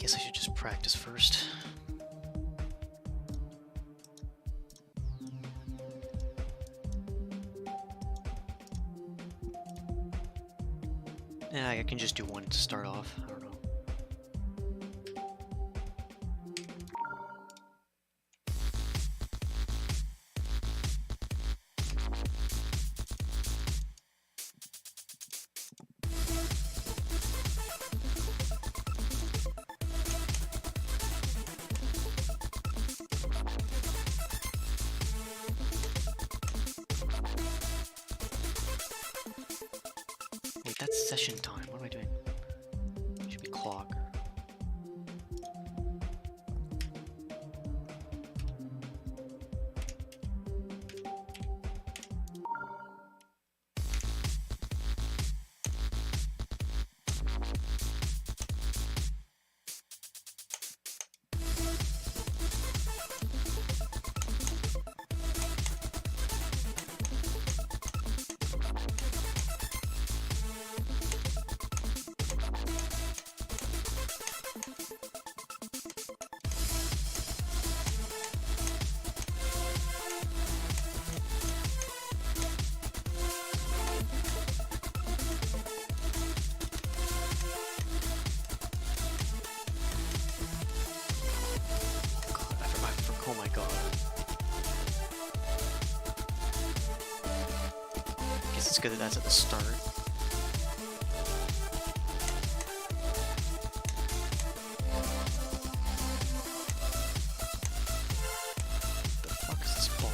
guess I should just practice first. Yeah, I can just do one to start off. I don't know. Wait, that's session time. What am I doing? It should be clock. Oh my god. Guess it's good that that's at the start. The fuck is this ball?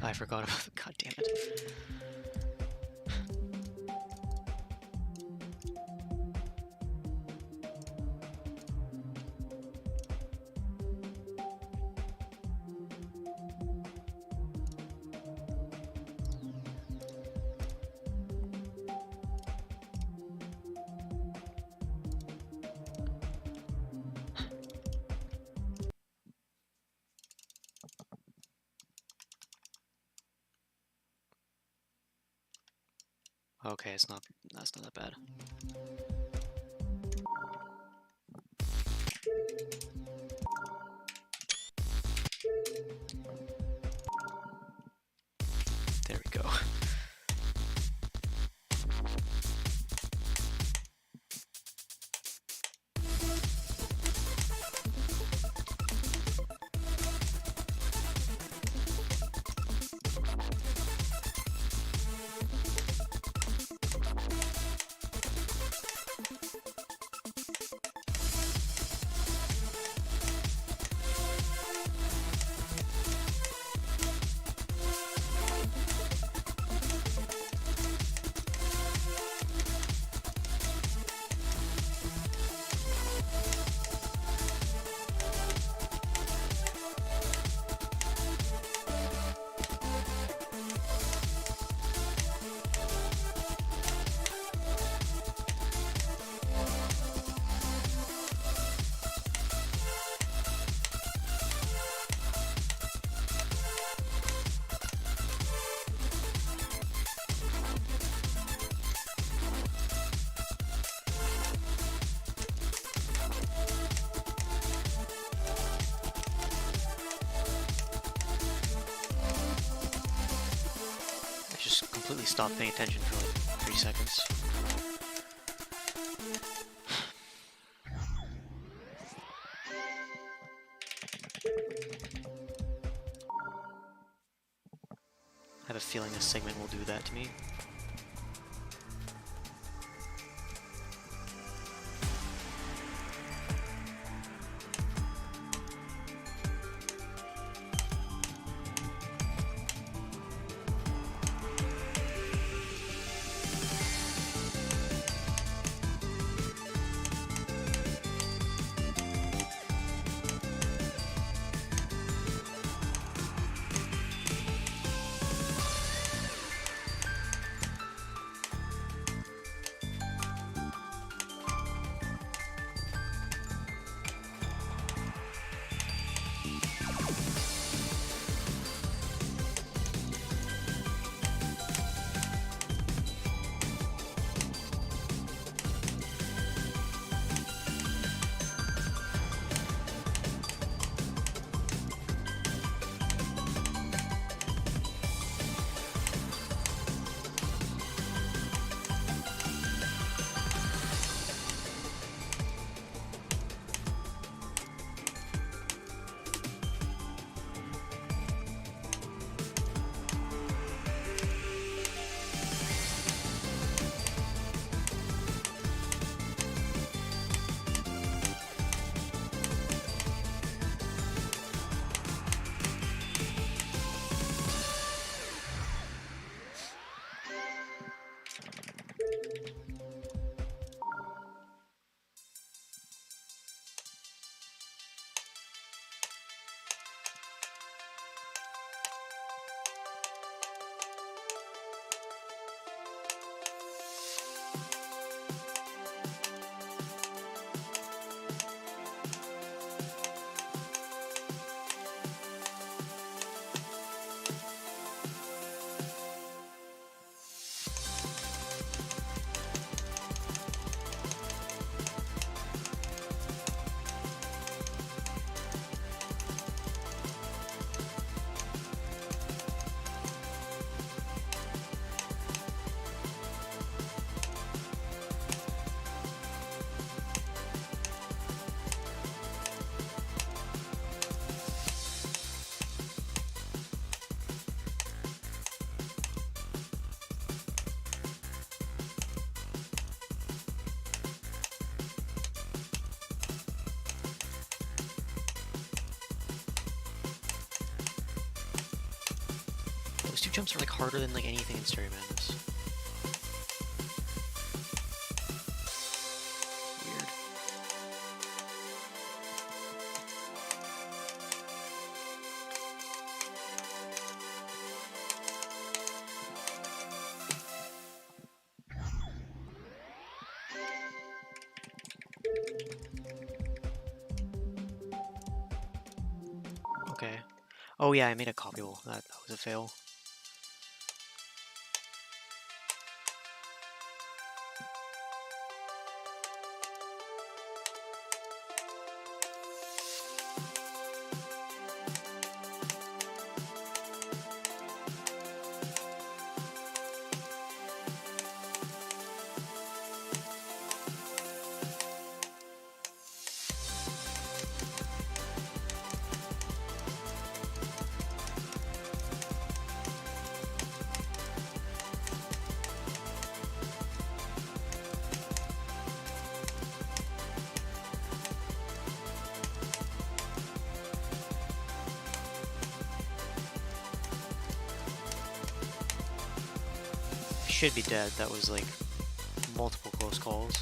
I forgot about. God damn it. Okay, that's not that bad. There we go. completely stopped paying attention for like 3 seconds. I have a feeling this segment will do that to me. Those 2 jumps are like harder than like anything in Stereo Madness. Weird. Okay. Oh yeah, I made a copy wall. That was a fail. Should be dead. That was like multiple close calls.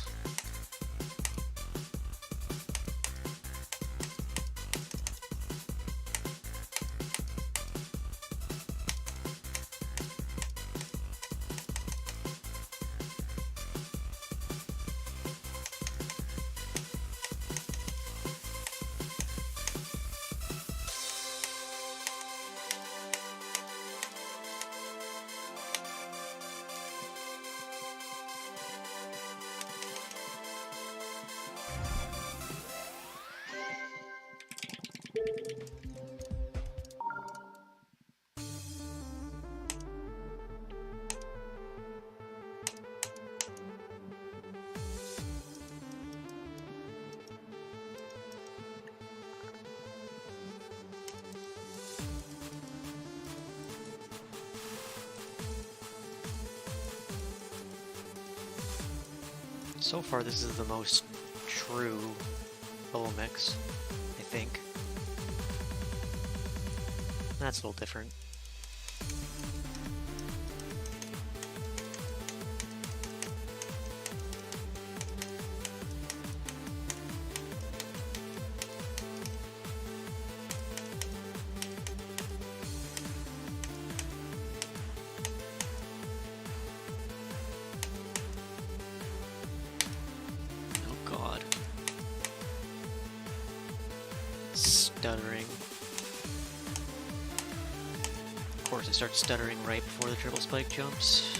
So far, this is the most true level mix, I think. That's a little different. Stuttering. Of course, it starts stuttering right before the triple spike jumps.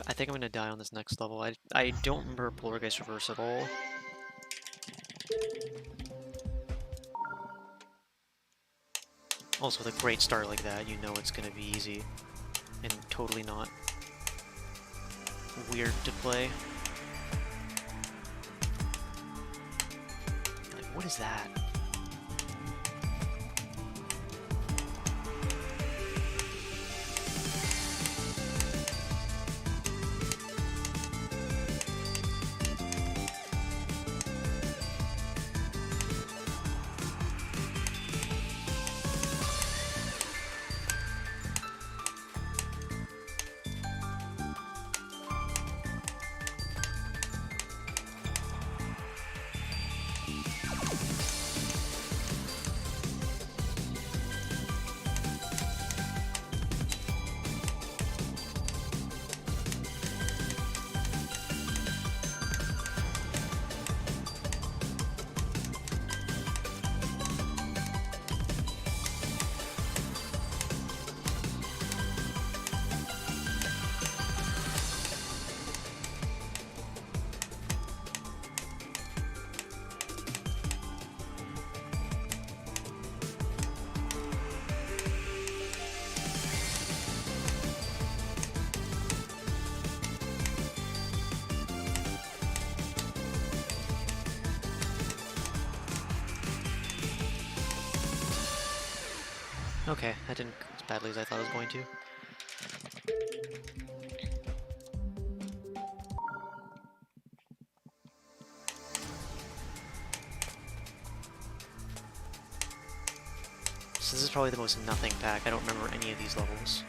I think I'm gonna die on this next level. I don't remember Poltergeist Reverse at all. Also, with a great start like that, you know it's gonna be easy and totally not weird to play. Like, what is that? Okay, that didn't go as badly as I thought it was going to. So this is probably the most nothing pack. I don't remember any of these levels.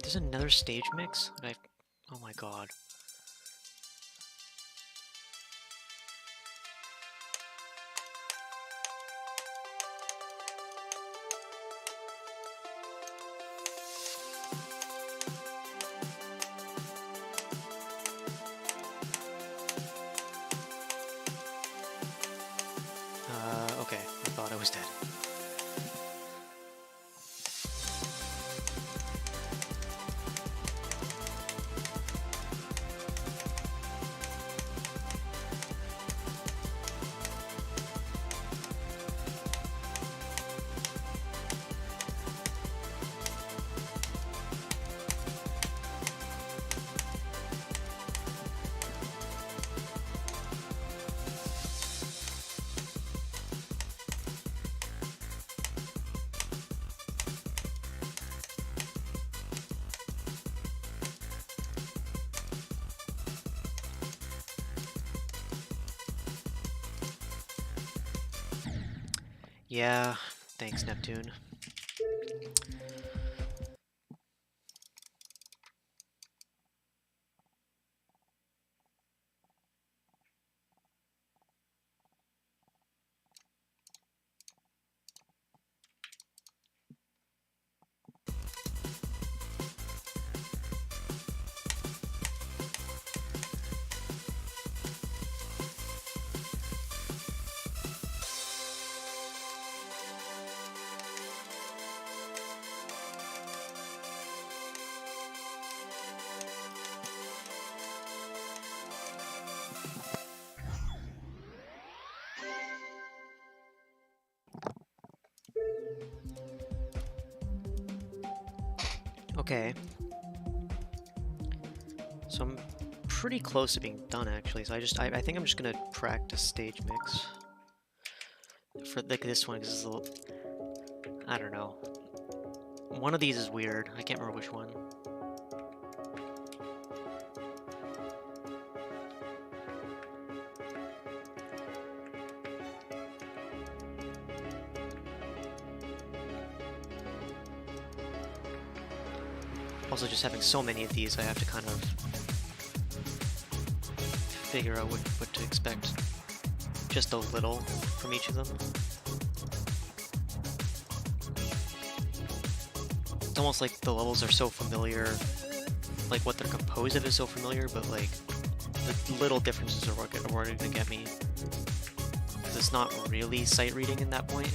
There's another stage mix? Oh my god. Okay, I thought I was dead. Yeah, thanks, Neptune. Okay. So I'm pretty close to being done, actually. So I think I'm just gonna practice stage mix for like this one, because it's a little, I don't know. One of these is weird. I can't remember which one. Also, just having so many of these, I have to kind of figure out what to expect. Just a little from each of them. It's almost like the levels are so familiar, like what they're composed of is so familiar, but like the little differences are what are going to get me. Because it's not really sight reading at that point.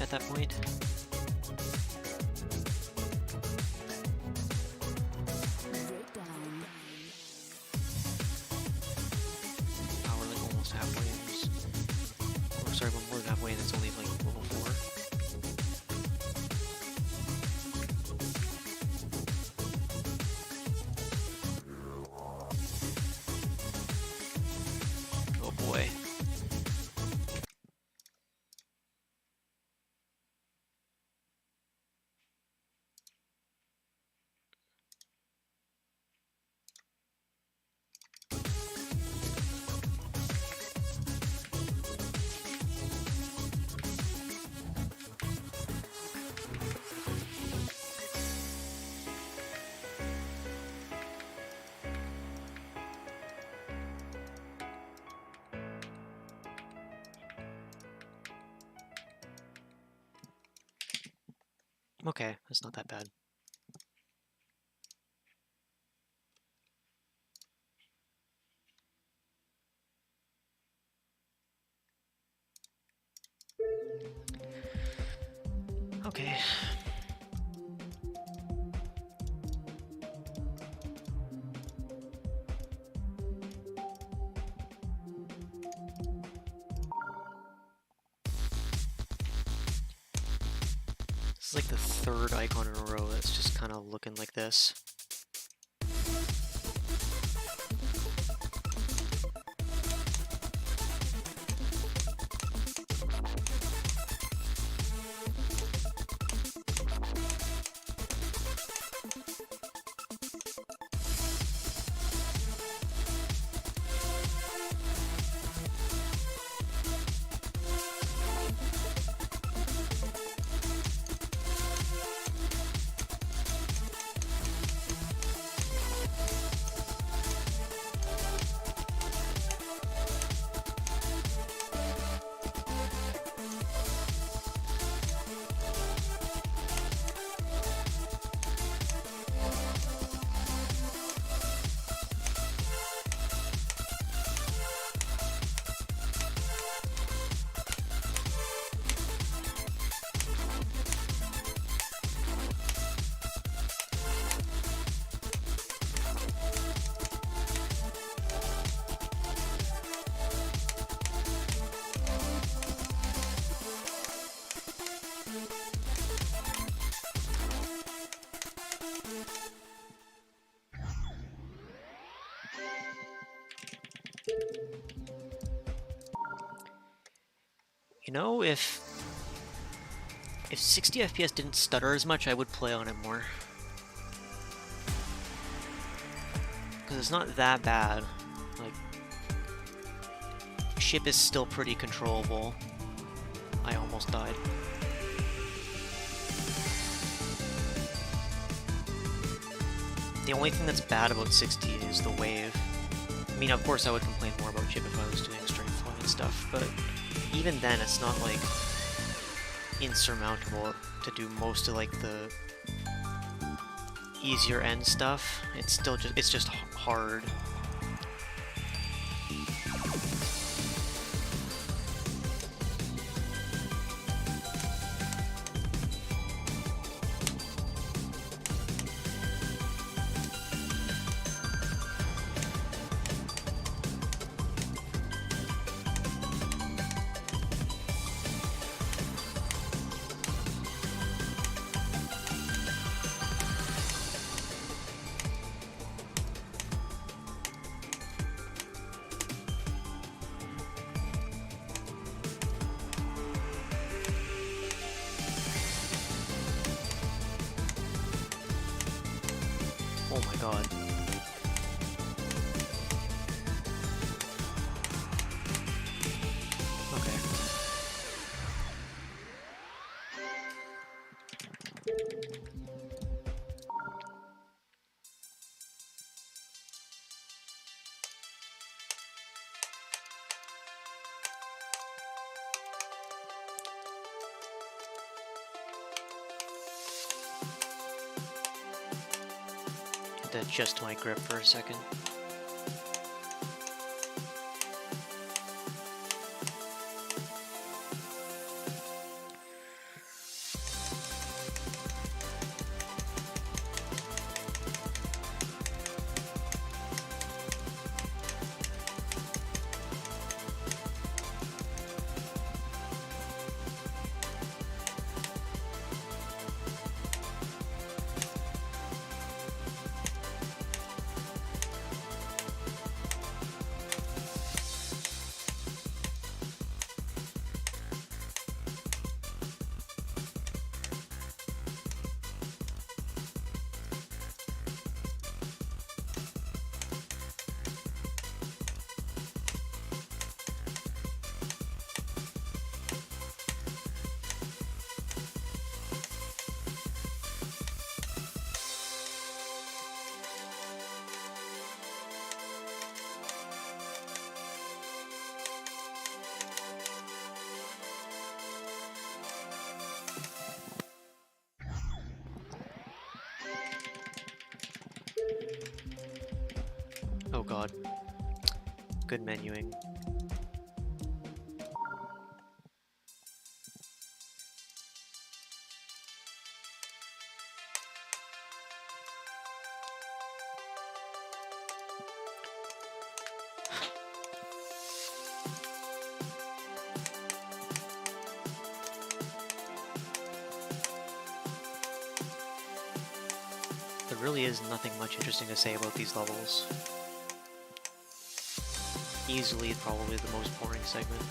Okay, that's not that bad. Okay. This is like the third icon in a row that's just kind of looking like this. You know, if 60 FPS didn't stutter as much, I would play on it more. Because it's not that bad. Like, ship is still pretty controllable. I almost died. The only thing that's bad about 60 is the wave. I mean, of course I would complain more about chip if I was doing straight flying and stuff, but even then it's not like insurmountable to do most of like the easier end stuff. It's still just hard. Oh my god. Okay. Had to adjust my grip for a second. Oh god. Good menuing. There really is nothing much interesting to say about these levels. Easily probably the most boring segment.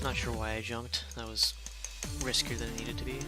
Not sure why I jumped. That was riskier than it needed to be.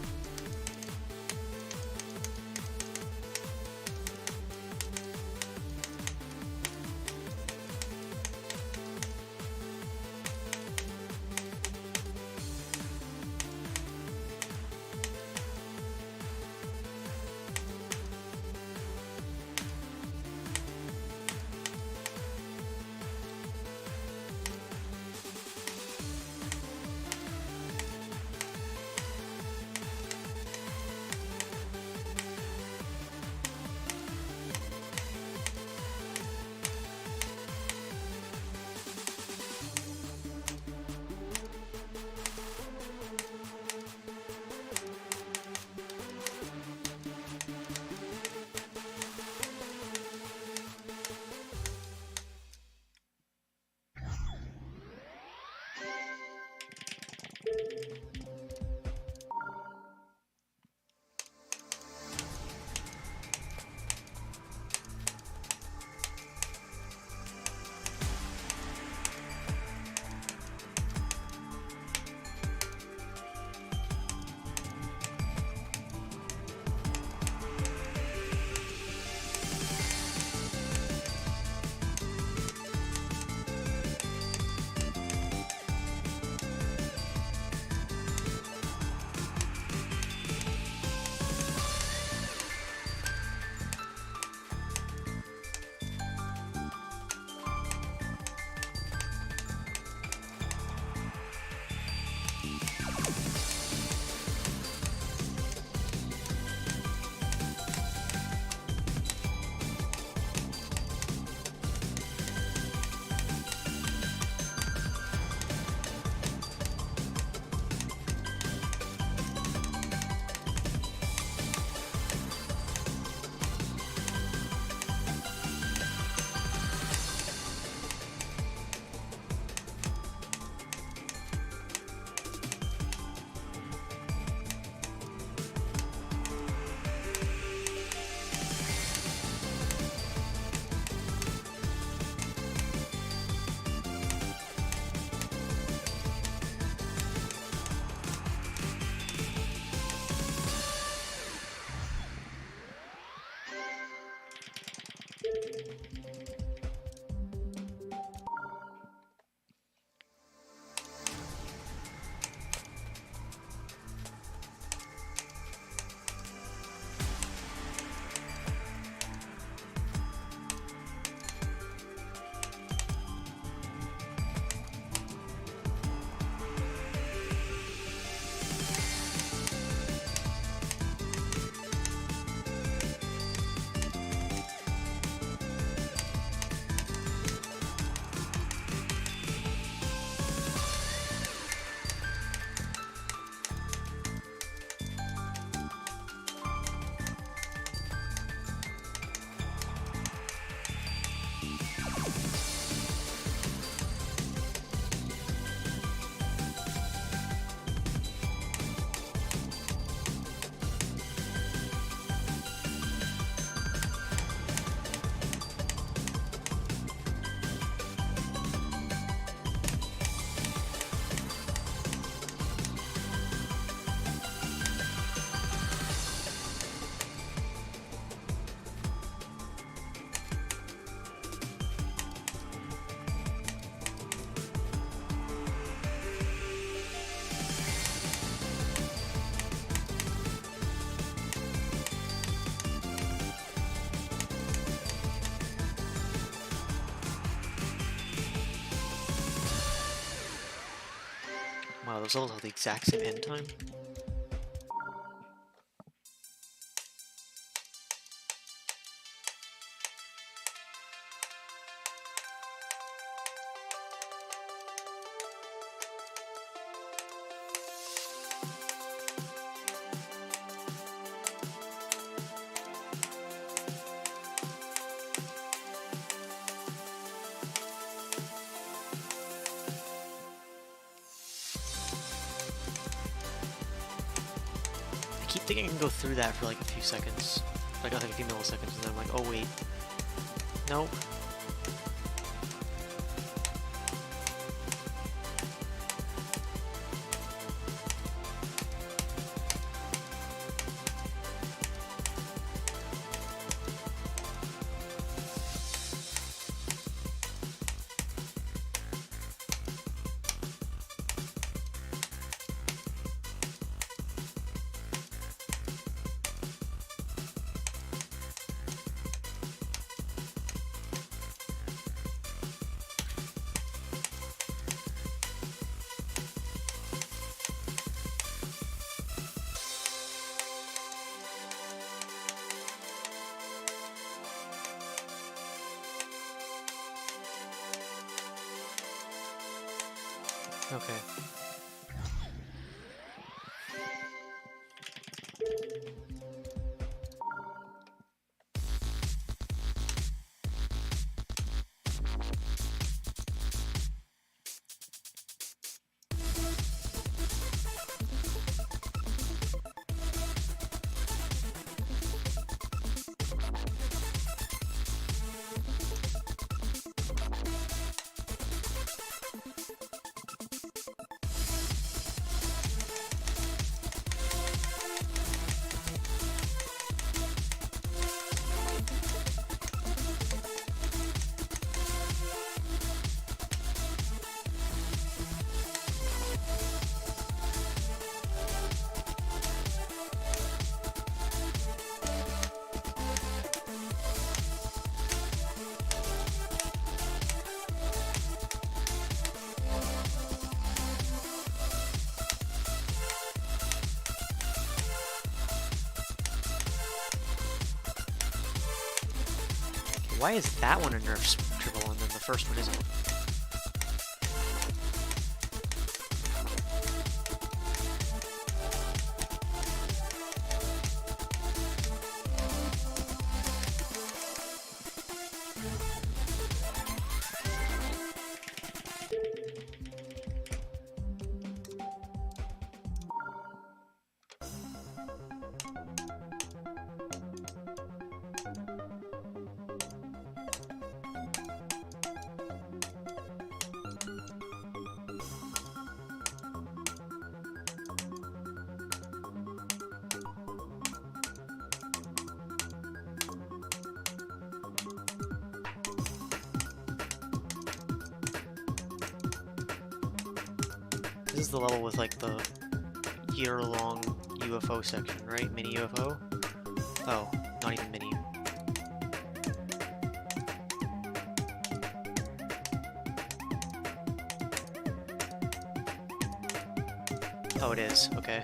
Wow, those levels have the exact same end time? I keep thinking I can go through that for like a few seconds. Like a few milliseconds, and then I'm like, oh wait. Nope. Okay. Why is that one a nerf triple and then the first one isn't? This is the level with like the year-long UFO section, right? Mini UFO? Oh, not even mini. Oh, it is. Okay.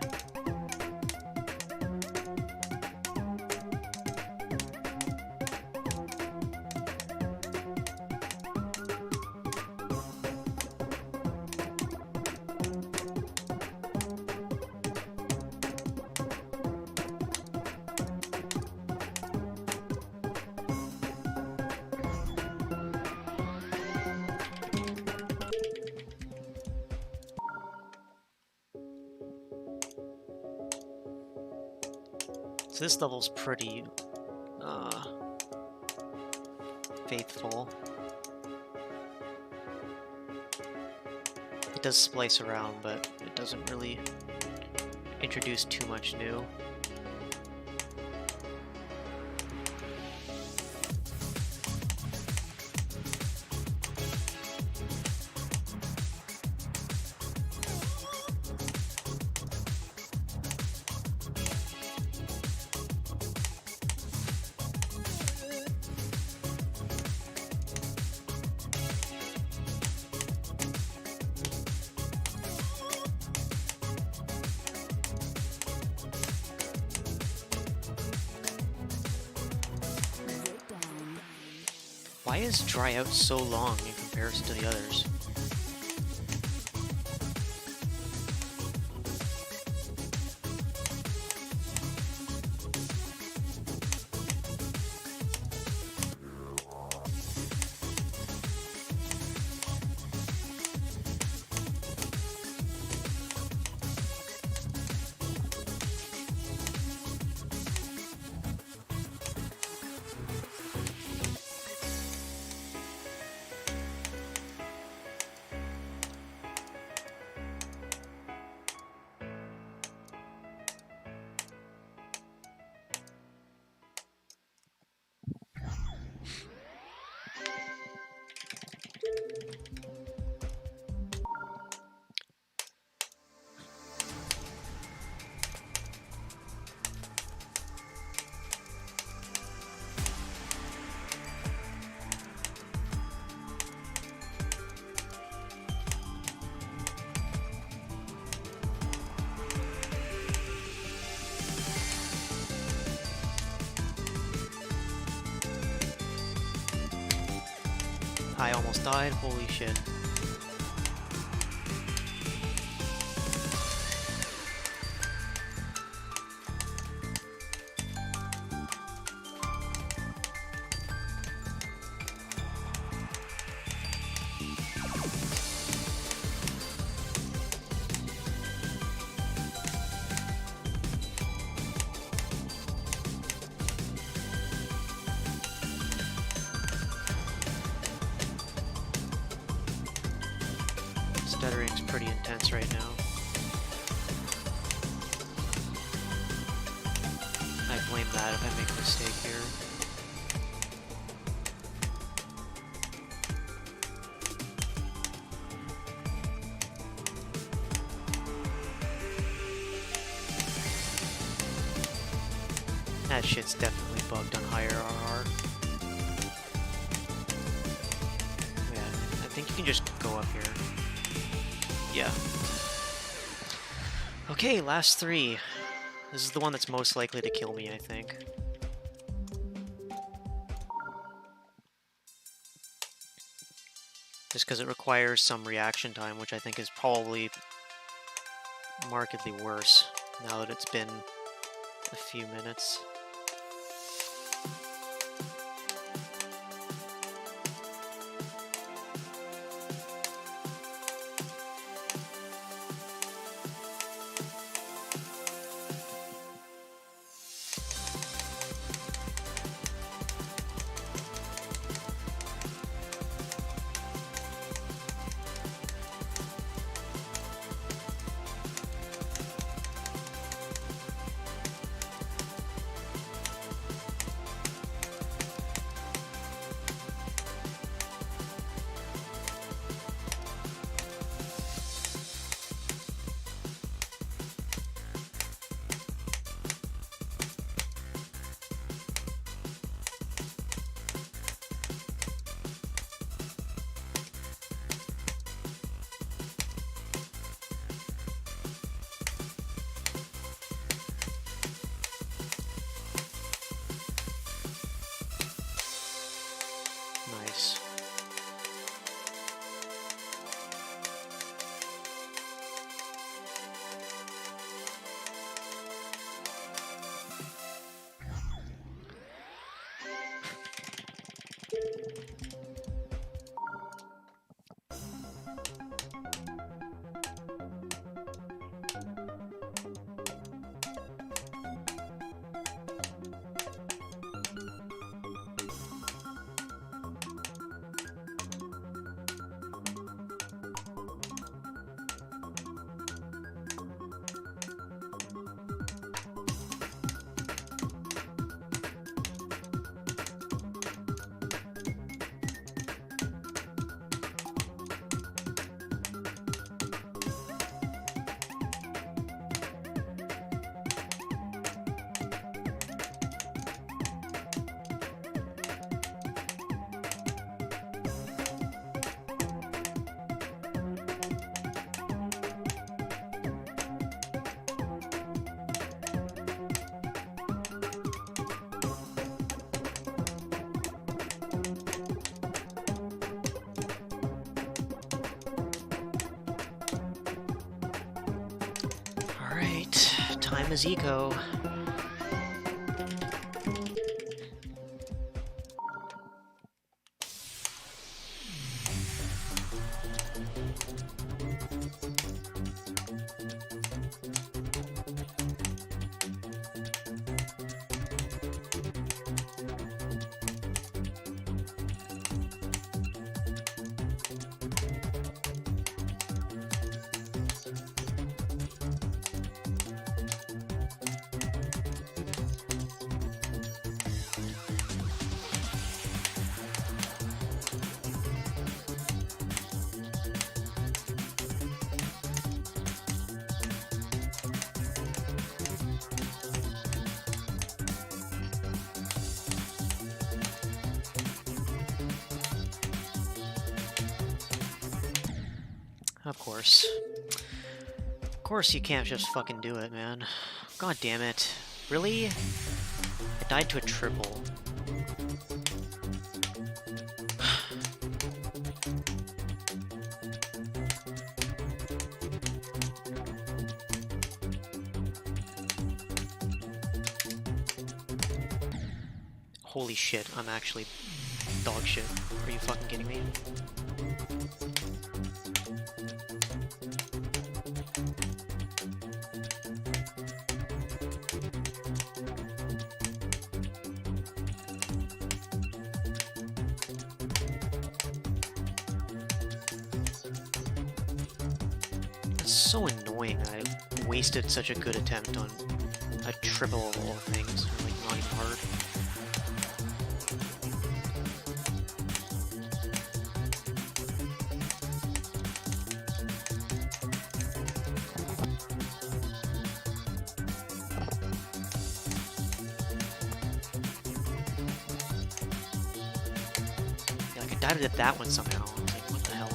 So this level's pretty faithful. It does splice around, but it doesn't really introduce too much new. Why is dry out so long in comparison to the others? I almost died, holy shit. Stuttering's pretty intense right now. I blame that if I make a mistake here. That shit's definitely bugged on higher RR. Yeah, I think you can just go up here. Yeah. Okay, last three. This is the one that's most likely to kill me, I think. Just because it requires some reaction time, which I think is probably markedly worse now that it's been a few minutes. Time is eco. Of course. Of course you can't just fucking do it, man. God damn it. Really? I died to a triple. Holy shit, I'm actually dog shit. Are you fucking kidding me? It's so annoying that I wasted such a good attempt on a triple of all things. Like, not even hard. Yeah, like I died at that one somehow. I was like, what the hell?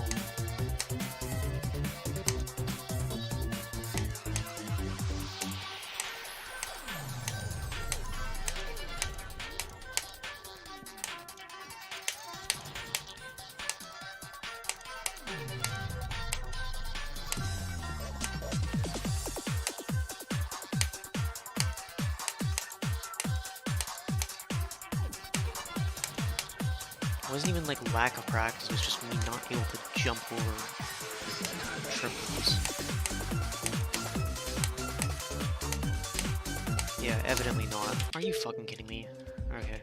It wasn't even like lack of practice, it was just me not able to jump over triples. Yeah, evidently not. Are you fucking kidding me? Okay.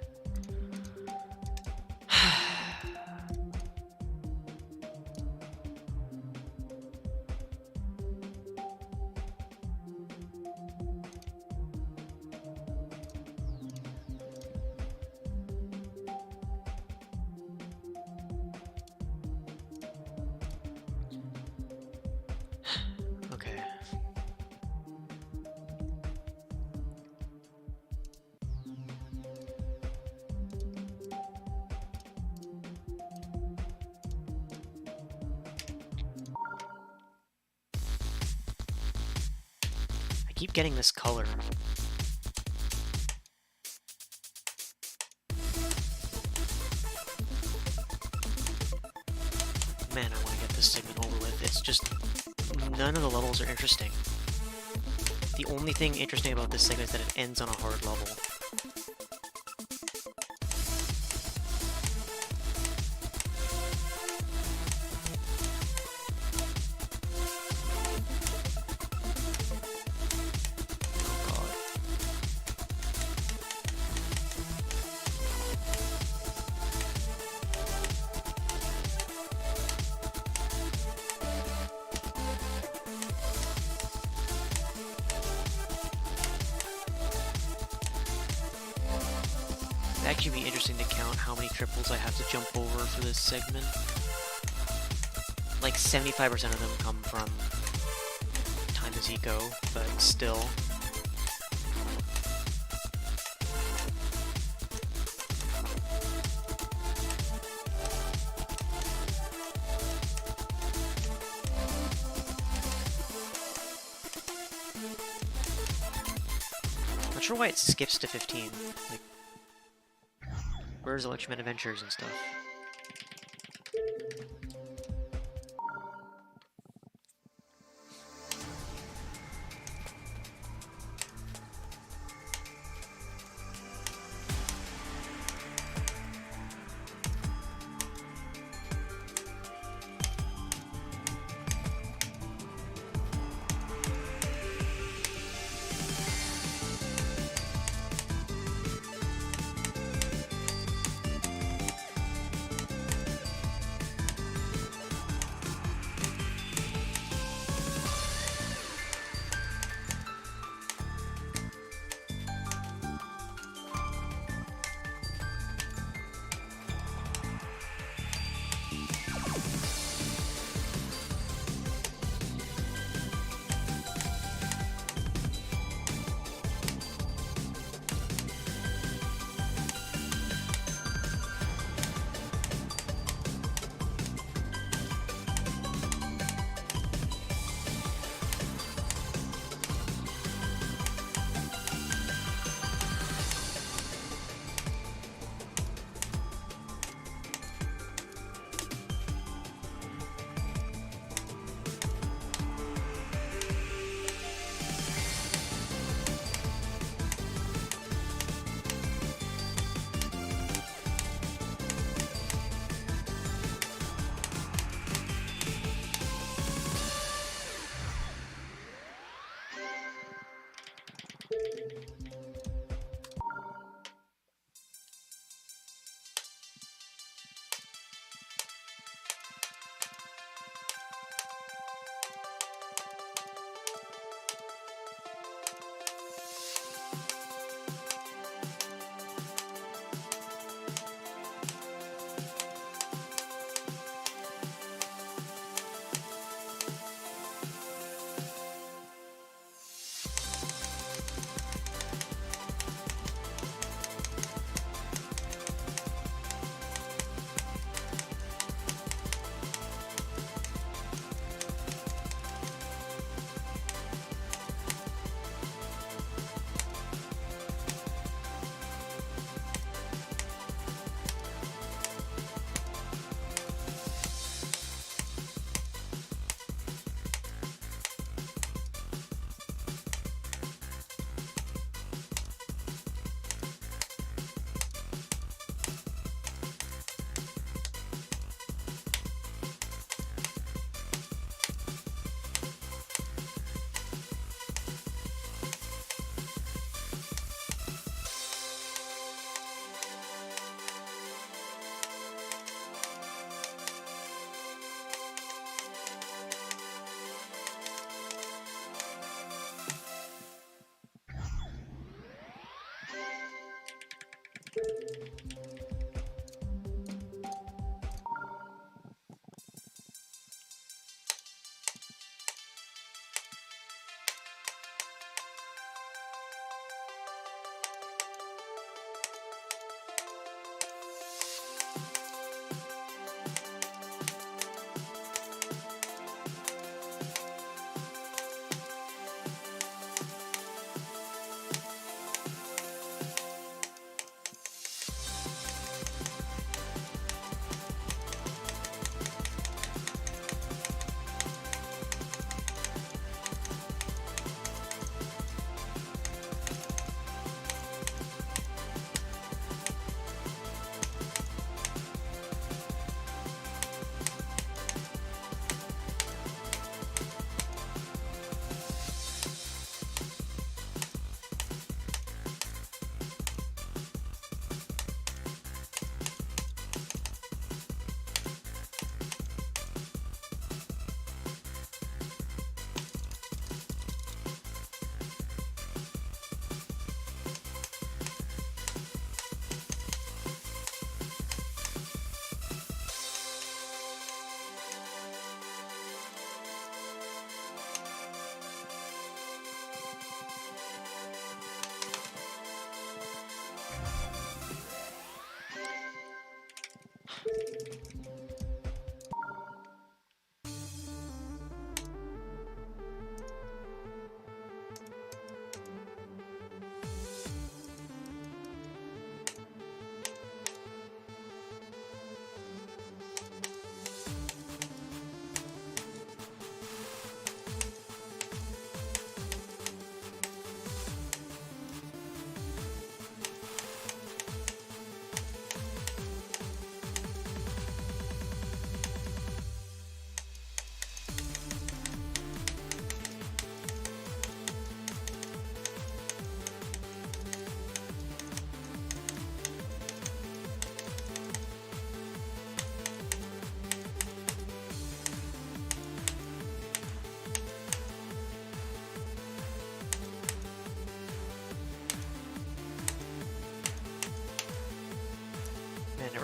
Okay. I keep getting this color. Man, I want to get this segment over with. It's just none of the levels are interesting. The only thing interesting about this segment is that it ends on a hard level. Oh god. It'd actually be interesting to count how many triples I have to jump over for this segment. Like 75% of them come from time is eco, but still. Not sure why it skips to 15. Like, where's Electroman Adventures and stuff?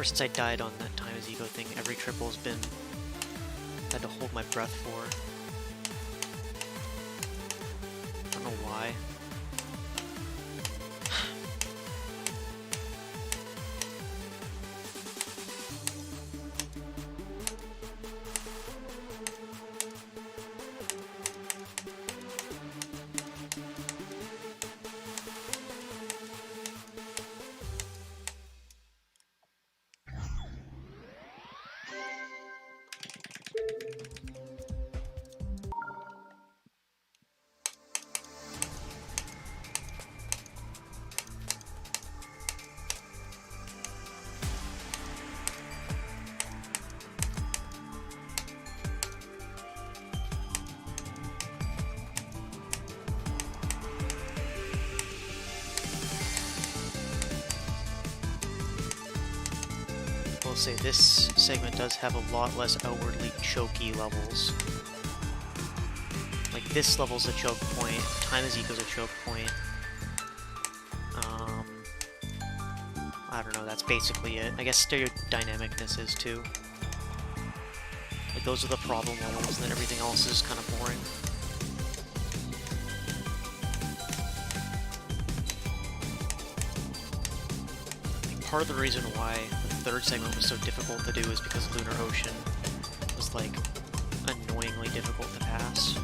since I died on that time as ego thing, every triple's been had to hold my breath for. I don't know why. Say this segment does have a lot less outwardly choky levels. Like this level's a choke point, time as equals a choke point. I don't know, that's basically it. I guess stereodynamicness is too. Like those are the problem levels, and then everything else is kind of boring. Part of the reason why the third segment was so difficult to do is because Lunar Ocean was like annoyingly difficult to pass.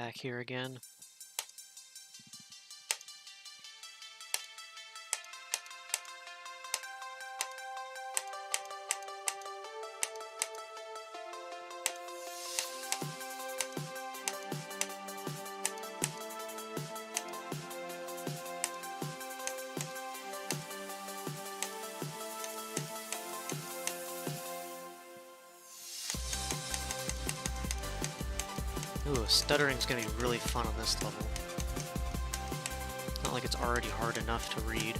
back here again. Ooh, stuttering's gonna be really fun on this level. Not like it's already hard enough to read.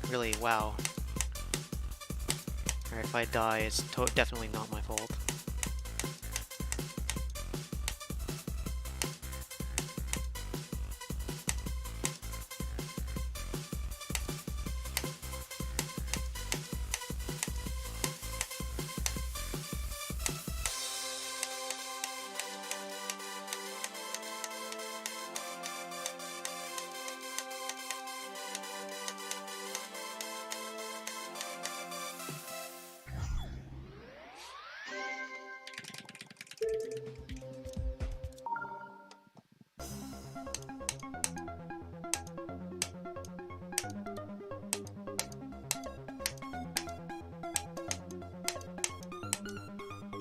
Really, wow. Alright, if I die, it's definitely not my fault.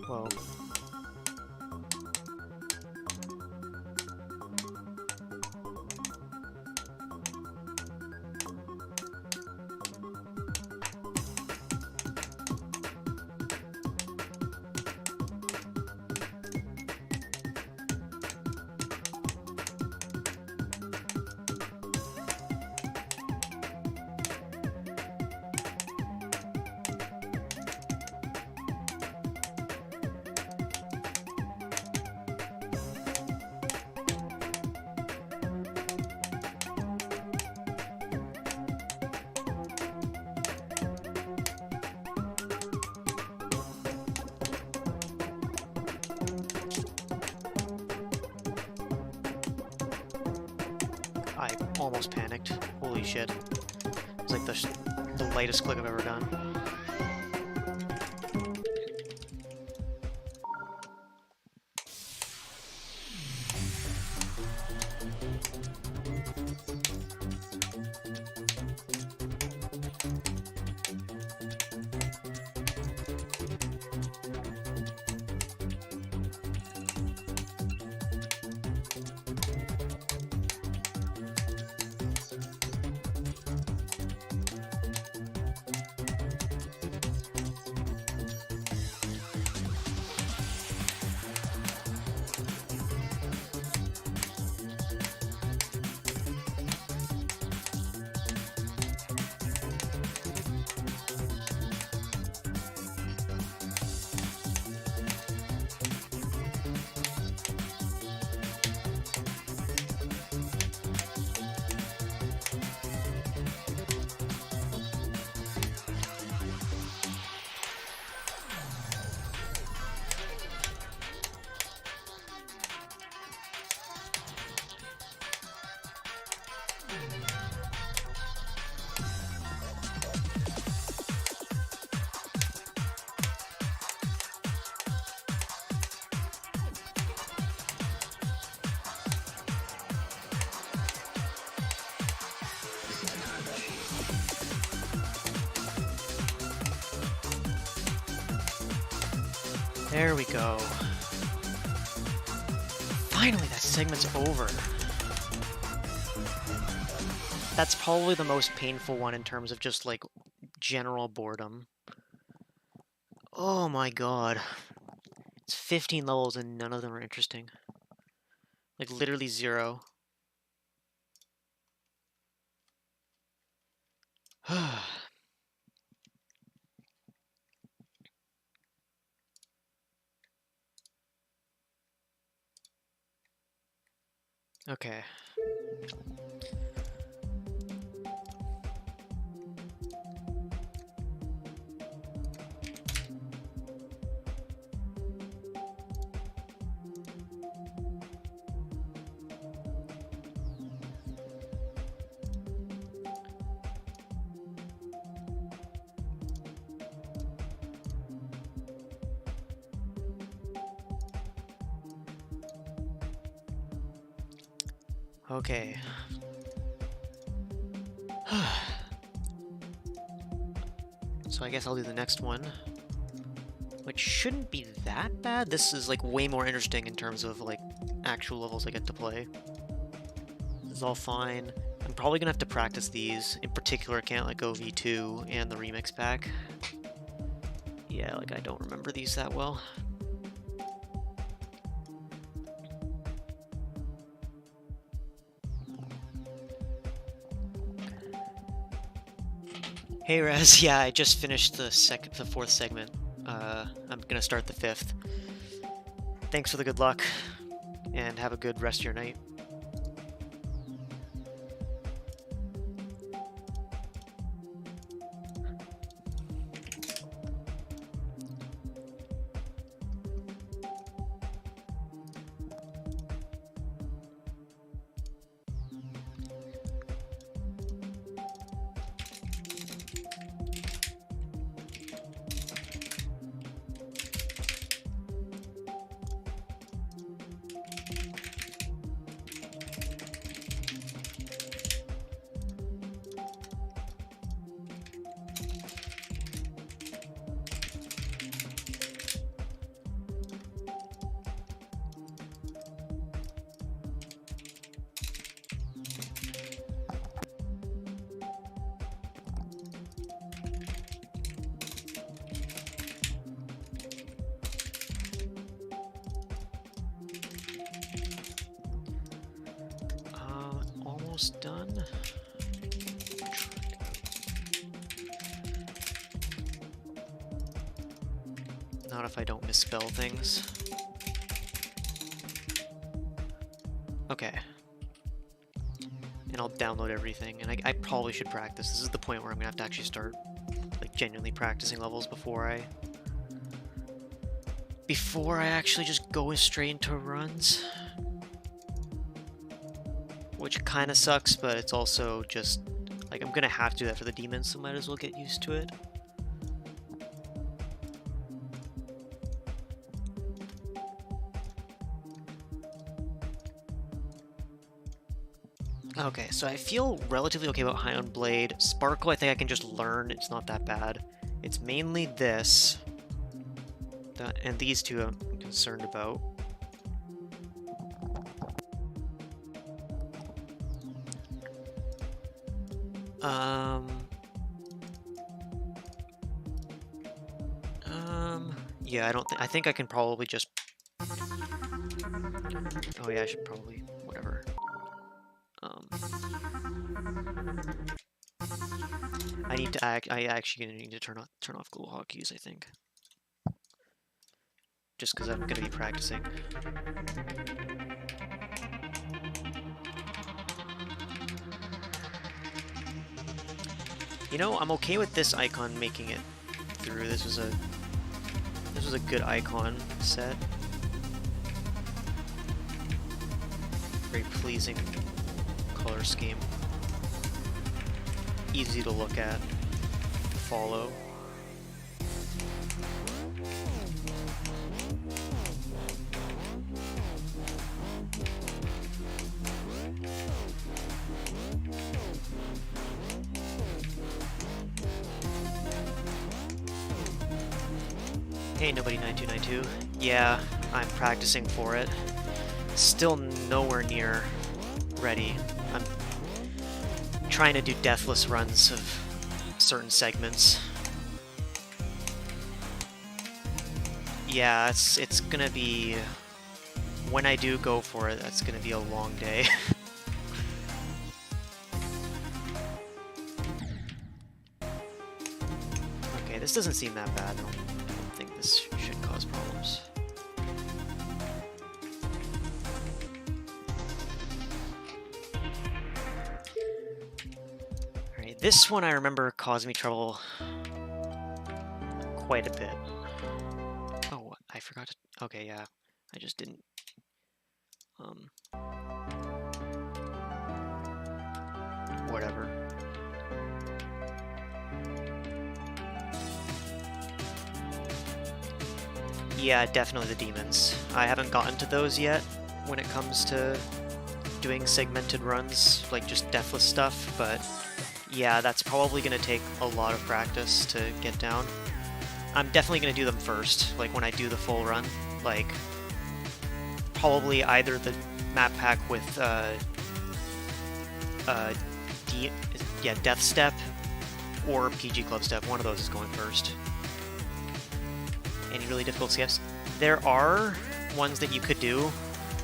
Whoa. I almost panicked. Holy shit. It's like the lightest click I've ever done. There we go. Finally, that segment's over. That's probably the most painful one in terms of just, like, general boredom. Oh my god. It's 15 levels and none of them are interesting. Like, literally zero. Okay. Okay. So I guess I'll do the next one, which shouldn't be that bad. This is like way more interesting in terms of like actual levels I get to play. This is all fine. I'm probably gonna have to practice these. In particular, I can't let go V2 and the remix pack. Yeah, like I don't remember these that well. Hey Raz, yeah, I just finished the fourth segment. I'm gonna start the fifth. Thanks for the good luck, and have a good rest of your night. Almost done. Not if I don't misspell things. Okay. And I'll download everything, and I probably should practice. This is the point where I'm gonna have to actually start like genuinely practicing levels before I actually just go straight into runs. Which kind of sucks, but it's also just like I'm gonna have to do that for the demons, so might as well get used to it. Okay, so I feel relatively okay about High on Blade. Sparkle, I think I can just learn. It's not that bad. It's mainly this. And these two I'm concerned about. Yeah, I think I can probably just... Oh yeah, I should probably... whatever. I actually need to turn off global hotkeys, I think. Just because I'm going to be practicing. You know, I'm okay with this icon making it through. This was a good icon set. Very pleasing color scheme. Easy to look at, to follow. Hey, nobody 9292. Yeah, I'm practicing for it. Still nowhere near ready. I'm trying to do Deathless runs of certain segments. Yeah, it's gonna be... when I do go for it, that's gonna be a long day. Okay, this doesn't seem that bad. I don't think this should cause problems. Alright, this one I remember caused me trouble quite a bit. Oh, I forgot to... okay, yeah. I just didn't... whatever. Yeah, definitely the demons. I haven't gotten to those yet when it comes to doing segmented runs, like just Deathless stuff, but yeah, that's probably going to take a lot of practice to get down. I'm definitely going to do them first, like when I do the full run, like probably either the map pack with Death Step or PG Club Step. One of those is going first. Any really difficult skips? There are ones that you could do,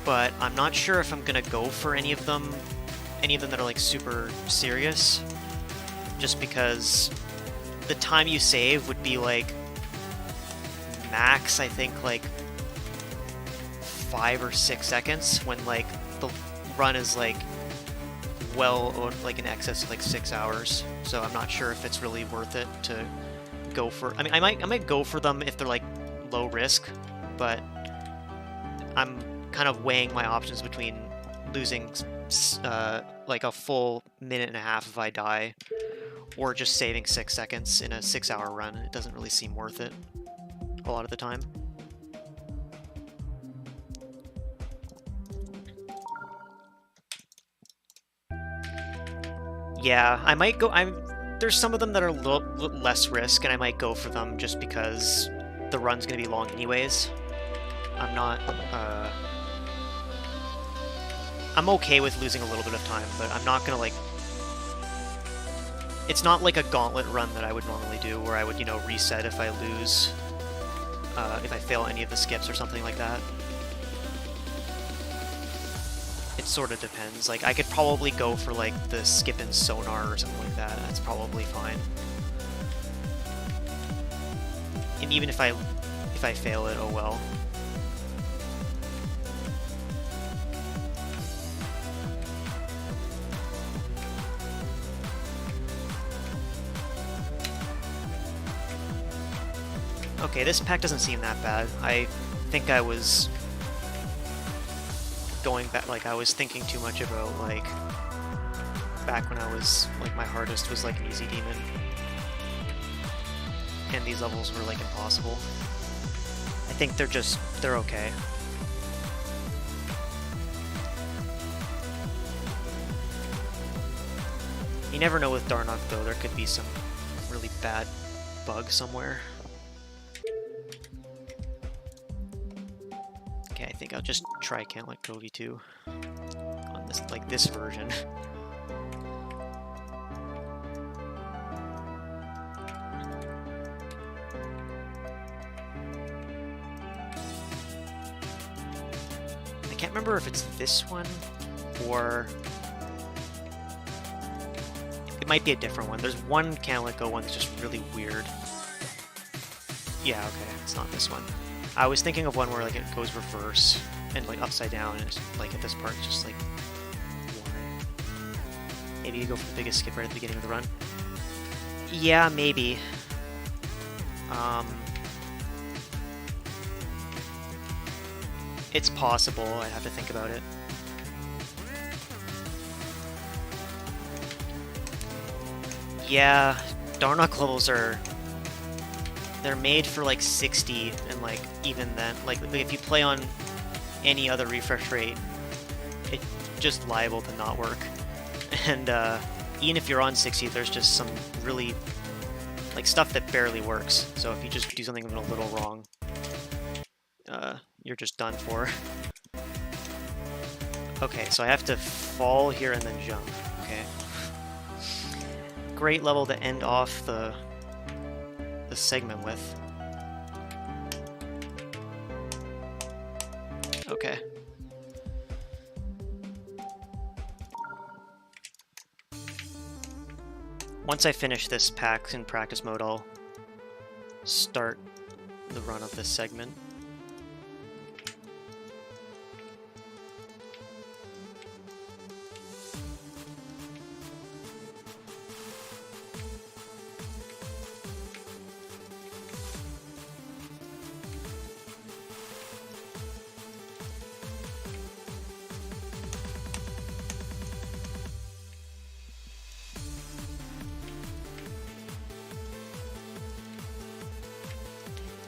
but I'm not sure if I'm gonna go for any of them that are like super serious, just because the time you save would be like max, I think, like 5 or 6 seconds, when like the run is like well, or like in excess of like 6 hours. So I'm not sure if it's really worth it to go for. I mean, I might go for them if they're like low risk, but I'm kind of weighing my options between losing like a full minute and a half if I die, or just saving 6 seconds in a 6-hour run. It doesn't really seem worth it a lot of the time. Yeah, I might go. There's some of them that are a little less risk, and I might go for them just because the run's gonna be long anyways. I'm not. I'm okay with losing a little bit of time, but I'm not gonna like. It's not like a gauntlet run that I would normally do, where I would, you know, reset if I lose, if I fail any of the skips or something like that. It sort of depends. Like, I could probably go for like the skip in sonar or something like that. That's probably fine. And even if I fail it, oh well. Okay, this pack doesn't seem that bad. I think I was going back, like I was thinking too much about like back when I was like my hardest was like an easy demon, and these levels were like impossible. I think they're okay. You never know with Darnock though, there could be some really bad bug somewhere. Okay, I think I'll just try Can't Let Go V2 on this, like this version. I can't remember if it's this one or it might be a different one. There's one Can't Let Go one that's just really weird. Yeah, okay, it's not this one. I was thinking of one where like it goes reverse and like upside down, and it's like at this part it's just like why? Maybe you go for the biggest skip right at the beginning of the run. Yeah, maybe. It's possible. I'd have to think about it. Yeah, Darnock levels they're made for like 60, and like even then, like if you play on any other refresh rate, it's just liable to not work. And even if you're on 60, there's just some really like stuff that barely works. So if you just do something a little wrong, you're just done for. Okay, so I have to fall here and then jump. Okay. Great level to end off the segment with. Okay. Once I finish this pack in practice mode, I'll start the run of this segment.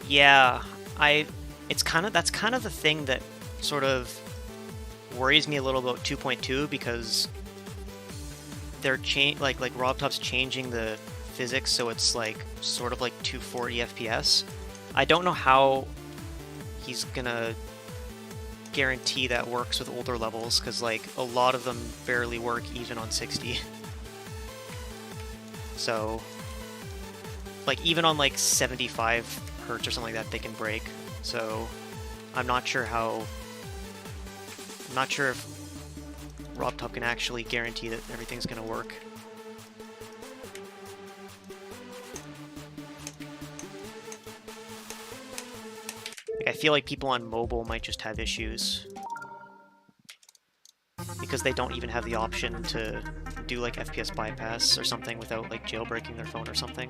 Yeah, that's kind of the thing that sort of worries me a little about 2.2 because they're like RobTop's changing the physics so it's like sort of like 240 FPS. I don't know how he's gonna guarantee that works with older levels because like a lot of them barely work even on 60. So like even on like 75 hertz or something like that they can break. So I'm not sure if RobTop can actually guarantee that everything's gonna work. Like, I feel like people on mobile might just have issues because they don't even have the option to do like FPS bypass or something without like jailbreaking their phone or something.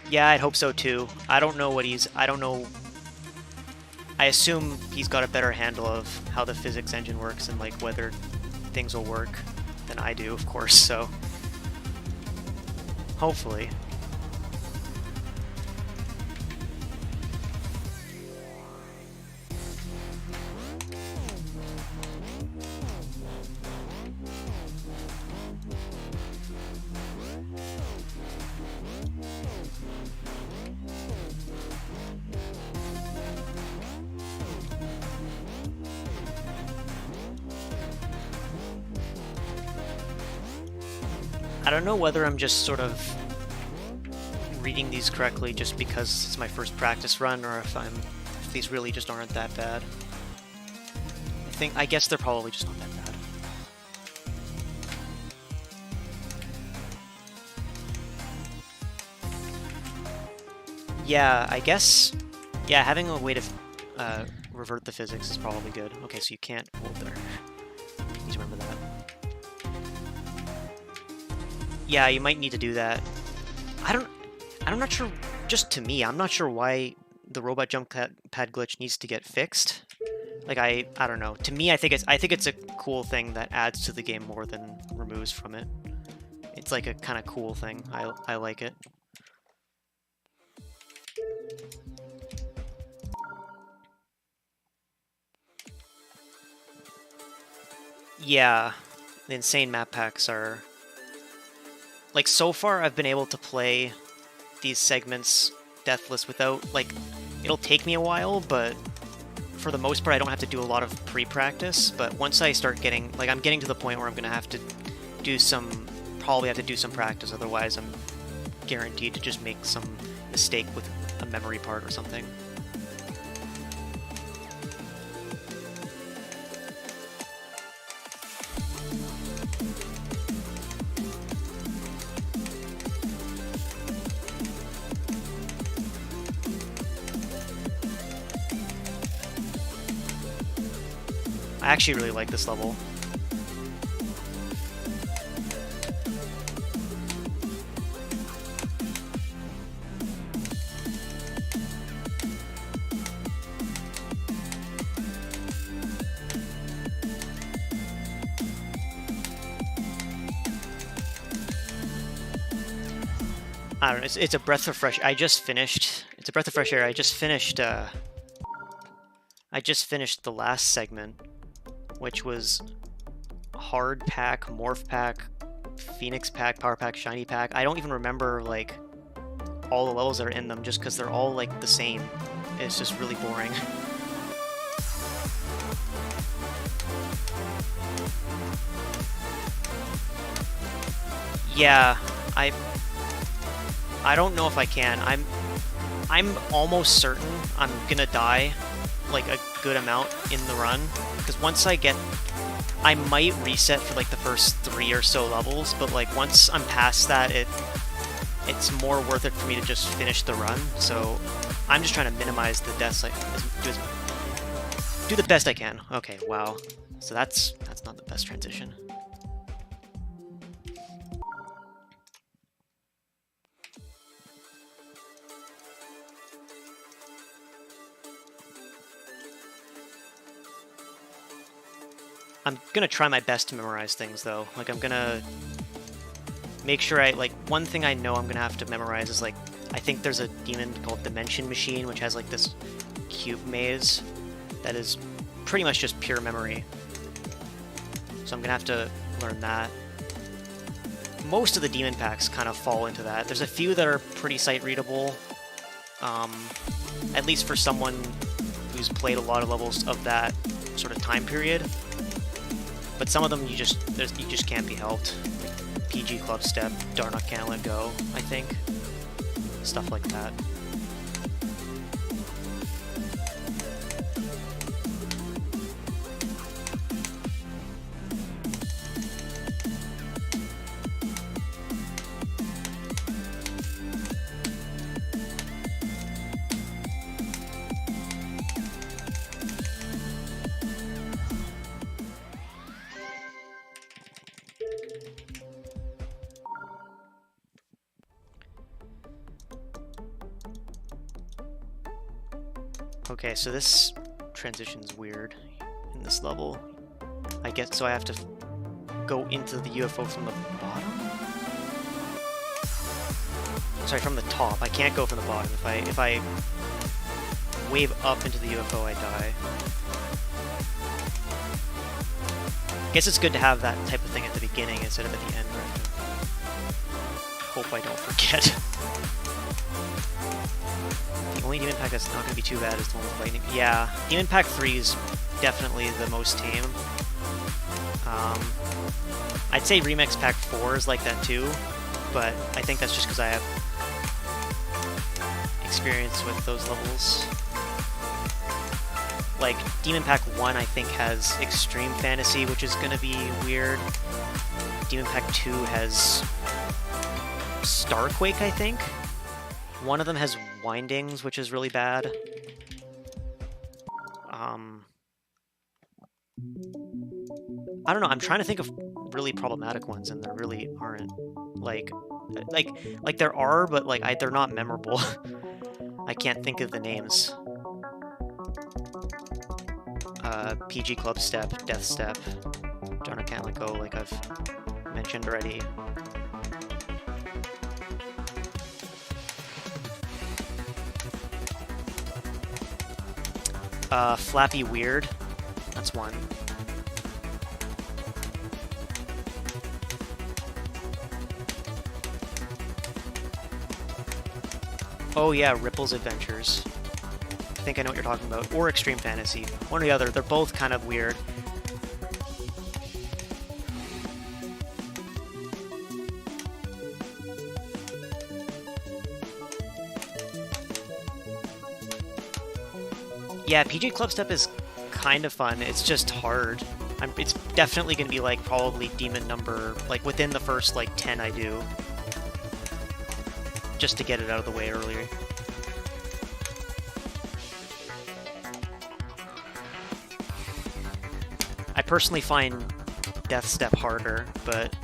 Yeah, I'd hope so too. I don't know. I assume he's got a better handle of how the physics engine works and like whether things will work than I do, of course, so hopefully. I don't know whether I'm just sort of reading these correctly just because it's my first practice run, or if these really just aren't that bad. I guess they're probably just not that bad. Yeah, I guess. Yeah, having a way to revert the physics is probably good. Okay, so you can't hold there. Please remember that. Yeah, you might need to do that. I'm not sure, just to me, I'm not sure why the robot jump pad glitch needs to get fixed. Like, I don't know. To me, I think it's a cool thing that adds to the game more than removes from it. It's like a kind of cool thing. I like it. Yeah, the insane map packs are... Like, so far I've been able to play these segments Deathless without, like, it'll take me a while, but for the most part I don't have to do a lot of pre-practice, but once I start getting, like, I'm getting to the point where I'm gonna have to do probably have to do some practice, otherwise I'm guaranteed to just make some mistake with a memory part or something. I actually really like this level. I don't know, it's a breath of fresh... It's a breath of fresh air. I just finished the last segment, which was Hard Pack, Morph Pack, Phoenix Pack, Power Pack, Shiny Pack. I don't even remember, like, all the levels that are in them, just because they're all, like, the same. It's just really boring. Yeah, I don't know if I can. I'm almost certain I'm gonna die, like, a good amount in the run, because once I might reset for like the first 3 or so levels, but like once I'm past that, it's more worth it for me to just finish the run. So I'm just trying to minimize the deaths, like do the best I can. Okay, wow. So that's not the best transition. I'm gonna try my best to memorize things, though. Like, I'm gonna make sure one thing I know I'm gonna have to memorize is, like, I think there's a demon called Dimension Machine, which has, like, this cube maze that is pretty much just pure memory. So I'm gonna have to learn that. Most of the demon packs kind of fall into that. There's a few that are pretty sight readable, at least for someone who's played a lot of levels of that sort of time period. But some of them you just can't be helped. Like PG Club Step, Darna Can't Let Go, I think. Stuff like that. Okay, so this transition's weird in this level. I guess so I have to go into the UFO from the bottom? Sorry, from the top. I can't go from the bottom. If I wave up into the UFO, I die. I guess it's good to have that type of thing at the beginning instead of at the end. Right? Hope I don't forget. The only Demon Pack that's not going to be too bad is the one with Lightning. Yeah, Demon Pack 3 is definitely the most tame. I'd say Remix Pack 4 is like that too, but I think that's just because I have experience with those levels. Like, Demon Pack 1 I think has Extreme Fantasy, which is going to be weird. Demon Pack 2 has Starquake, I think. One of them has Windings, which is really bad. I don't know, I'm trying to think of really problematic ones, and there really aren't. Like there are, but like they're not memorable. I can't think of the names. PG Club Step, Death Step, Darna Can't Let Go, like I've mentioned already. Flappy Weird, that's one. Oh yeah, Ripple's Adventures. I think I know what you're talking about. Or Extreme Fantasy. One or the other. They're both kind of weird. Yeah, PG Club Step is kind of fun. It's just hard. It's definitely going to be like probably demon number, like within the first like 10 I do. Just to get it out of the way earlier. I personally find Death Step harder, but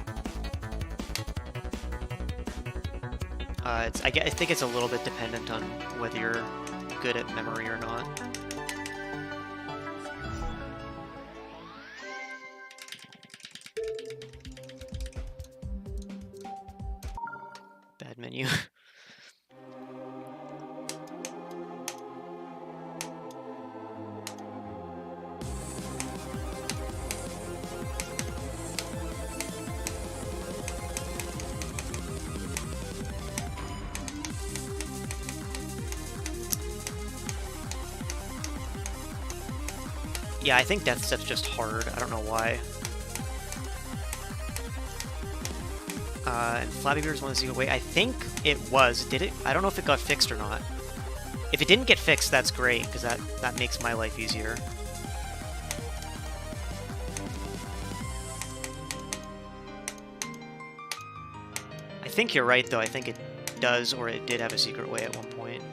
I think it's a little bit dependent on whether you're good at memory or not. Bad menu. Yeah, I think Death Step's just hard. I don't know why. And Flappy Beard's one to wait. I think it was. Did it? I don't know if it got fixed or not. If it didn't get fixed, that's great, because that makes my life easier. I think you're right, though. I think it does, or it did have a secret way at one point.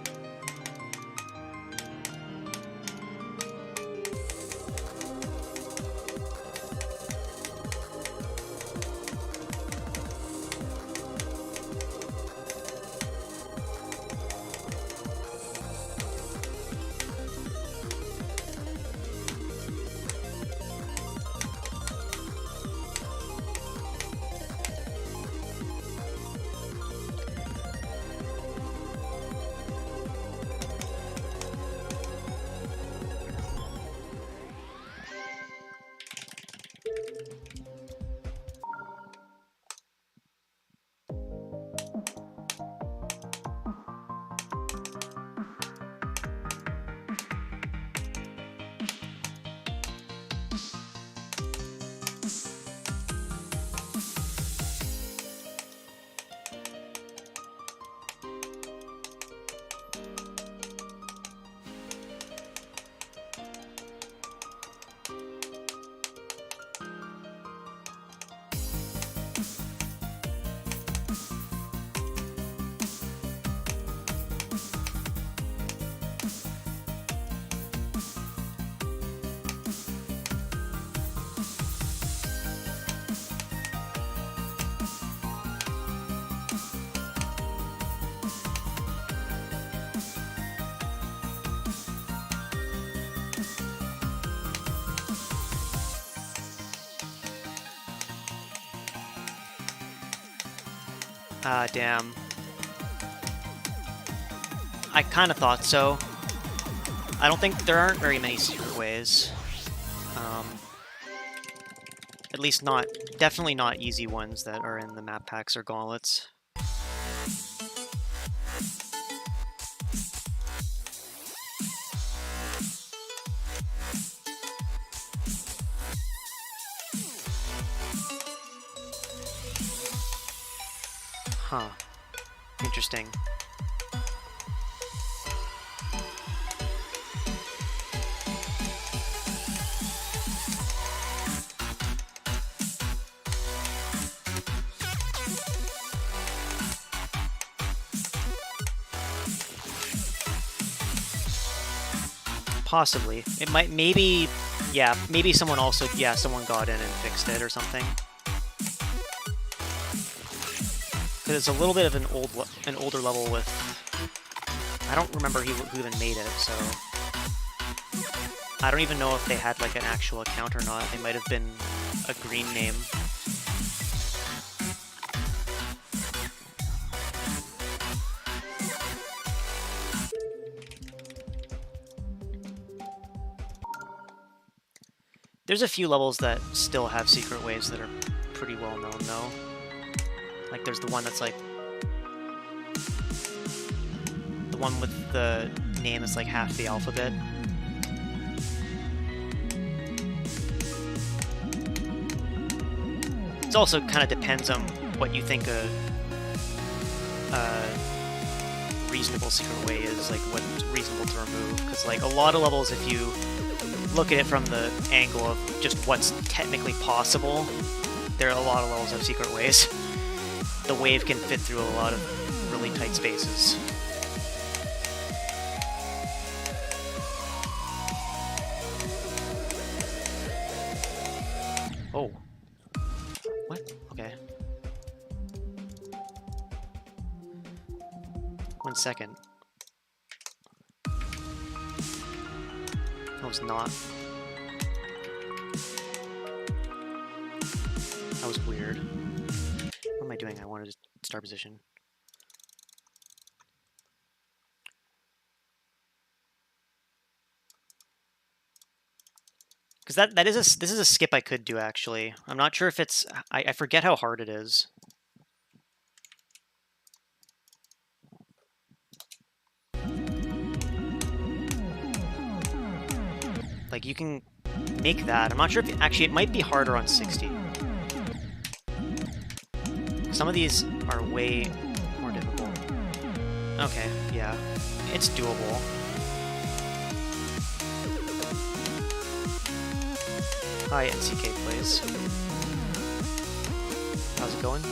Ah, damn. I kind of thought so. I don't think there aren't very many secret ways. At least not, definitely not easy ones that are in the map packs or gauntlets. Huh. Interesting. Possibly. It might, maybe, yeah, maybe someone also, yeah, someone got in and fixed it or something. Because it's a little bit of an older level with, I don't remember who even made it, so I don't even know if they had like an actual account or not. They might have been a green name. There's a few levels that still have secret ways that are pretty well known, though. Like, there's the one that's like... the one with the name that's like half the alphabet. It also kind of depends on what you think a reasonable secret way is, like what's reasonable to remove. Because like a lot of levels, if you look at it from the angle of just what's technically possible, there are a lot of levels that have secret ways. The wave can fit through a lot of really tight spaces. Oh. What? Okay. 1 second. That was not. That was weird. What am I doing? I wanted to start position. Because this is a skip I could do, actually. I'm not sure if it's... I forget how hard it is. Like, you can make that. I'm not sure if... actually, it might be harder on 60. Some of these are way more difficult. Okay, yeah. It's doable. Hi, NCK Plays. How's it going?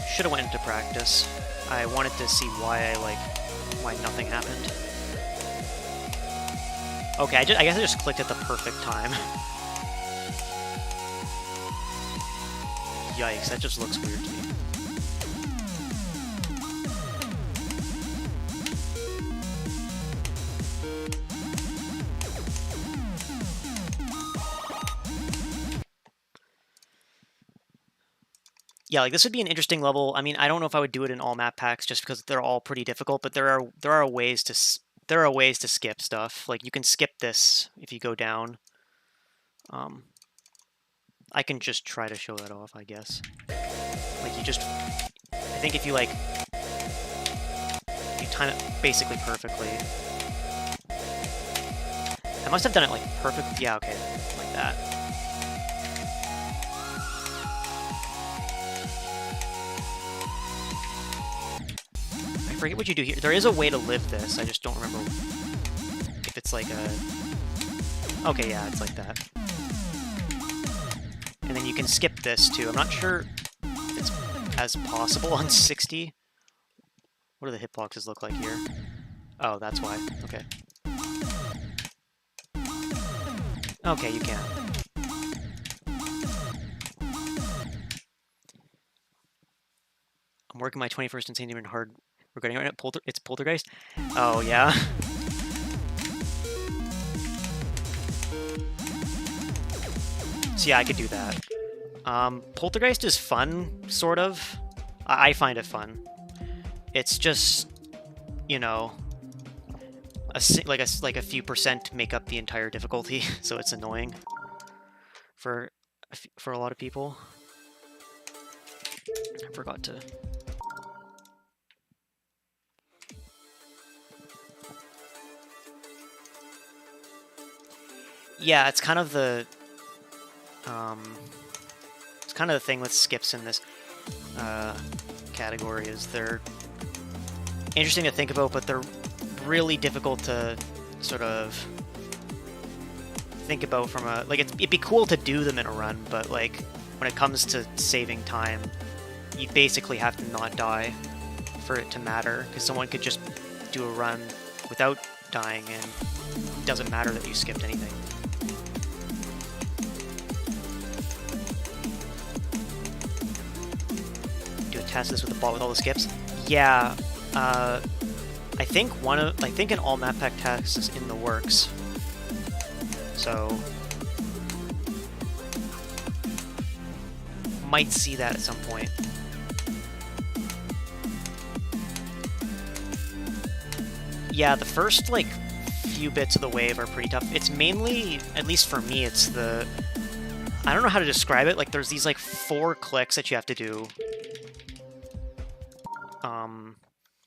Should have went into practice. I wanted to see why nothing happened. Okay, I guess I just clicked at the perfect time. Yikes, that just looks weird to me. Yeah, like this would be an interesting level. I mean, I don't know if I would do it in all map packs just because they're all pretty difficult, but there are ways to skip stuff. Like you can skip this if you go down. I can just try to show that off, I guess. Like you just, I think if you like, you time it basically perfectly. I must have done it like perfect. Yeah, okay, like that. I forget what you do here. There is a way to live this. I just don't remember if it's like a... Okay, yeah, it's like that. And then you can skip this too. I'm not sure if it's as possible on 60. What do the hitboxes look like here? Oh, that's why. Okay. Okay, you can. I'm working my 21st Insane Demon hard. Regarding right now, it's Poltergeist? Oh, yeah. So yeah, I could do that. Poltergeist is fun, sort of. I find it fun. It's just, you know, like a few percent make up the entire difficulty, so it's annoying for a lot of people. I forgot to. Yeah, it's kind of the thing with skips in this category is they're interesting to think about, but they're really difficult to sort of think about from a it'd be cool to do them in a run, but like when it comes to saving time, you basically have to not die for it to matter, because someone could just do a run without dying and it doesn't matter that you skipped anything. Do a test this with the bot with all the skips. Yeah, I think an all map pack test is in the works. So might see that at some point. Yeah, the first like few bits of the wave are pretty tough. It's mainly, at least for me, it's the, I don't know how to describe it. Like there's these like 4 clicks that you have to do.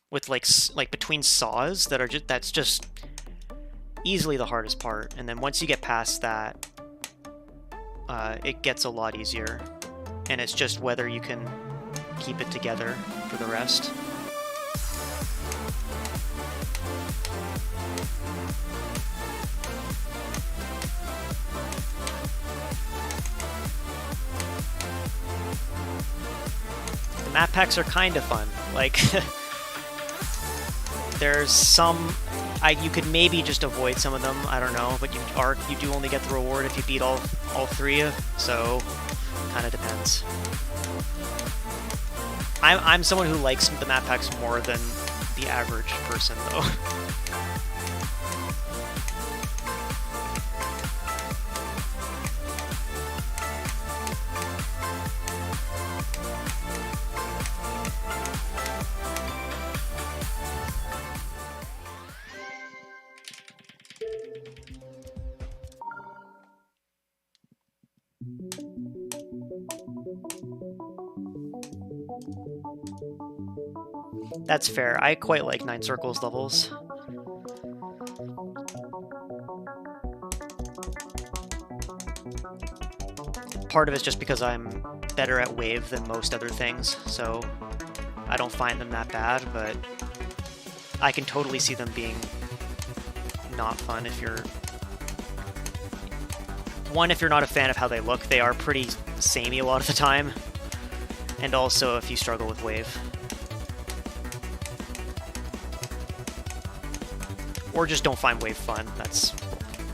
With like between saws that are that's just easily the hardest part. And then once you get past that, it gets a lot easier. And it's just whether you can keep it together for the rest. The map packs are kind of fun. Like, there's some, you could maybe just avoid some of them, I don't know, but you do only get the reward if you beat all 3, so kind of depends. I'm someone who likes the map packs more than the average person, though. That's fair. I quite like 9 Circles levels. Part of it's just because I'm better at wave than most other things, so I don't find them that bad, but I can totally see them being not fun if you're... One, if you're not a fan of how they look, they are pretty samey a lot of the time, and also if you struggle with wave. Or just don't find wave fun, that's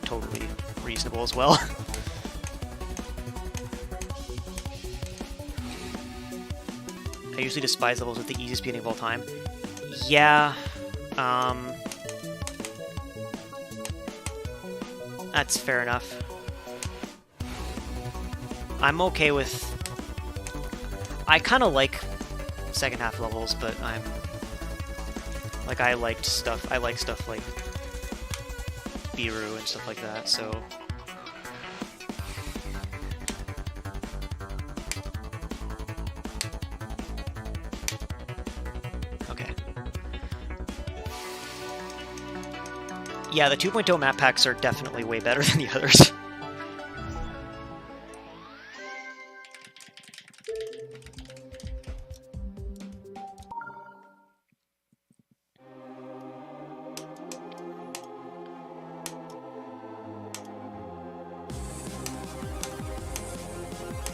totally reasonable as well. I usually despise levels with the easiest beginning of all time. Yeah, that's fair enough. I'm okay with... I kind of like second half levels, but I'm... Like, I like stuff like Biru and stuff like that, so... Okay. Yeah, the 2.0 map packs are definitely way better than the others.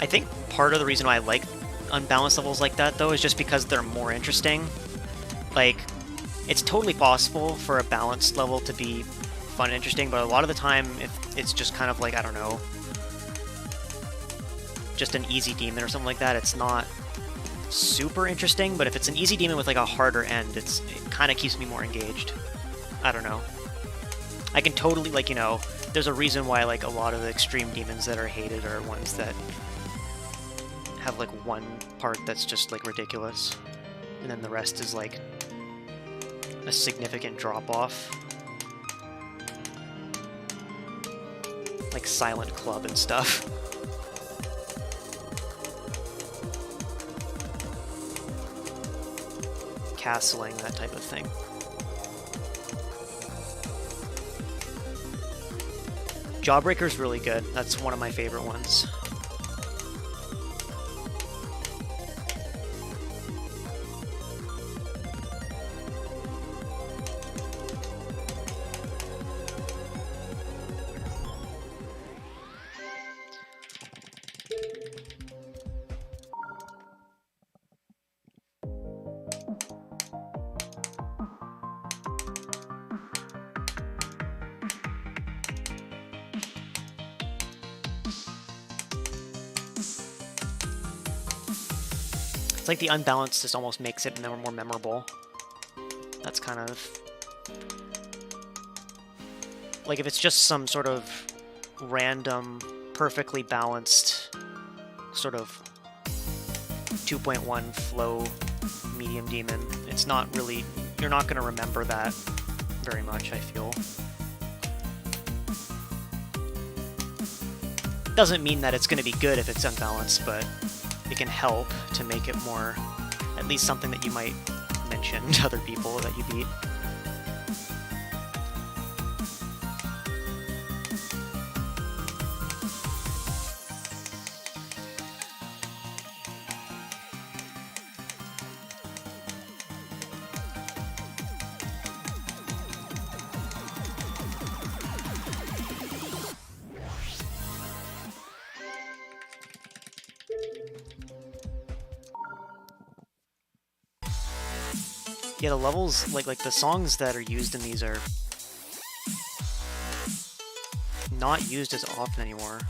I think part of the reason why I like unbalanced levels like that, though, is just because they're more interesting. Like, it's totally possible for a balanced level to be fun and interesting, but a lot of the time, if it's just kind of like, I don't know, just an easy demon or something like that, it's not super interesting, but if it's an easy demon with like a harder end, it kind of keeps me more engaged. I don't know. I can totally, like, you know, there's a reason why like a lot of the extreme demons that are hated are ones that have like one part that's just like ridiculous, and then the rest is like a significant drop-off. Like Silent Club and stuff. Castling, that type of thing. Jawbreaker's really good. That's one of my favorite ones. It's like the unbalanced just almost makes it more memorable. That's kind of... like if it's just some sort of random, perfectly balanced sort of 2.1 flow medium demon, it's not really... you're not going to remember that very much, I feel. Doesn't mean that it's going to be good if it's unbalanced, but it can help to make it more, at least something that you might mention to other people that you beat. Yeah, the levels, like the songs that are used in these are not used as often anymore.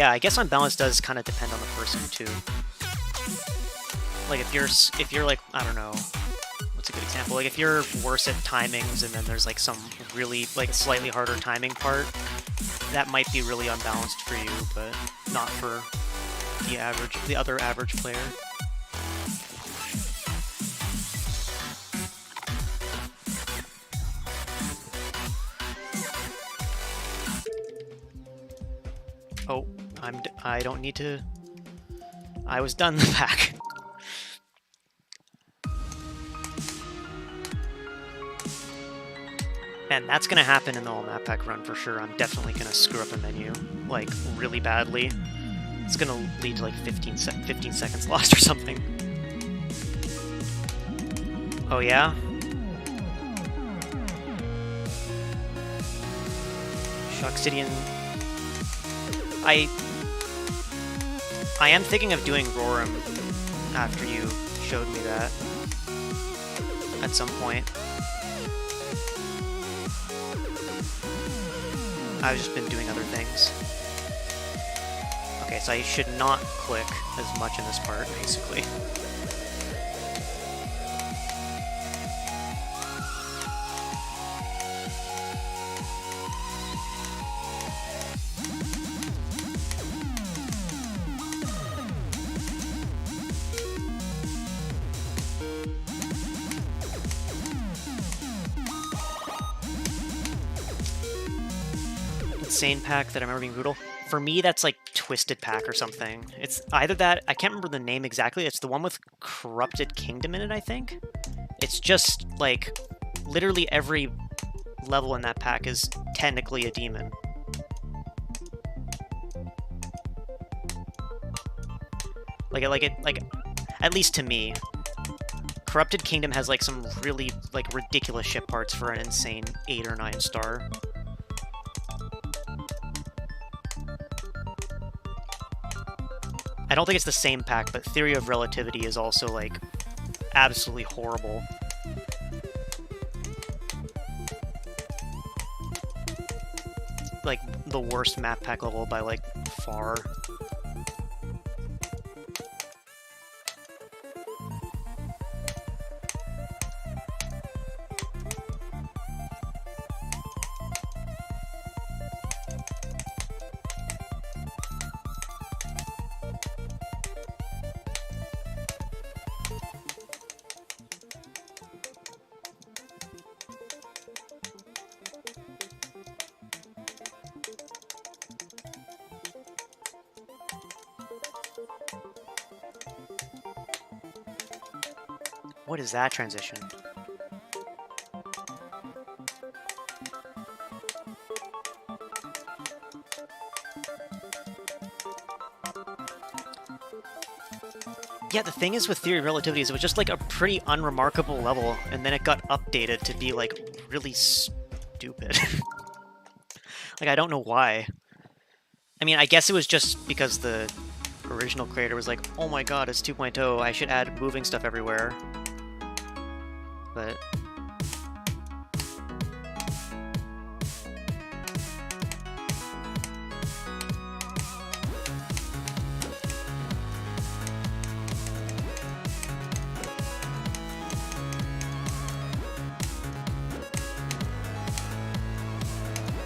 I guess unbalanced does kind of depend on the person too. Like if you're like, I don't know, what's a good example? Like if you're worse at timings and then there's like some really like slightly harder timing part, that might be really unbalanced for you, but not for the other average player. Oh, I don't need to... I was done the pack. And that's gonna happen in the whole map pack run for sure. I'm definitely gonna screw up a menu, like, really badly. It's gonna lead to like 15 seconds lost or something. Oh yeah? Shockstidian... I am thinking of doing Roram after you showed me that at some point. I've just been doing other things. Okay, so I should not click as much in this part, basically. Insane pack that I remember being brutal. For me, that's like Twisted Pack or something. It's either that, I can't remember the name exactly, it's the one with Corrupted Kingdom in it, I think? It's just, like, literally every level in that pack is technically a demon. Like, at least to me. Corrupted Kingdom has, like, some really, like, ridiculous ship parts for an insane 8 or 9 star. I don't think it's the same pack, but Theory of Relativity is also, like, absolutely horrible. Like, the worst map pack level by, like, far. What is that transition? Yeah, the thing is with Theory of Relativity is it was just like a pretty unremarkable level, and then it got updated to be like really stupid. Like, I don't know why. I mean, I guess it was just because the original creator was like, oh my god, it's 2.0, I should add moving stuff everywhere. But...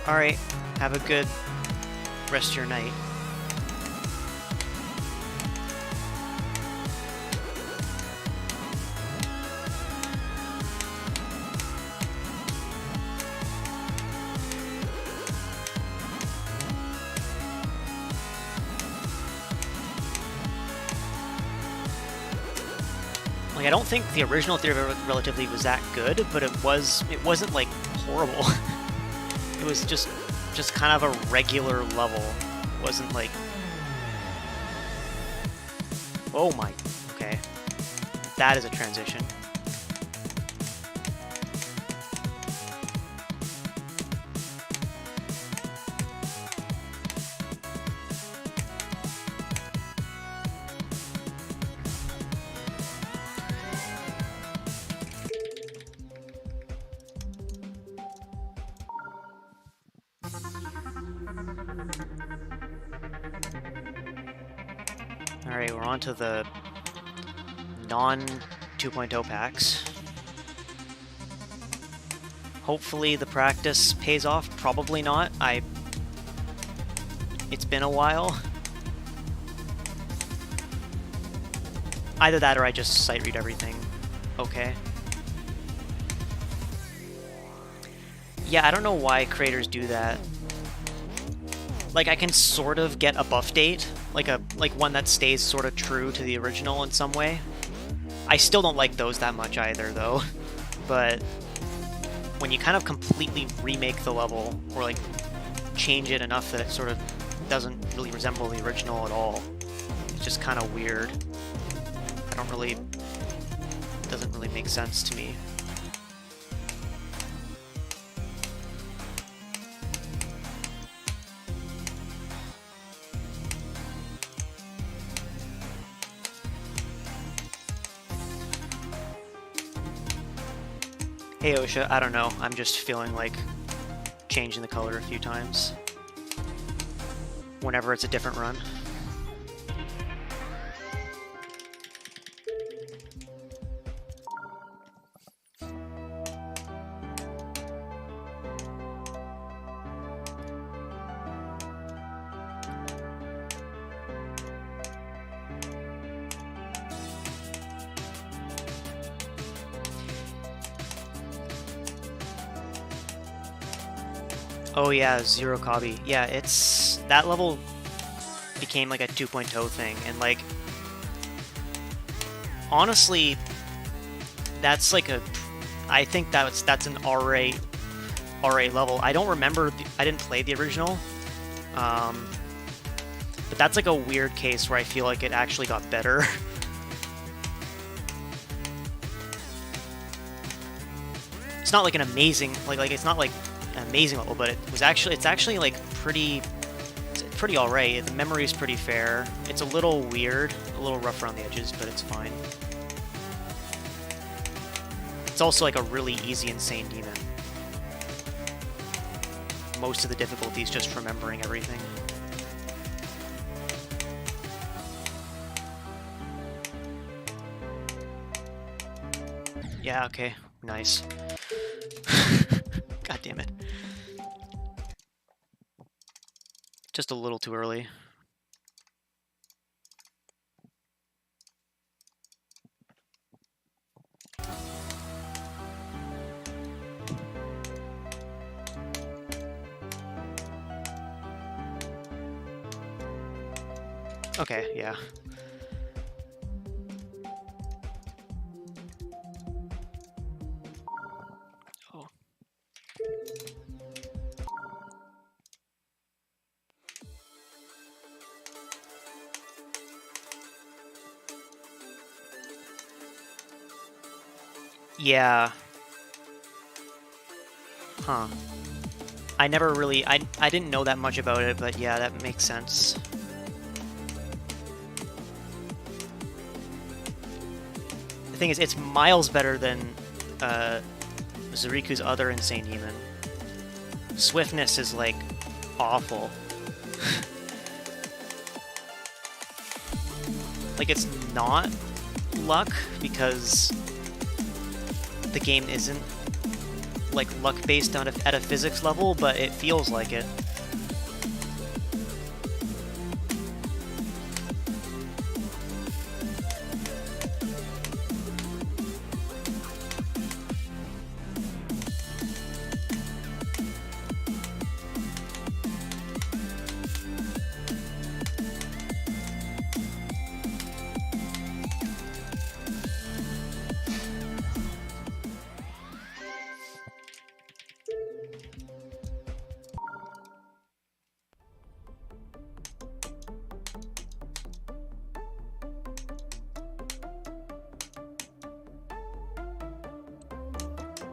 Alright, have a good rest of your night. Like, I don't think the original Theory of Relativity was that good, but it wasn't like horrible. It was just kind of a regular level. It wasn't like... Oh my... Okay. That is a transition. Alright, we're on to the non-2.0 packs. Hopefully the practice pays off. Probably not. It's been a while. Either that or I just sight read everything. Okay. Yeah, I don't know why creators do that. Like, I can sort of get a buff date, like one that stays sort of true to the original in some way. I still don't like those that much either, though. But when you kind of completely remake the level, or like change it enough that it sort of doesn't really resemble the original at all, it's just kind of weird. It doesn't really make sense to me. Hey Osha, I don't know, I'm just feeling like changing the color a few times whenever it's a different run. Oh yeah, Zero Kabi. Yeah, that level became like a 2.0 thing, and like, honestly, that's like I think that's an RA level. I don't remember, I didn't play the original, but that's like a weird case where I feel like it actually got better. It's not like an amazing, like it's not like an amazing level, but it's actually like pretty pretty alright. The memory's pretty fair. It's a little weird, a little rough around the edges, but it's fine. It's also like a really easy Insane Demon. Most of the difficulty is just remembering everything. Yeah, okay. Nice. God damn it. Just a little too early. Okay, yeah. Oh. Yeah. Huh. I never really... I didn't know that much about it, but yeah, that makes sense. The thing is, it's miles better than Zuriku's other Insane Demon. Swiftness is, like, awful. Like, it's not luck, because the game isn't, like, luck-based at a physics level, but it feels like it.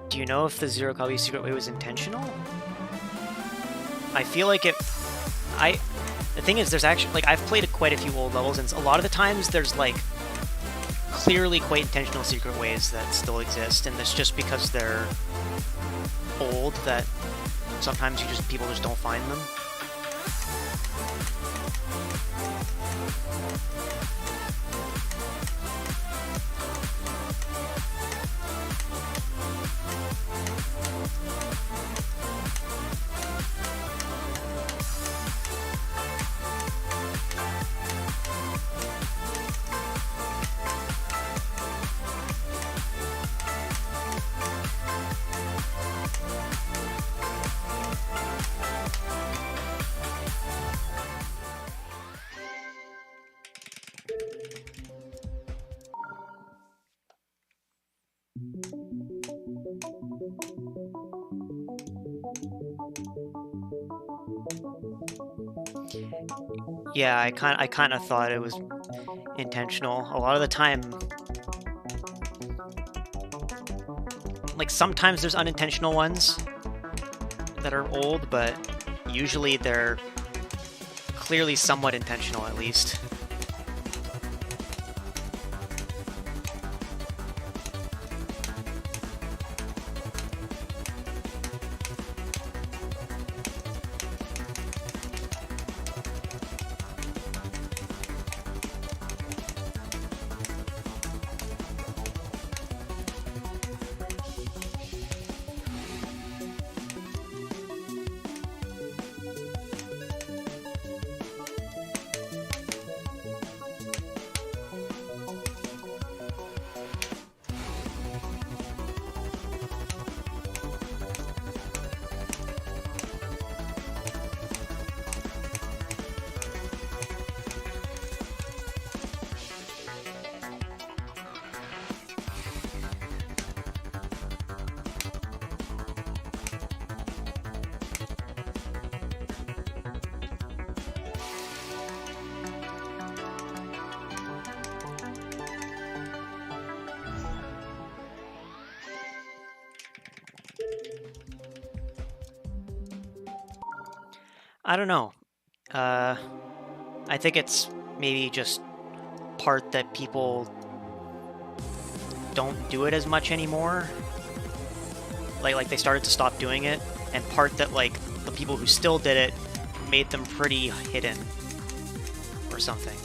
Do you know if the Zero Kabi Secret Way was intentional? I feel like it... The thing is, there's actually... Like, I've played quite a few old levels, and a lot of the times there's, like, clearly quite intentional secret ways that still exist, and it's just because they're old that sometimes people just don't find them. Yeah, I kind of thought it was intentional. A lot of the time, like, sometimes there's unintentional ones that are old, but usually they're clearly somewhat intentional, at least. I don't know. I think it's maybe just part that people don't do it as much anymore. Like they started to stop doing it, and part that like the people who still did it made them pretty hidden or something.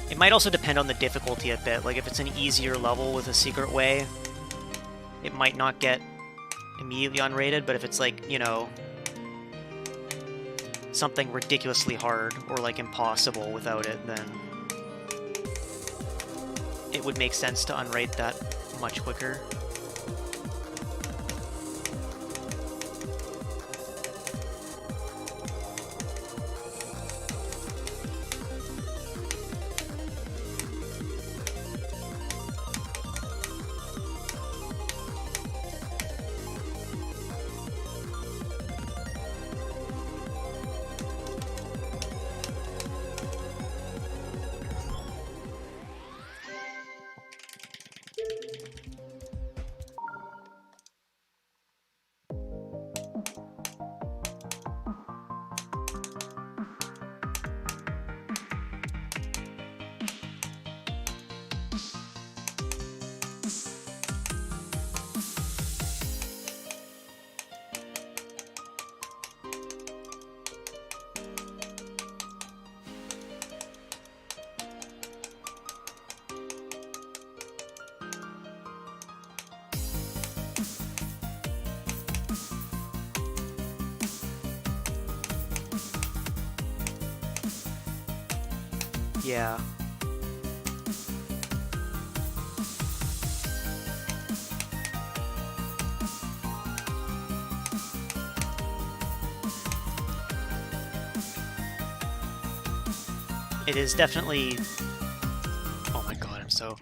It might also depend on the difficulty a bit. Like if it's an easier level with a secret way, it might not get immediately unrated, but if it's like, you know, something ridiculously hard or like impossible without it, then it would make sense to unrate that much quicker. Yeah. It is definitely... Oh my god, I'm so...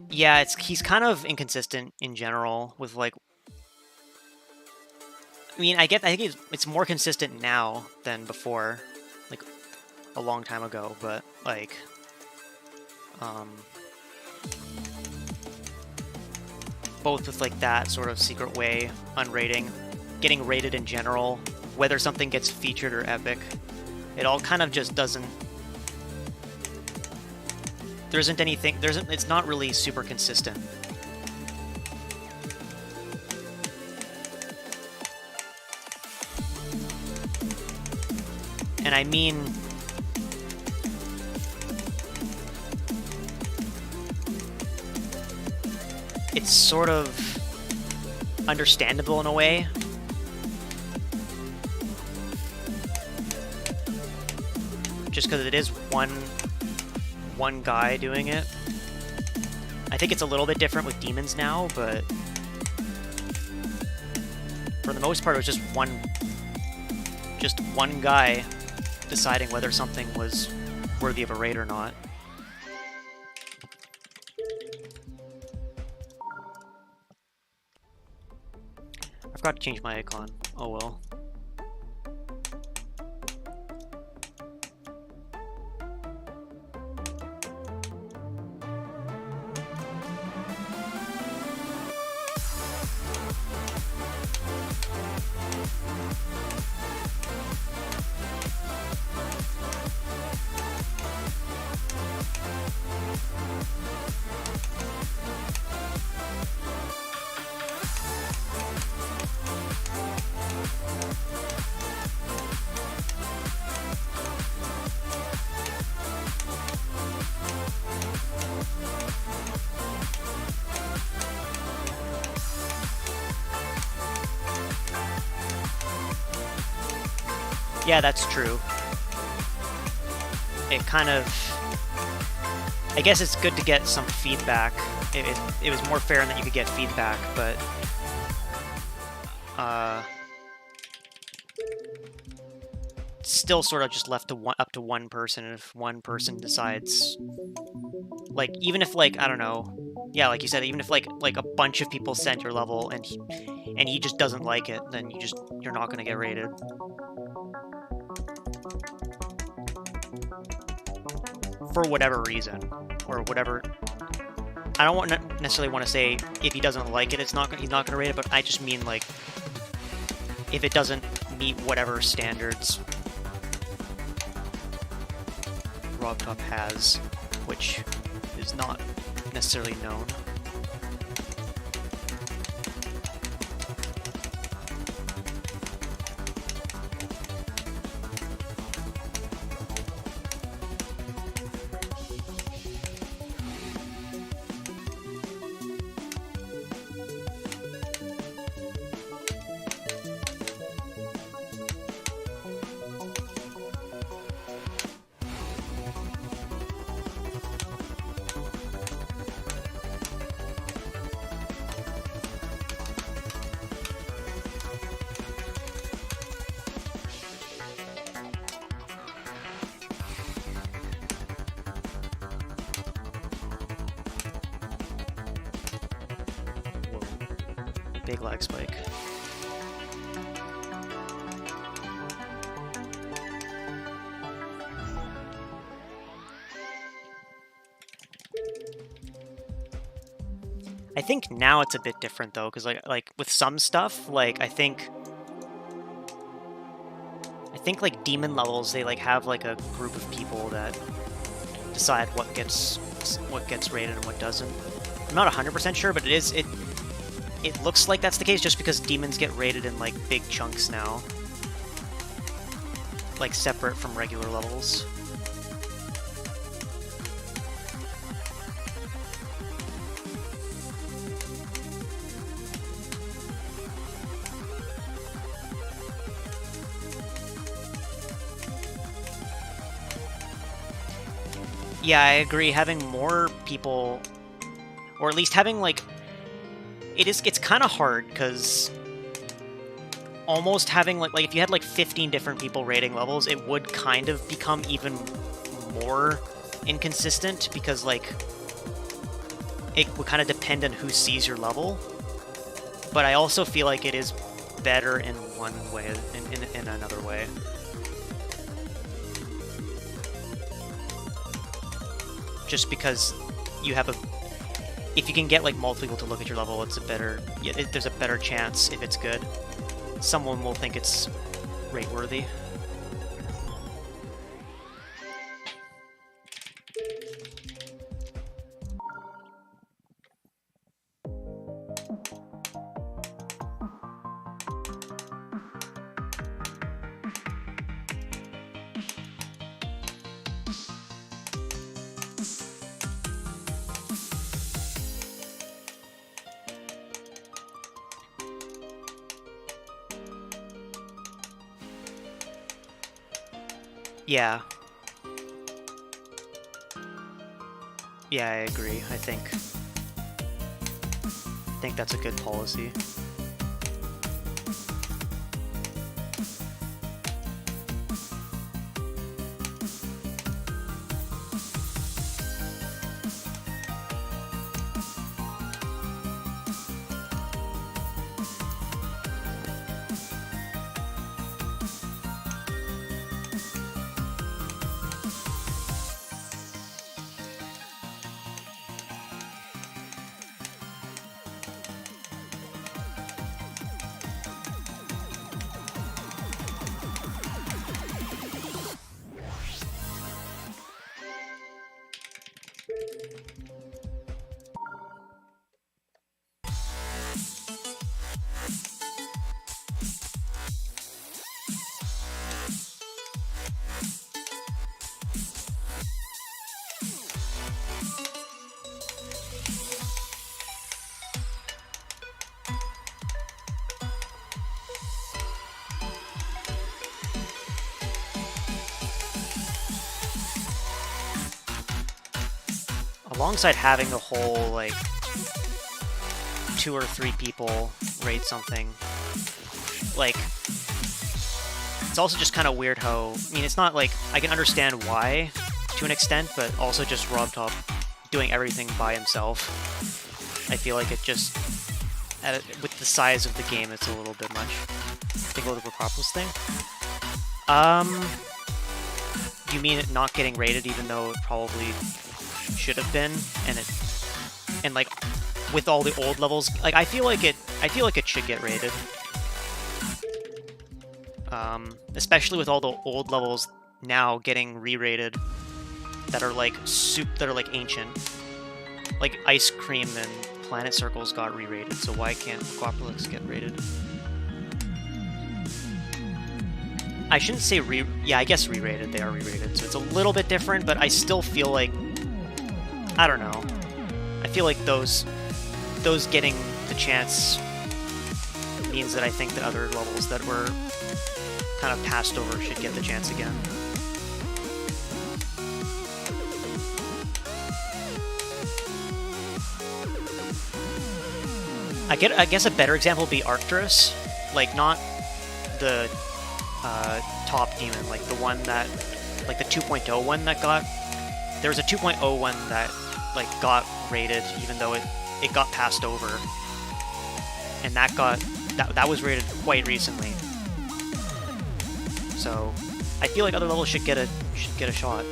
yeah, he's kind of inconsistent in general with like... I mean, I think it's more consistent now than before, like a long time ago, but like... both with like that sort of secret way unrating, getting rated in general, whether something gets featured or epic, it all kind of just doesn't... There isn't anything... It's not really super consistent. And I mean... It's sort of understandable in a way. Just because it is one guy doing it. I think it's a little bit different with demons now, but for the most part it was just one guy deciding whether something was worthy of a raid or not. I forgot to change my icon. Oh well. Yeah, that's true. It kind of... I guess it's good to get some feedback. It was more fair in that you could get feedback, but... still sort of just left to up to one person, and if one person decides, like, even if, like, I don't know, yeah, like you said, even if like a bunch of people send your level and he just doesn't like it, then you're not gonna get rated. For whatever reason, or whatever. I don't necessarily want to say if he doesn't like it, he's not gonna rate it, but I just mean like if it doesn't meet whatever standards RobTop has, which is not necessarily known. Big lag spike. I think now it's a bit different though, because like with some stuff, like I think like demon levels, they like have like a group of people that decide what gets rated and what doesn't. I'm not 100% sure, but it looks like that's the case just because demons get rated in like big chunks now, like separate from regular levels. Yeah, I agree. Having more people, or at least having like, it's kind of hard because almost having like if you had like 15 different people rating levels, it would kind of become even more inconsistent because like it would kind of depend on who sees your level. But I also feel like it is better in one way, in another way. Just because you have if you can get like multiple people to look at your level, it's there's a better chance if it's good. Someone will think it's rate worthy. Yeah. Yeah, I agree. I think that's a good policy. Alongside having the whole, like, 2 or 3 people rate something, like, it's also just kind of weird how, I mean, it's not like, I can understand why to an extent, but also just RobTop doing everything by himself. I feel like it just, with the size of the game, it's a little bit much. Think about the Acropolis thing. You mean it not getting rated even though it probably should have been, and like with all the old levels, like I feel like it should get rated. Especially with all the old levels now getting re-rated that are like ancient. Like Ice Cream and Planet Circles got re-rated, so why can't Aquapolis get rated? I shouldn't say yeah, I guess re-rated. They are re-rated, so it's a little bit different, but I still feel like, I don't know. I feel like those getting the chance means that I think that other levels that were kind of passed over should get the chance again. I guess a better example would be Arcturus, like not the top demon, like the one that, like the 2.0 one that got, there was a 2.0 one that like got rated even though it got passed over, and that was rated quite recently. So I feel like other levels should get a shot.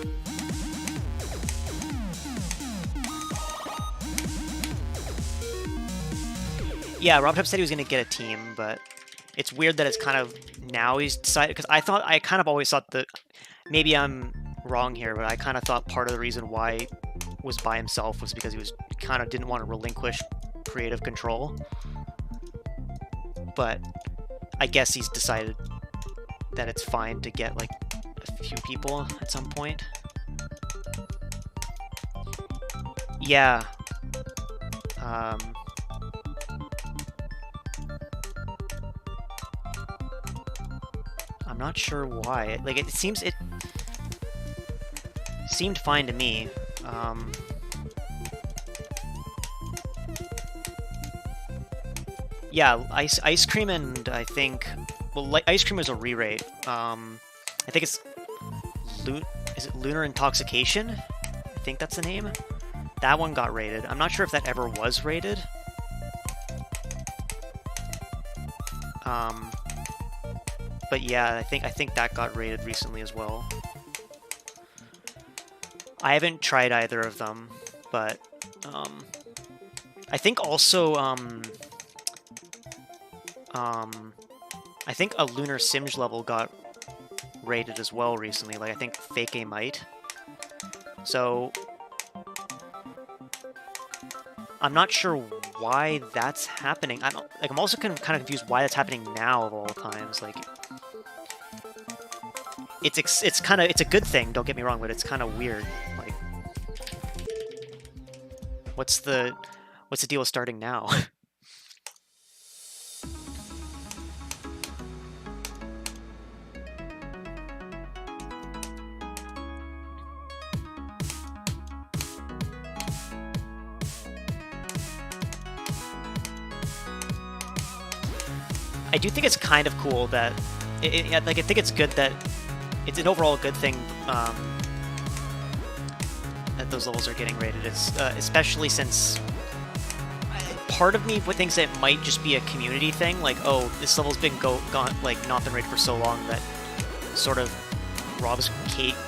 Yeah, RobTop said he was going to get a team, but it's weird that it's kind of now he's decided, because I kind of always thought that, maybe I'm wrong here, but I kind of thought part of the reason why he was by himself was because he kind of didn't want to relinquish creative control. But I guess he's decided that it's fine to get like a few people at some point. Yeah. I'm not sure why. Like it seemed fine to me. Yeah, Ice Cream, and I think, well, Ice Cream was a re-rate. I think it's is it Lunar Intoxication? I think that's the name. That one got rated. I'm not sure if that ever was rated. But yeah, I think that got rated recently as well. I haven't tried either of them, but I think also I think a Lunar Simge level got rated as well recently. Like I think Fake A might. So I'm not sure why that's happening. I'm also kind of confused why that's happening now of all times. Like it's a good thing, don't get me wrong, but it's kind of weird. Like what's the deal with starting now? I do think it's kind of cool that like I think it's good that it's an overall good thing that those levels are getting rated. It's especially since part of me thinks it might just be a community thing. Like, oh, this level's been not been rated for so long that sort of Rob's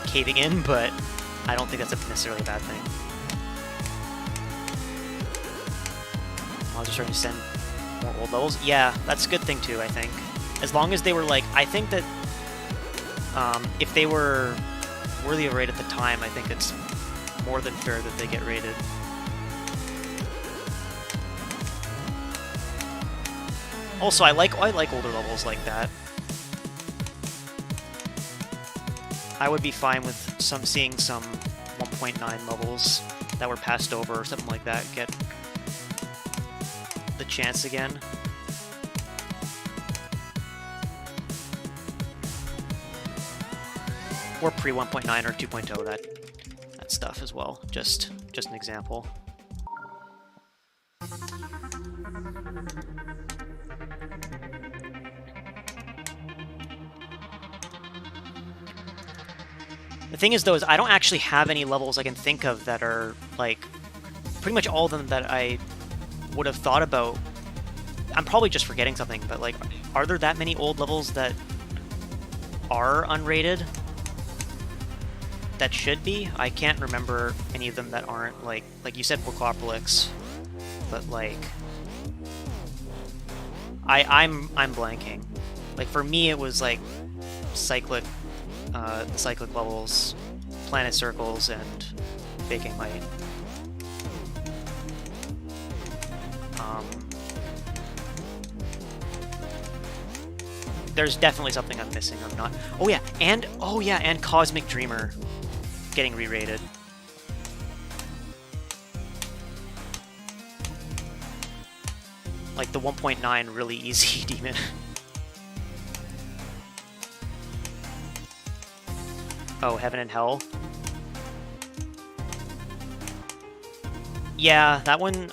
caving in, but I don't think that's necessarily a bad thing. I'll just starting to send more old levels. Yeah, that's a good thing too, I think. As long as they were like, I think that if they were worthy of rate at the time, I think it's more than fair that they get rated. Also, I like older levels like that. I would be fine with seeing some 1.9 levels that were passed over or something like that get the chance again. Or pre 1.9 or 2.0, that stuff as well. Just an example. thing is, though, is I don't actually have any levels I can think of that are, like, pretty much all of them that I would have thought about. I'm probably just forgetting something, but, like, are there that many old levels that are unrated? That should be? I can't remember any of them that aren't, like you said, Workopolis, but, like, I'm blanking. Like, for me, it was, like, cyclic, the cyclic levels, planet circles, and baking light. There's definitely something I'm missing. I'm not. Oh yeah, and Cosmic Dreamer getting re-rated. Like the 1.9 really easy demon. Oh, Heaven and Hell. Yeah, that one,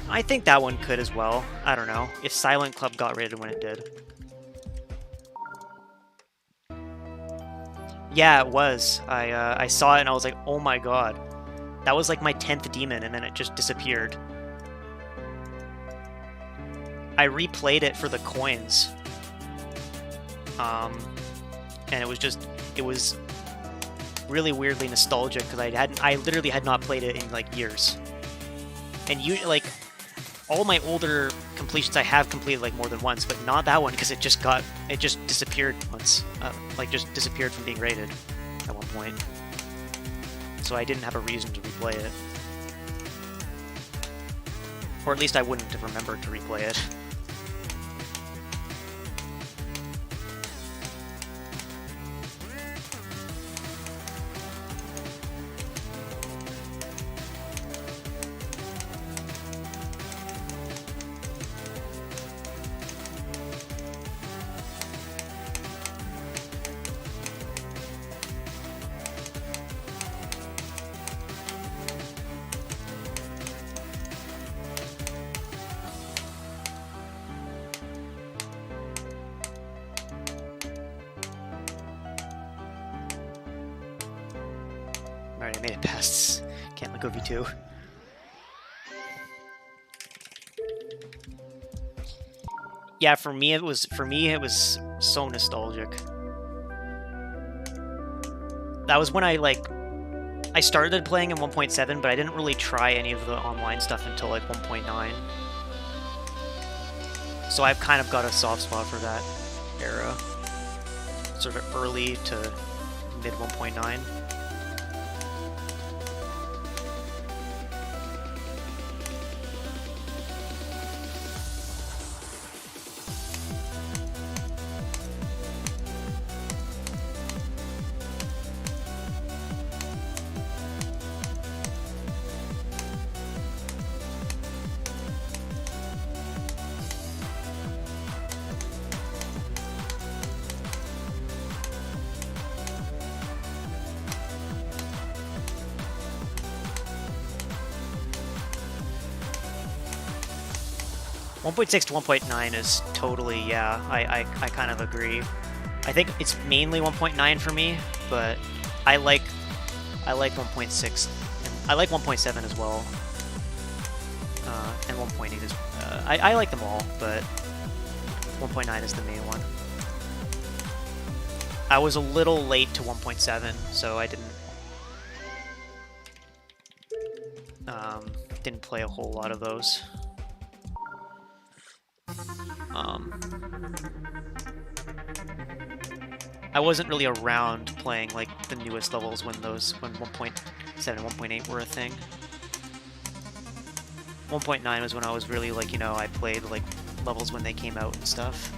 I think that one could as well. I don't know. If Silent Club got rated when it did. Yeah, it was. I saw it and I was like, oh my god. That was like my 10th demon and then it just disappeared. I replayed it for the coins. And it was really weirdly nostalgic because I literally had not played it in like years. And like all my older completions I have completed like more than once, but not that one because it just disappeared once. Like just disappeared from being rated at one point. So I didn't have a reason to replay it. Or at least I wouldn't have remembered to replay it. Alright, I made it past Can't Let Go V2. Yeah, for me it was so nostalgic. That was when I started playing in 1.7, but I didn't really try any of the online stuff until like 1.9. So I've kind of got a soft spot for that era. Sort of early to mid 1.9. .6 to 1.9 is totally, yeah, I kind of agree. I think it's mainly 1.9 for me, but I like 1.6, and I like 1.7 as well, and 1.8 is, I like them all, but 1.9 is the main one. I was a little late to 1.7, so I didn't play a whole lot of those. I wasn't really around playing like the newest levels when 1.7 and 1.8 were a thing. 1.9 was when I was really like, you know, I played like levels when they came out and stuff.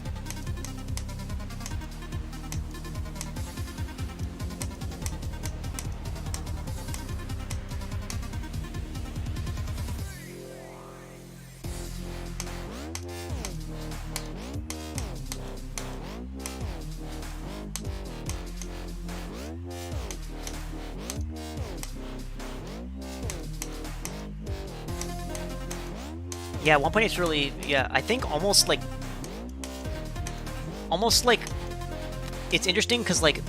Yeah, 1.8 is really, yeah, I think almost like it's interesting because like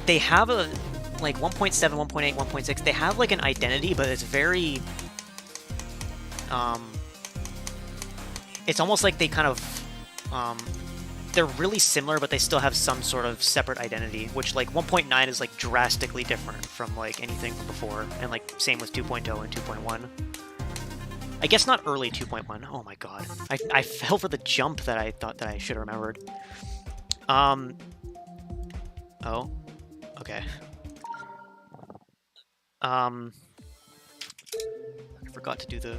they have a like 1.7, 1.8, 1.6. They have like an identity, but it's very it's almost like they kind of they're really similar, but they still have some sort of separate identity, which like 1.9 is like drastically different from like anything before, and like same with 2.0 and 2.1. I guess not early 2.1. Oh my god. I fell for the jump that I thought that I should have remembered. Oh. Okay. I forgot to do the...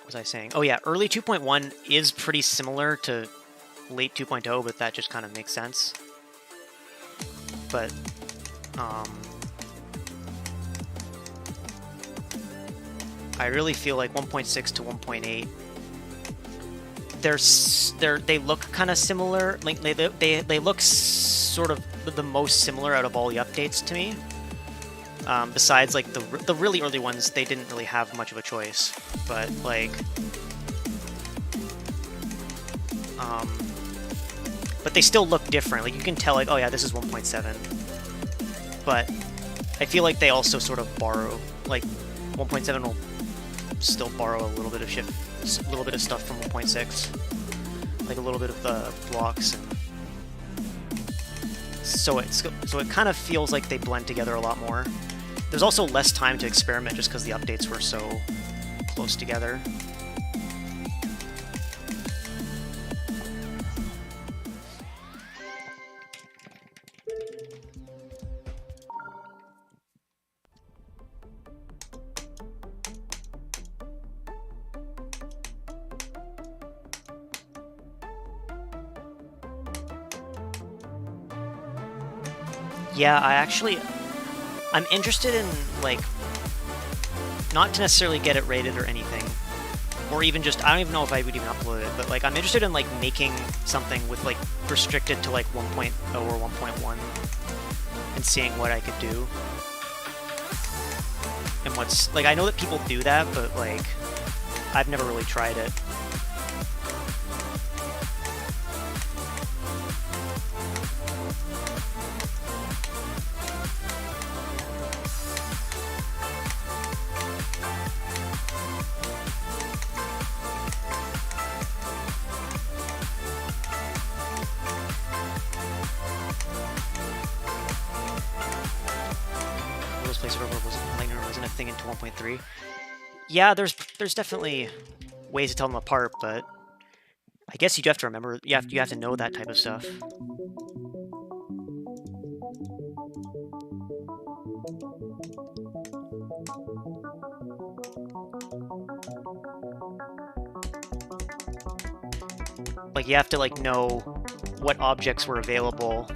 What was I saying? Oh yeah, early 2.1 is pretty similar to late 2.0, but that just kind of makes sense. But I really feel like 1.6 to 1.8, they look kind of similar. Like they look sort of the most similar out of all the updates to me. Besides like the really early ones, they didn't really have much of a choice. But like, but they still look different. Like you can tell, like, oh yeah, this is 1.7. But I feel like they also sort of borrow, like 1.7 will still borrow a little bit of stuff from 1.6, like a little bit of the blocks, and so it kind of feels like they blend together a lot more. There's also less time to experiment just because the updates were so close together. Yeah, I'm interested in, like, not to necessarily get it rated or anything, or even just, I don't even know if I would even upload it, but, like, I'm interested in, like, making something with, like, restricted to, like, 1.0 or 1.1, and seeing what I could do. And what's, like, I know that people do that, but, like, I've never really tried it. Wasn't a thing into 1.3. Yeah, there's definitely ways to tell them apart, but I guess you do have to remember, you have to know that type of stuff. Like you have to like know what objects were available,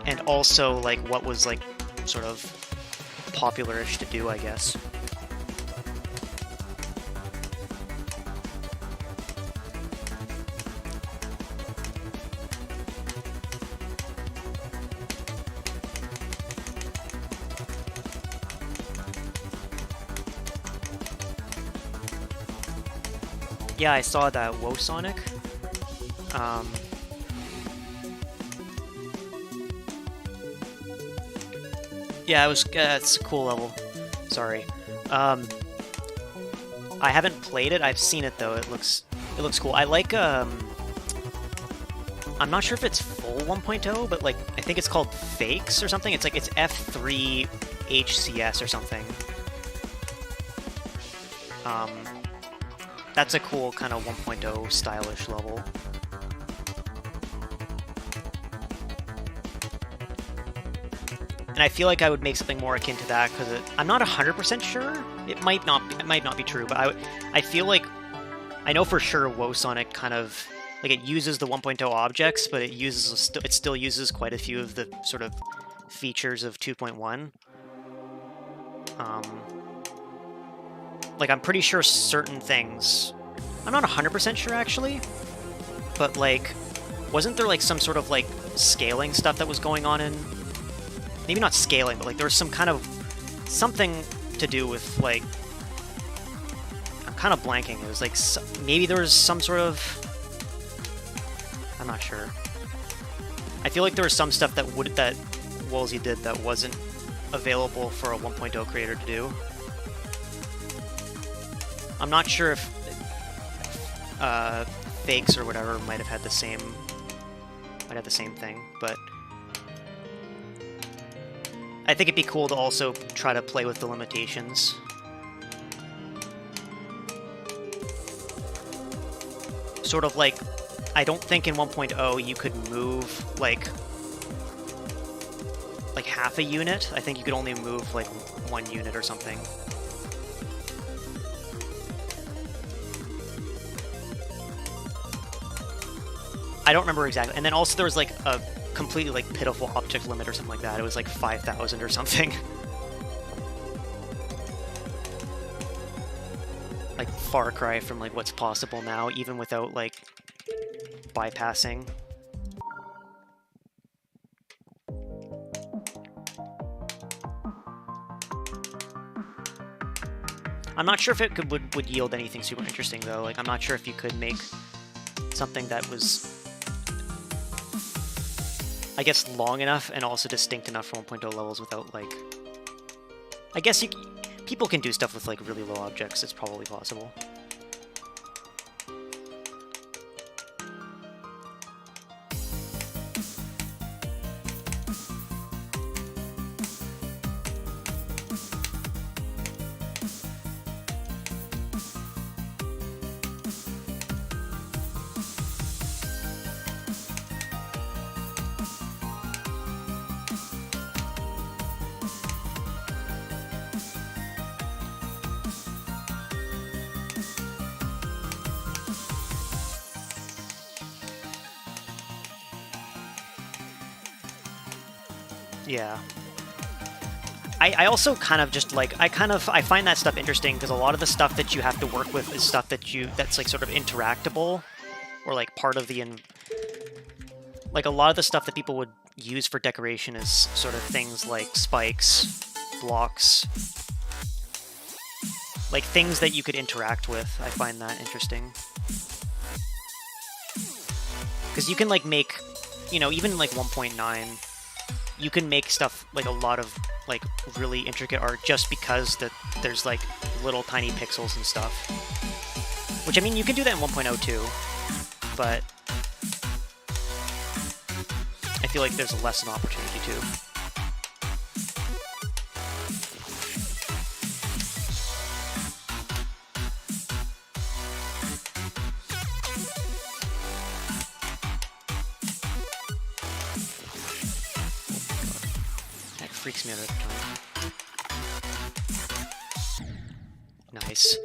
and also like what was like sort of popular-ish to do, I guess. Yeah, I saw that Woe Sonic. Yeah, it was. It's a cool level. Sorry. I haven't played it. I've seen it though. It looks cool. I like. I'm not sure if it's full 1.0, but like I think it's called Fakes or something. It's like it's F3 HCS or something. That's a cool kind of 1.0 stylish level. And I feel like I would make something more akin to that because I'm not 100% sure. It might not be true, but I feel like I know for sure Woe Sonic kind of like it uses the 1.0 objects, but it still uses quite a few of the sort of features of 2.1. Like I'm pretty sure certain things. I'm not 100% sure actually, but like, wasn't there like some sort of like scaling stuff that was going on in? Maybe not scaling, but like there was some kind of something to do with like kind of blanking. It was like maybe there was some sort of, I'm not sure. I feel like there was some stuff that Woolsey did that wasn't available for a 1.0 creator to do. I'm not sure if Fakes or whatever might have had the same thing, but I think it'd be cool to also try to play with the limitations. Sort of like, I don't think in 1.0 you could move like half a unit. I think you could only move like 1 unit or something. I don't remember exactly. And then also there was like a completely like pitiful object limit or something like that. It was like 5,000 or something. Like far cry from like what's possible now, even without like bypassing. I'm not sure if it would yield anything super interesting though. Like I'm not sure if you could make something that was, I guess, long enough and also distinct enough for 1.0 levels without like, I guess people can do stuff with like really low objects. It's probably possible. Yeah. I also kind of just like, I find that stuff interesting because a lot of the stuff that you have to work with is stuff that's like sort of interactable or like part of the, like a lot of the stuff that people would use for decoration is sort of things like spikes, blocks, like things that you could interact with. I find that interesting. Because you can like make, you know, even like 1.9, you can make stuff like a lot of like really intricate art just because there's like little tiny pixels and stuff. Which I mean, you can do that in 1.0 too, but I feel like there's less an opportunity to. Freaks me out every time. Nice.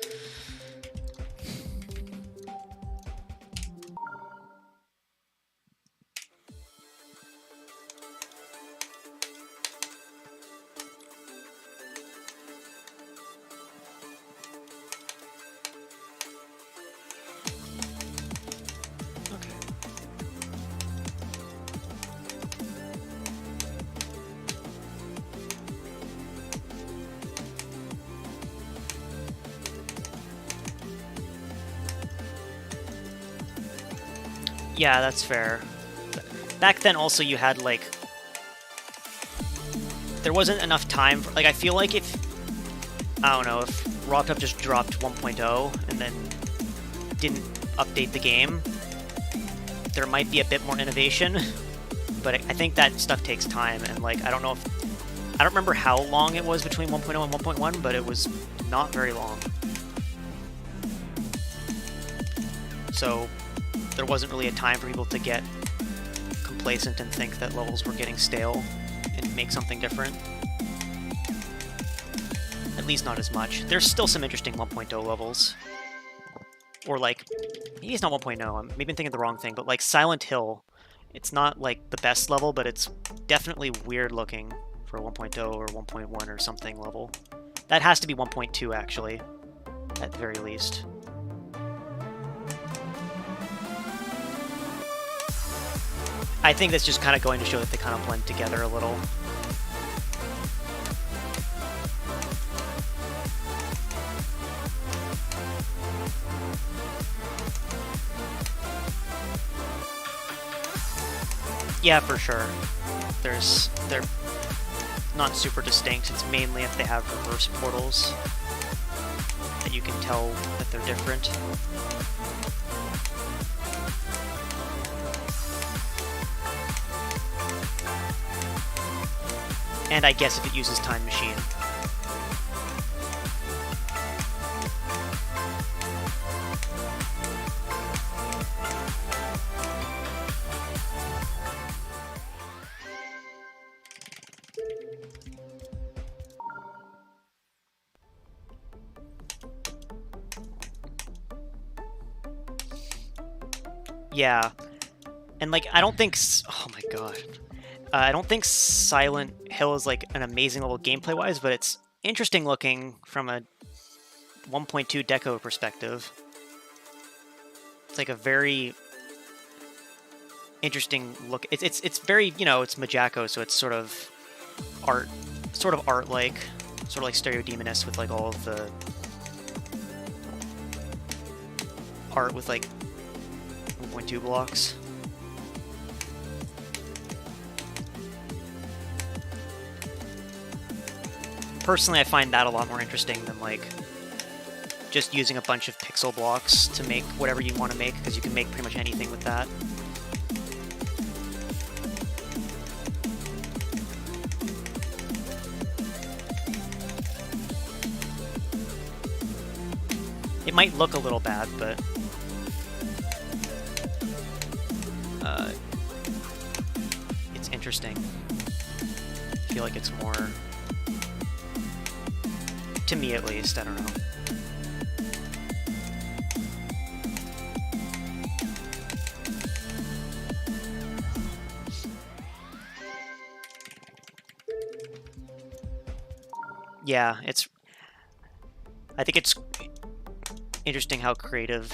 Yeah, that's fair. Back then also you had like, there wasn't enough time for, like, I feel like if, I don't know, if RobTop just dropped 1.0 and then didn't update the game, there might be a bit more innovation, but I think that stuff takes time, and like, I don't remember how long it was between 1.0 and 1.1, but it was not very long. So there wasn't really a time for people to get complacent and think that levels were getting stale and make something different. At least not as much. There's still some interesting 1.0 levels. Or like, maybe it's not 1.0, maybe I'm thinking the wrong thing, but like Silent Hill, it's not like the best level, but it's definitely weird looking for 1.0 or 1.1 or something level. That has to be 1.2 actually, at the very least. I think that's just kind of going to show that they kind of blend together a little. Yeah, for sure. They're not super distinct. It's mainly if they have reverse portals that you can tell that they're different. And I guess if it uses Time Machine. Yeah, and like I don't think. Oh my god, I don't think Silent Hill is like an amazing level gameplay wise, but it's interesting looking from a 1.2 deco perspective. It's like a very interesting look. It's very, you know, it's Majako, so it's sort of art-like, sort of like Stereo Demoness with like all of the art with like 1.2 blocks. Personally, I find that a lot more interesting than like just using a bunch of pixel blocks to make whatever you want to make, because you can make pretty much anything with that. It might look a little bad, but it's interesting. I feel like it's more, to me at least, I don't know. Yeah, I think it's interesting how creative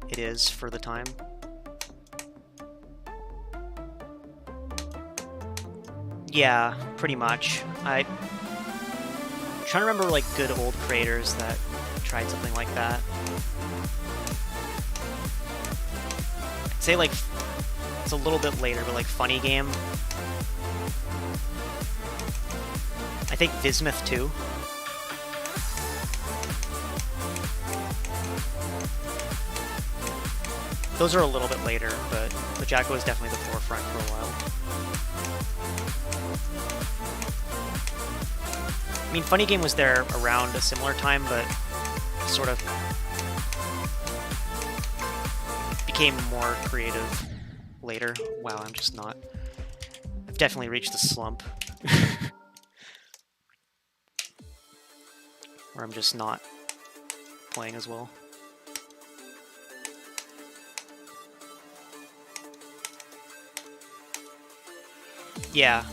it is for the time. Yeah, pretty much. I'm trying to remember like good old creators that tried something like that. I'd say like it's a little bit later, but like Funny Game. I think Vismuth too. Those are a little bit later, but Majako is definitely the forefront for a while. I mean, Funny Game was there around a similar time, but sort of became more creative later. Wow, I'm just not... I've definitely reached the slump. Where I'm just not playing as well. Yeah.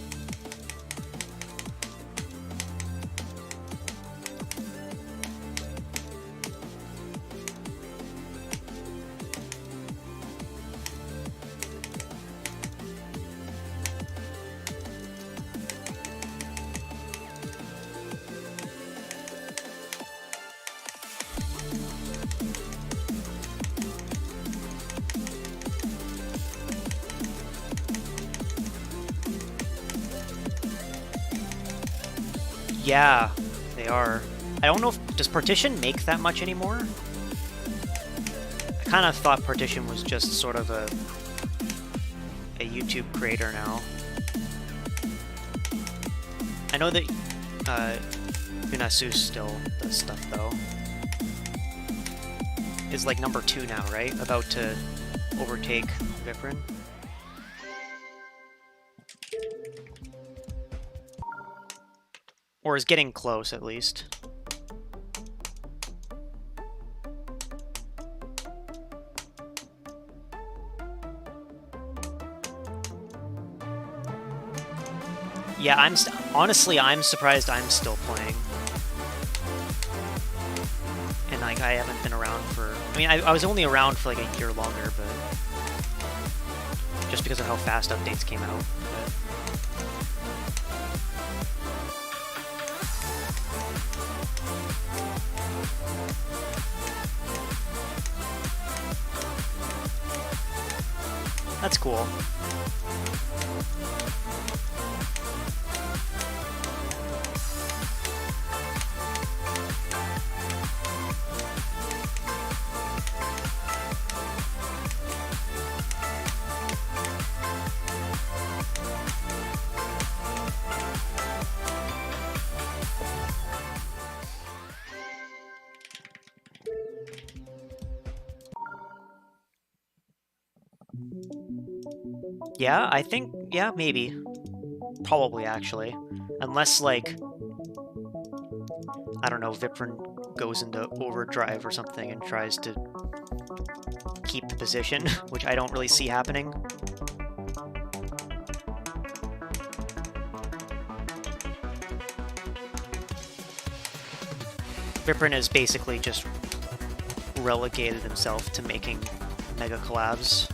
Yeah, they are. I don't know if... Does Partition make that much anymore? I kind of thought Partition was just sort of a YouTube creator now. I know that Unasu still does stuff, though. Is like number 2 now, right? About to overtake Viprin. Or is getting close, at least. Yeah, honestly, I'm surprised I'm still playing. And like, I haven't been around for... I mean, I was only around for like a year longer, but... Just because of how fast updates came out. But... That's cool. Yeah, I think, yeah, maybe. Probably, actually. Unless, like, I don't know, Viprin goes into overdrive or something and tries to keep the position, which I don't really see happening. Viprin has basically just relegated himself to making mega collabs.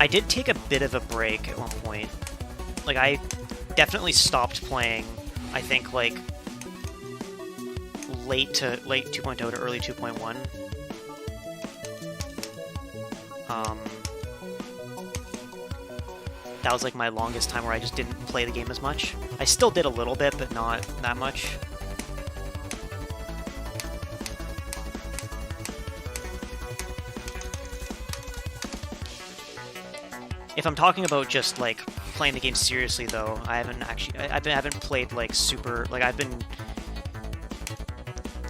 I did take a bit of a break at one point. Like, I definitely stopped playing, I think, like, late 2.0 to early 2.1. That was, like, my longest time where I just didn't play the game as much. I still did a little bit, but not that much. If I'm talking about just, like, playing the game seriously, though, I haven't actually... I haven't played, like, super... Like, I've been...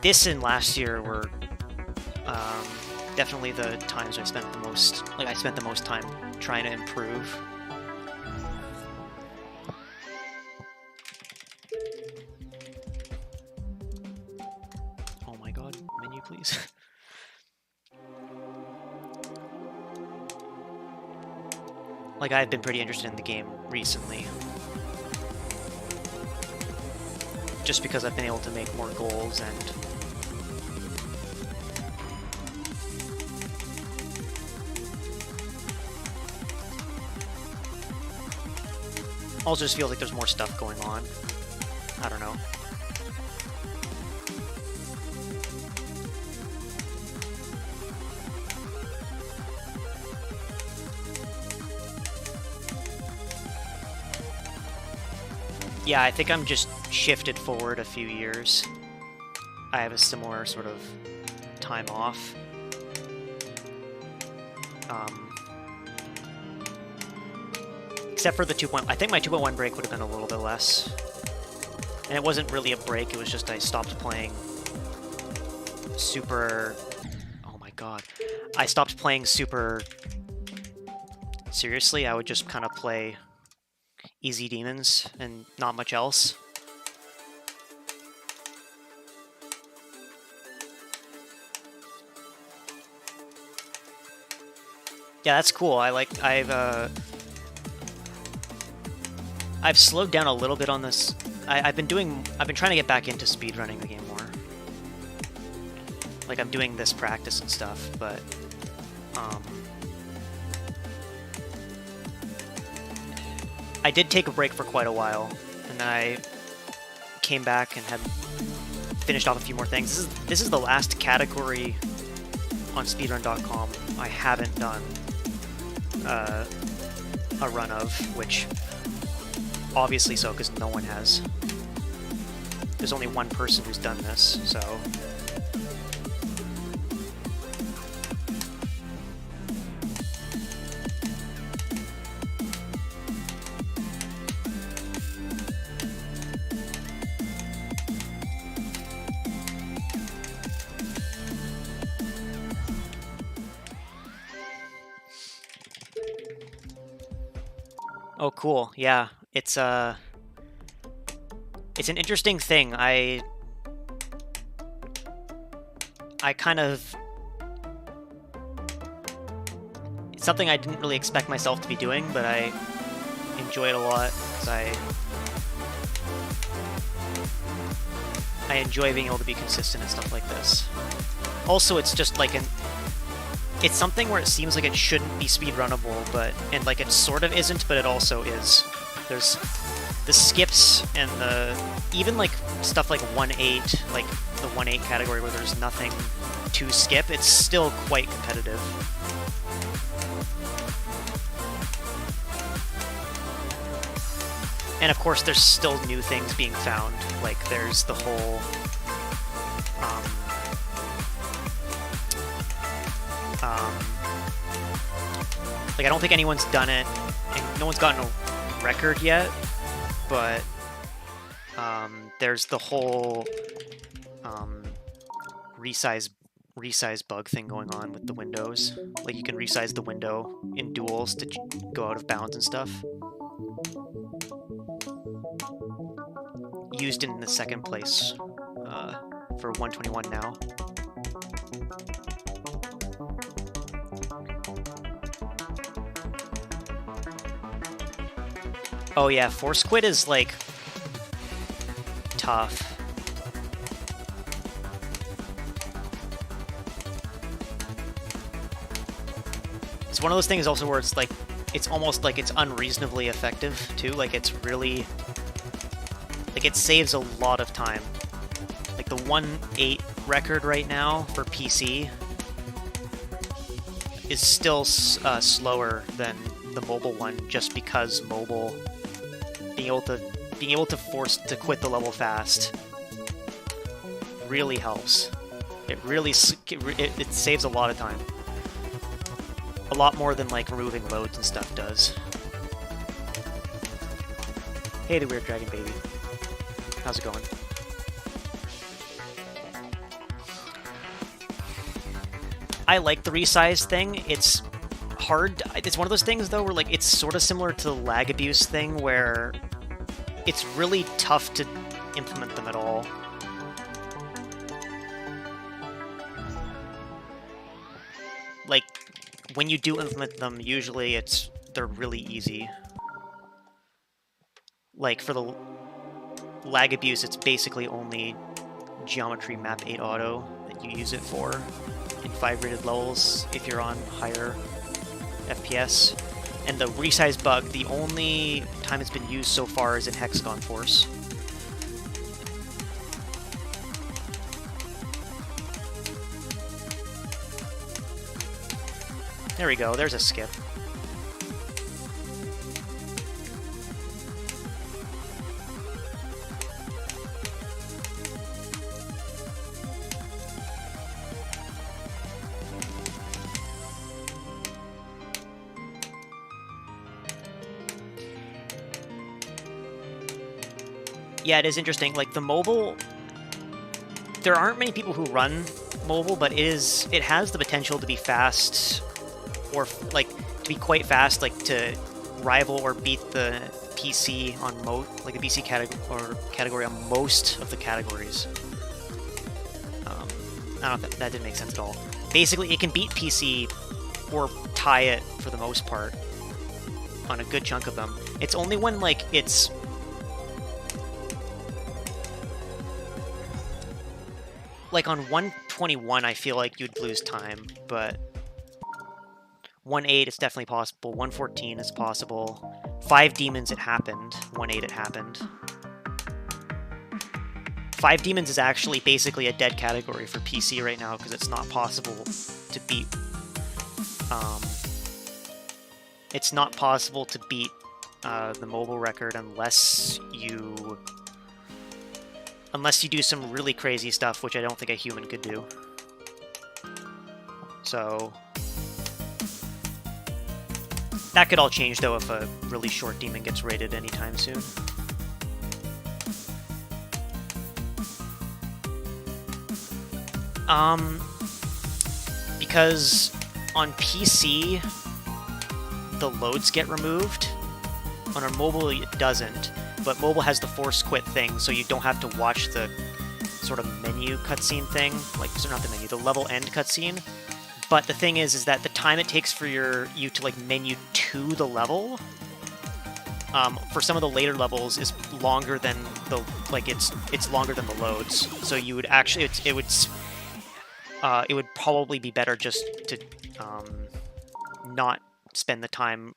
This and last year were definitely the times I spent the most... Like, I spent the most time trying to improve. Oh my god, menu, please. Like, I've been pretty interested in the game recently. Just because I've been able to make more goals and... Also just feels like there's more stuff going on. I don't know. Yeah, I think I'm just shifted forward a few years. I have a similar sort of time off. Except for the 2.1. I think my 2.1 break would have been a little bit less. And it wasn't really a break, it was just I stopped playing super... Oh my god. I stopped playing super seriously. I would just kind of play easy demons and not much else. Yeah, that's cool. I've slowed down a little bit on this. I've been trying to get back into speedrunning the game more. Like, I'm doing this practice and stuff, but I did take a break for quite a while, and then I came back and had finished off a few more things. This is the last category on speedrun.com I haven't done a run of, which obviously so, because no one has. There's only one person who's done this, so... Oh, cool. Yeah, it's an interesting thing. I kind of... It's something I didn't really expect myself to be doing, but I enjoy it a lot, because I enjoy being able to be consistent and stuff like this. Also, it's just like it's something where it seems like it shouldn't be speedrunnable, and like it sort of isn't, but it also is. the skips and even like stuff like 1-8, like the 1-8 category where there's nothing to skip, it's still quite competitive. And of course, there's still new things being found. Like there's the whole like I don't think anyone's done it, and no one's gotten a record yet, but there's the whole resize bug thing going on with the windows. Like you can resize the window in duels to go out of bounds and stuff. Used in the second place for 121 now. Oh yeah, force quit is like tough. It's one of those things also where it's like, it's almost like it's unreasonably effective too. Like it's really, like it saves a lot of time. Like the 1-8 record right now for PC is still slower than the mobile one, just because mobile being able to force to quit the level fast really helps. It really it saves a lot of time. A lot more than like removing loads and stuff does. Hey, the Weird Dragon Baby. How's it going? I like the resize thing. It's hard. It's one of those things though where like it's sort of similar to the lag abuse thing where it's really tough to implement them at all. Like when you do implement them, usually they're really easy. Like for the lag abuse, it's basically only geometry map 8 auto that you use it for in 5 rated levels if you're on higher FPS. And the resize bug, the only time it's been used so far is in Hexagon Force. There we go, there's a skip. Yeah, it is interesting. Like the mobile, there aren't many people who run mobile, but it has the potential to be fast, or like to be quite fast, like to rival or beat the PC on like a PC category on most of the categories. I don't know if that didn't make sense at all. Basically, it can beat PC or tie it for the most part on a good chunk of them. It's only when like it's like on 121, I feel like you'd lose time, but 1-8 it's definitely possible. 114 is possible. 5 Demons, it happened. 1-8 it happened. 5 Demons is actually basically a dead category for PC right now because it's not possible to beat. It's not possible to beat the mobile record unless you do some really crazy stuff, which I don't think a human could do. So that could all change though if a really short demon gets raided anytime soon. Because on PC the loads get removed. On our mobile it doesn't, but mobile has the force quit thing, so you don't have to watch the sort of menu cutscene thing, like, so not the menu, the level end cutscene. But the thing is that the time it takes for you to like menu to the level, for some of the later levels is longer than the it's longer than the loads. So you would actually it would probably be better just to not spend the time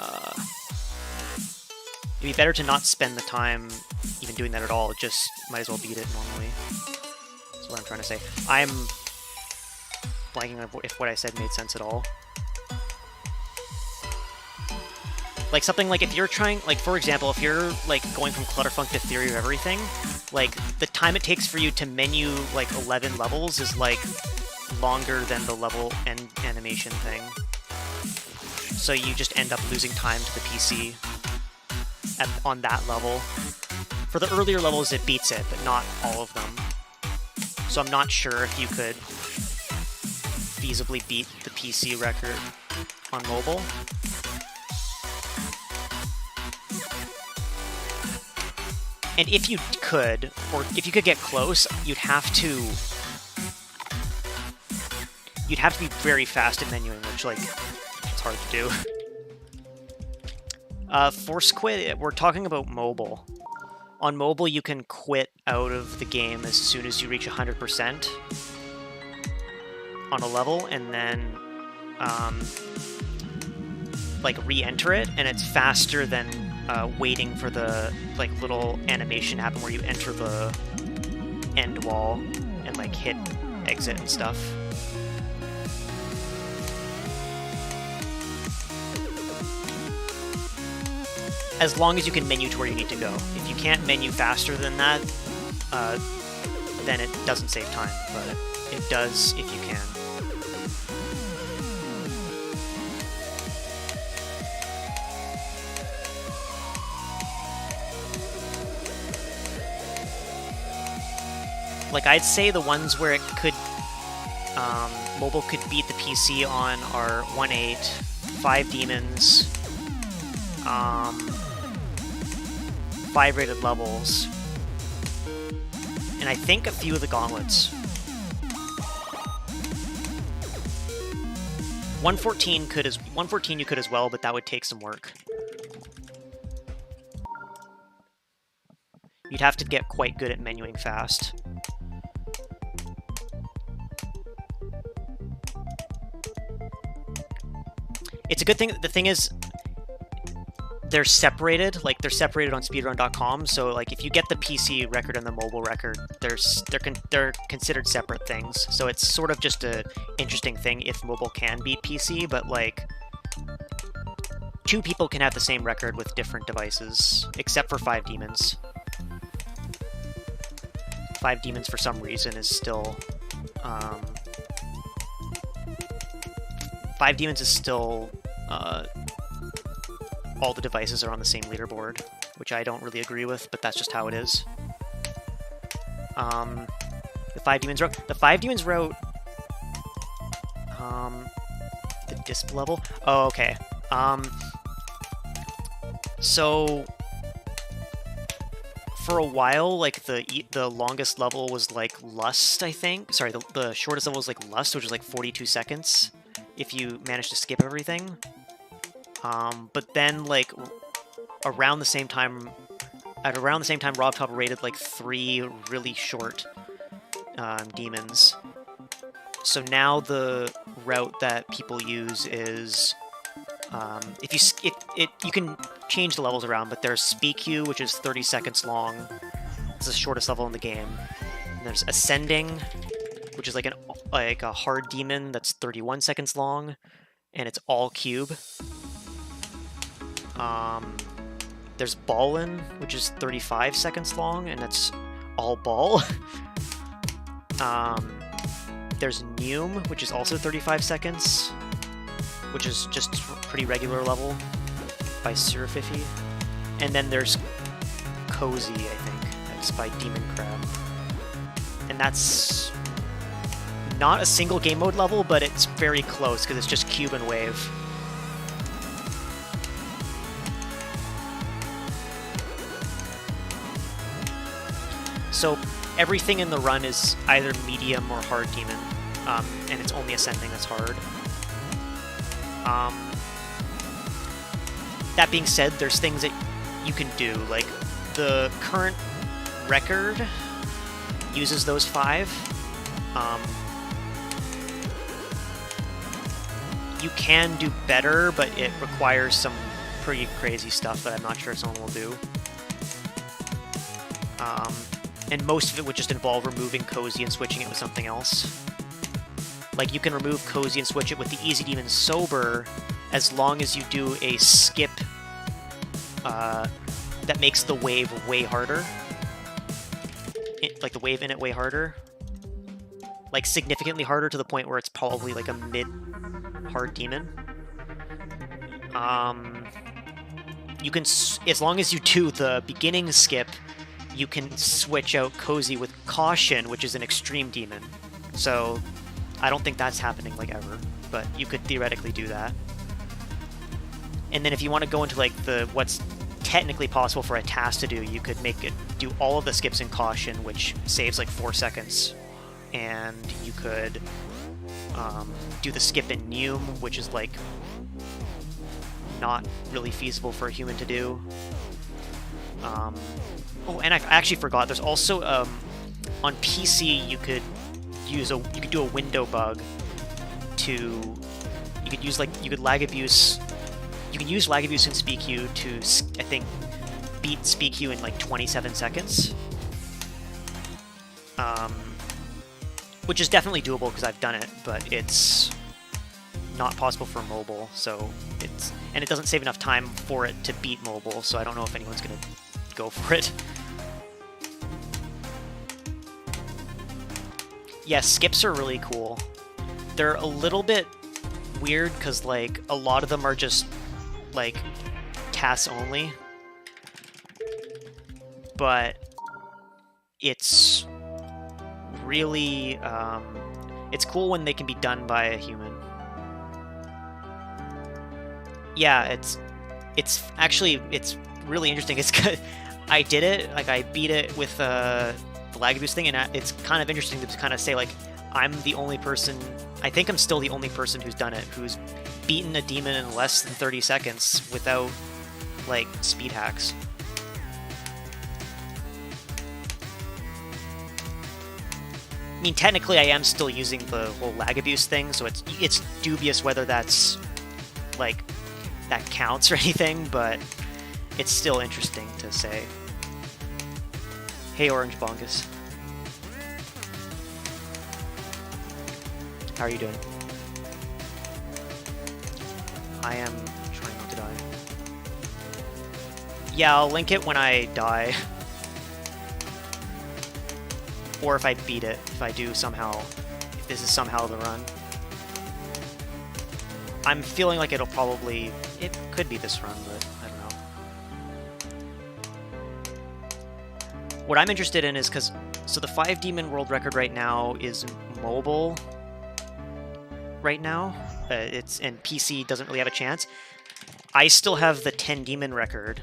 It'd be better to not spend the time even doing that at all. Just might as well beat it normally. That's what I'm trying to say. I'm blanking on if what I said made sense at all. Like something like if you're trying, like for example, if you're like going from Clutterfunk to Theory of Everything, like the time it takes for you to menu like 11 levels is like longer than the level end animation thing. So you just end up losing time to the PC on that level. For the earlier levels it beats it, but not all of them. So I'm not sure if you could feasibly beat the PC record on mobile. And if you could, or if you could get close, you'd have to be very fast at menuing, which, like, it's hard to do. Force quit, we're talking about mobile. On mobile, you can quit out of the game as soon as you reach 100% on a level, and then, like, re-enter it, and it's faster than waiting for the like little animation happen where you enter the end wall and like hit exit and stuff. As long as you can menu to where you need to go. If you can't menu faster than that, then it doesn't save time, but it does if you can. Like, I'd say the ones where it could, mobile could beat the PC on are 1.8, 5 Demons, 5 rated levels, and I think a few of the gauntlets. 114 you could as well, but that would take some work. You'd have to get quite good at menuing fast. It's a good thing. The thing is, they're separated. Like, they're separated on Speedrun.com. So, like, if you get the PC record and the mobile record, they're considered separate things. So it's sort of just a interesting thing if mobile can beat PC, but like, 2 people can have the same record with different devices, except for 5 Demons. 5 Demons for some reason is still 5 Demons is still all the devices are on the same leaderboard, which I don't really agree with, but that's just how it is. The 5 Demons route. The 5 Demons route. The disp level. Oh, okay. So for a while, like the longest level was like Lust, I think. Sorry, the shortest level was like Lust, which was like 42 seconds if you managed to skip everything. But then like around the same time, Rob Top rated like 3 really short demons. So now the route that people use is you can change the levels around, but there's SpeedQ, which is 30 seconds long. It's the shortest level in the game. And there's Ascending, which is like a hard demon that's 31 seconds long, and it's all cube. There's Ballin, which is 35 seconds long, and that's all ball. There's Neum, which is also 35 seconds, which is just pretty regular level by Surafifi. And then there's Cozy, I think. That's by Demon Crab. And that's not a single game mode level, but it's very close because it's just cube and wave. So everything in the run is either medium or hard demon, and it's only Ascending that's hard. That being said, there's things that you can do, like the current record uses those 5. You can do better, but it requires some pretty crazy stuff that I'm not sure someone will do. And most of it would just involve removing Cozy and switching it with something else. Like, you can remove Cozy and switch it with the Easy Demon Sober as long as you do a skip that makes the wave way harder. Like, the wave in it way harder. Like, significantly harder to the point where it's probably like a mid-hard demon. You can, as long as you do the beginning skip, you can switch out Cozy with Caution, which is an extreme demon. So, I don't think that's happening, like, ever, but you could theoretically do that. And then if you want to go into, like, what's technically possible for a task to do, you could make it do all of the skips in Caution, which saves, like, 4 seconds. And you could do the skip in Neum, which is, like, not really feasible for a human to do. Oh, and I actually forgot, there's also, on PC, you could do a window bug to, you could lag abuse, you can use lag abuse in SpeedQ to, I think, beat SpeedQ in like 27 seconds. Which is definitely doable because I've done it, but it's not possible for mobile, so and it doesn't save enough time for it to beat mobile, so I don't know if anyone's gonna go for it. Yeah, skips are really cool. They're a little bit weird because, like, a lot of them are just, like, tasks only. But it's really, it's cool when they can be done by a human. Yeah, it's really interesting. It's good. I did it, like, I beat it with the lag abuse thing, and it's kind of interesting to kind of say, like, I'm the only person, I think I'm still the only person who's done it, who's beaten a demon in less than 30 seconds without, like, speed hacks. I mean, technically I am still using the whole lag abuse thing, so it's dubious whether that's, like, that counts or anything, but it's still interesting to say. Hey, Orange Bongus. How are you doing? I am trying not to die. Yeah, I'll link it when I die. Or if I beat it, if I do somehow, if this is somehow the run. I'm feeling like it could be this run, but I don't know. What I'm interested in is so the 5 demon world record right now is mobile right now. And PC doesn't really have a chance. I still have the 10 demon record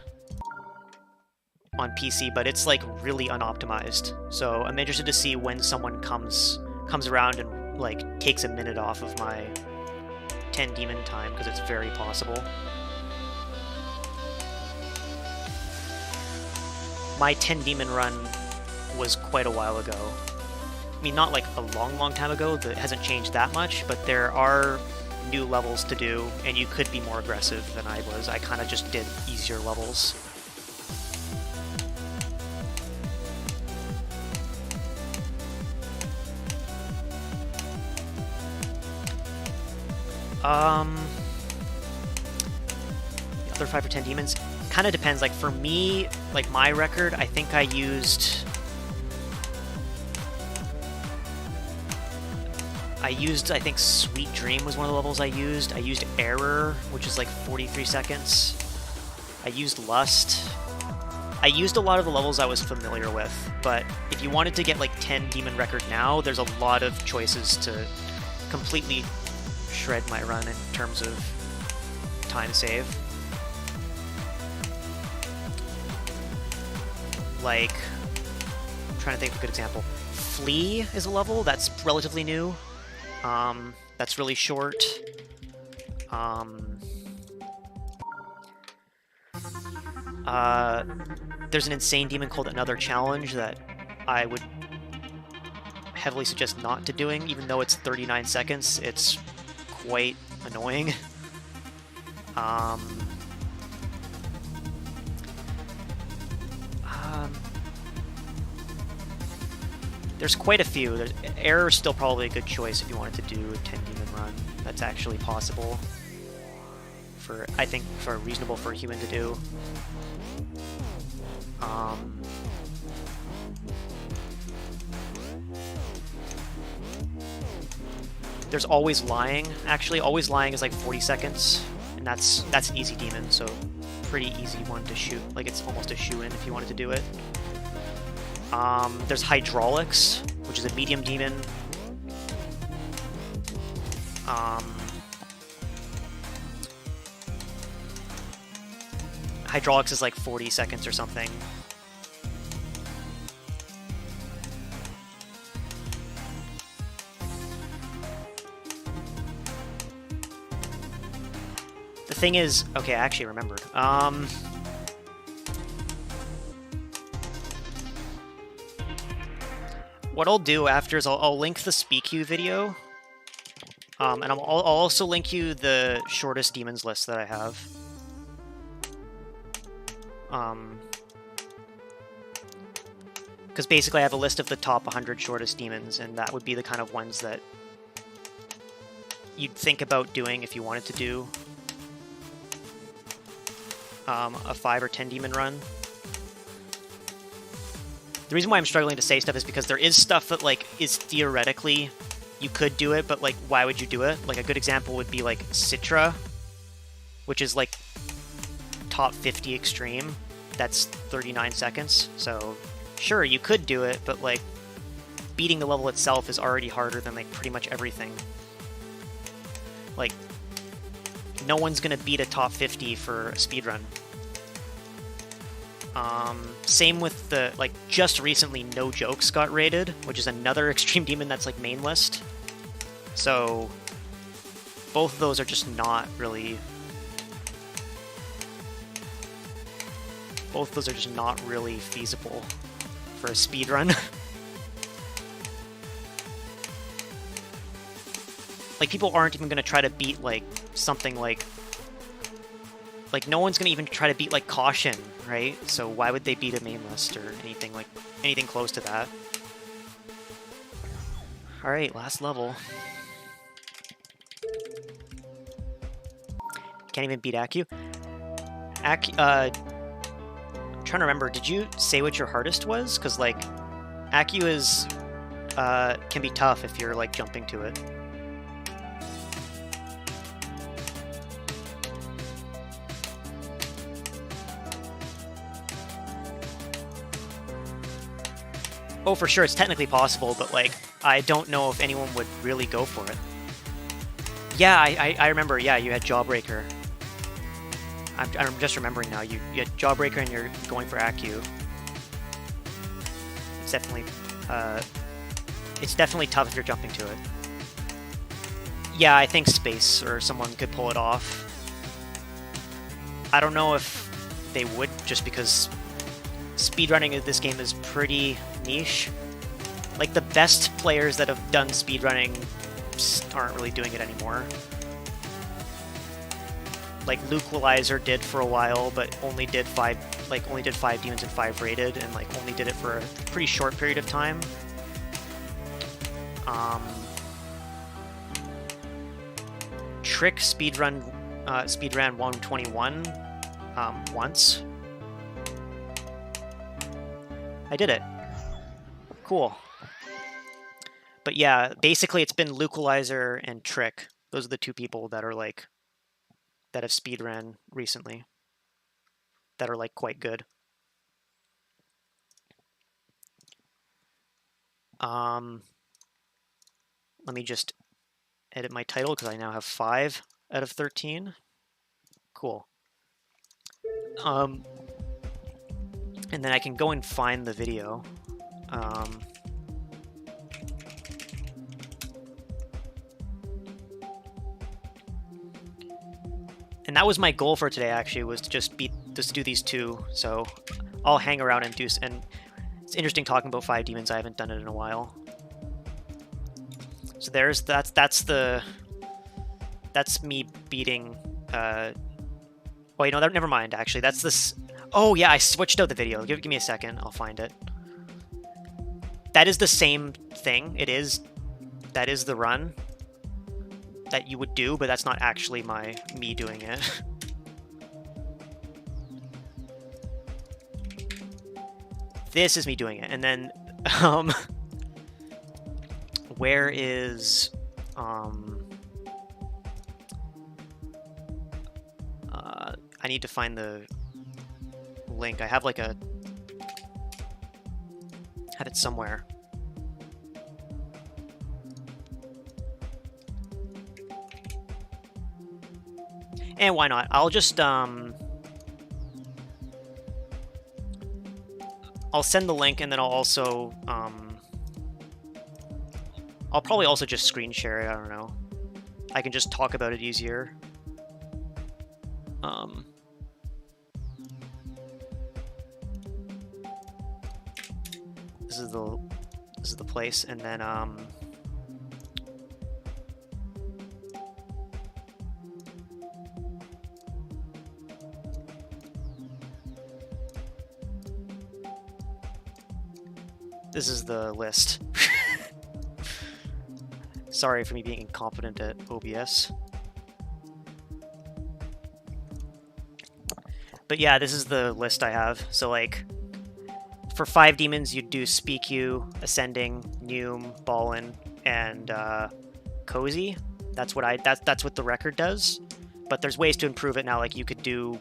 on PC, but it's, like, really unoptimized. So I'm interested to see when someone comes around and, like, takes a minute off of my 10 demon time, because it's very possible. My 10 demon run was quite a while ago. I mean, not like a long time ago, that hasn't changed that much, but there are new levels to do, and you could be more aggressive than I was. I kind of just did easier levels. The other 5 or 10 demons kind of depends. Like, for me, like, my record, I think I used, I think Sweet Dream was one of the levels I used. I used Error, which is like 43 seconds. I used Lust. I used a lot of the levels I was familiar with, but if you wanted to get, like, 10 demon record now, there's a lot of choices to completely shred my run in terms of time save. Like, I'm trying to think of a good example. Flee is a level that's relatively new. That's really short. There's an insane demon called Another Challenge that I would heavily suggest not to doing, even though it's 39 seconds. It's quite annoying. There's quite a few. Error is still probably a good choice if you wanted to do a 10 demon run. That's actually possible. I think reasonable for a human to do. There's Always Lying. Actually, Always Lying is like 40 seconds, and that's an easy demon, so pretty easy one to shoot. Like, it's almost a shoe-in if you wanted to do it. There's Hydraulics, which is a medium demon. Hydraulics is like 40 seconds or something. The thing is, okay, I actually remembered. What I'll do after is I'll link the SpeakU video, and I'll also link you the shortest demons list that I have. Because basically I have a list of the top 100 shortest demons, and that would be the kind of ones that you'd think about doing if you wanted to do a 5 or 10 demon run. The reason why I'm struggling to say stuff is because there is stuff that, like, is theoretically you could do it, but, like, why would you do it? Like, a good example would be, like, Citra, which is, like, top 50 extreme. That's 39 seconds. So, sure, you could do it, but, like, beating the level itself is already harder than, like, pretty much everything. Like, no one's gonna beat a top 50 for a speedrun. Same with the, like, just recently No Jokes got raided, which is another extreme demon that's, like, main list. So, both of those are just not really... Both of those are just not really feasible for a speedrun. Like, people aren't even gonna try to beat, like, something like... Like, no one's gonna even try to beat, like, Caution, right? So why would they beat a main list or anything close to that? Alright, last level. Can't even beat Accu. I'm trying to remember, did you say what your hardest was? Because, like, Accu is, can be tough if you're, like, jumping to it. Oh, for sure, it's technically possible, but, like, I don't know if anyone would really go for it. Yeah, I remember, yeah, you had Jawbreaker. I'm just remembering now, you had Jawbreaker and you're going for Accu. It's definitely tough if you're jumping to it. Yeah, I think Space or someone could pull it off. I don't know if they would, just because speedrunning of this game is pretty niche. Like, the best players that have done speedrunning aren't really doing it anymore. Like, Luqualizer did for a while, but only did 5 demons and 5 rated, and, like, only did it for a pretty short period of time. Trick speedran 121 once. I did it. Cool. But yeah, basically it's been Luqualizer and Trick. Those are the two people that are, like, that have speedrun recently. That are, like, quite good. Let me just edit my title because I now have 5 out of 13. Cool. And then I can go and find the video. And that was my goal for today, actually, was to just do these 2. So I'll hang around and do. And it's interesting talking about 5 demons. I haven't done it in a while. So that's me beating. Oh, you know, never mind. Actually, that's this. Oh yeah, I switched out the video. Give me a second. I'll find it. that is the same thing. That is the run that you would do, but that's not actually me doing it. This is me doing it, and then where is I need to find the link. I have like had it somewhere. And why not? I'll just I'll send the link, and then I'll also I'll probably also just screen share it. I don't know. I can just talk about it easier. This is the place, and then this is the list. Sorry for me being incompetent at OBS. But yeah, this is the list I have. So like, for 5 demons, you'd do SPQ, Ascending, Neum, Ballin, and Cozy. That's what the record does. But there's ways to improve it now. Like you could do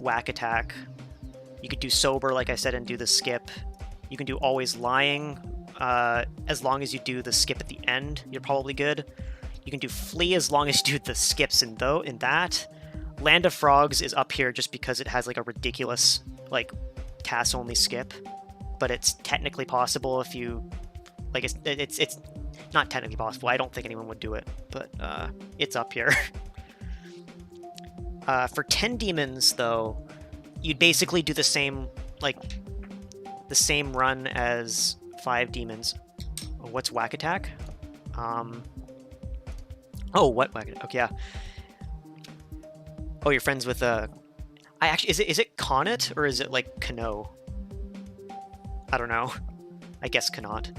Whack Attack. You could do Sober, like I said, and do the skip. You can do Always Lying. As long as you do the skip at the end, you're probably good. You can do Flee as long as you do the skips in that. Land of Frogs is up here just because it has like a ridiculous like cast only skip, but it's technically possible if you like it's not technically possible. I don't think anyone would do it, but it's up here. For 10 demons though, you'd basically do the same run as 5 demons. What's Whack Attack? Oh, what Whack Attack? Okay, yeah. Oh, you're friends with is it Connet or is it like Kano? I don't know. I guess Cannot.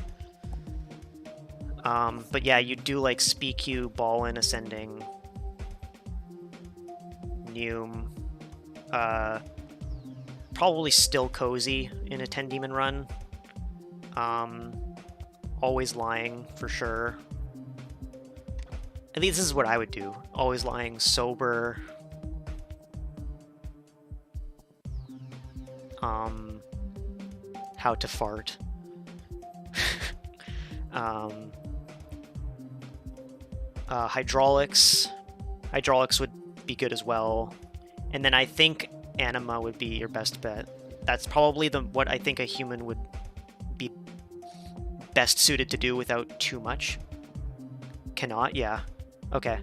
But yeah, you do like SPQ, Ballin, Ascending, Neum, probably still Cozy in a 10 demon run. Always Lying for sure. At least this is what I would do. Always Lying, Sober. How to Fart. Hydraulics. Hydraulics would be good as well. And then I think Anima would be your best bet. That's probably what I think a human would be best suited to do without too much. Cannot? Yeah. Okay.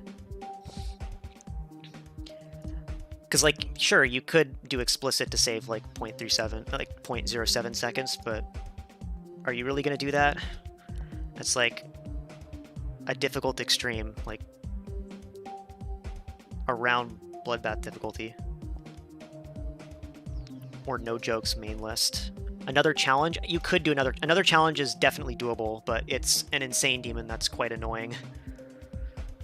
Because, like, sure, you could do explicit to save, like, 0.07 seconds, but are you really going to do that? That's, like, a difficult extreme, like, around Bloodbath difficulty. Or No Jokes main list. Another challenge, you could do another challenge is definitely doable, but it's an insane demon that's quite annoying.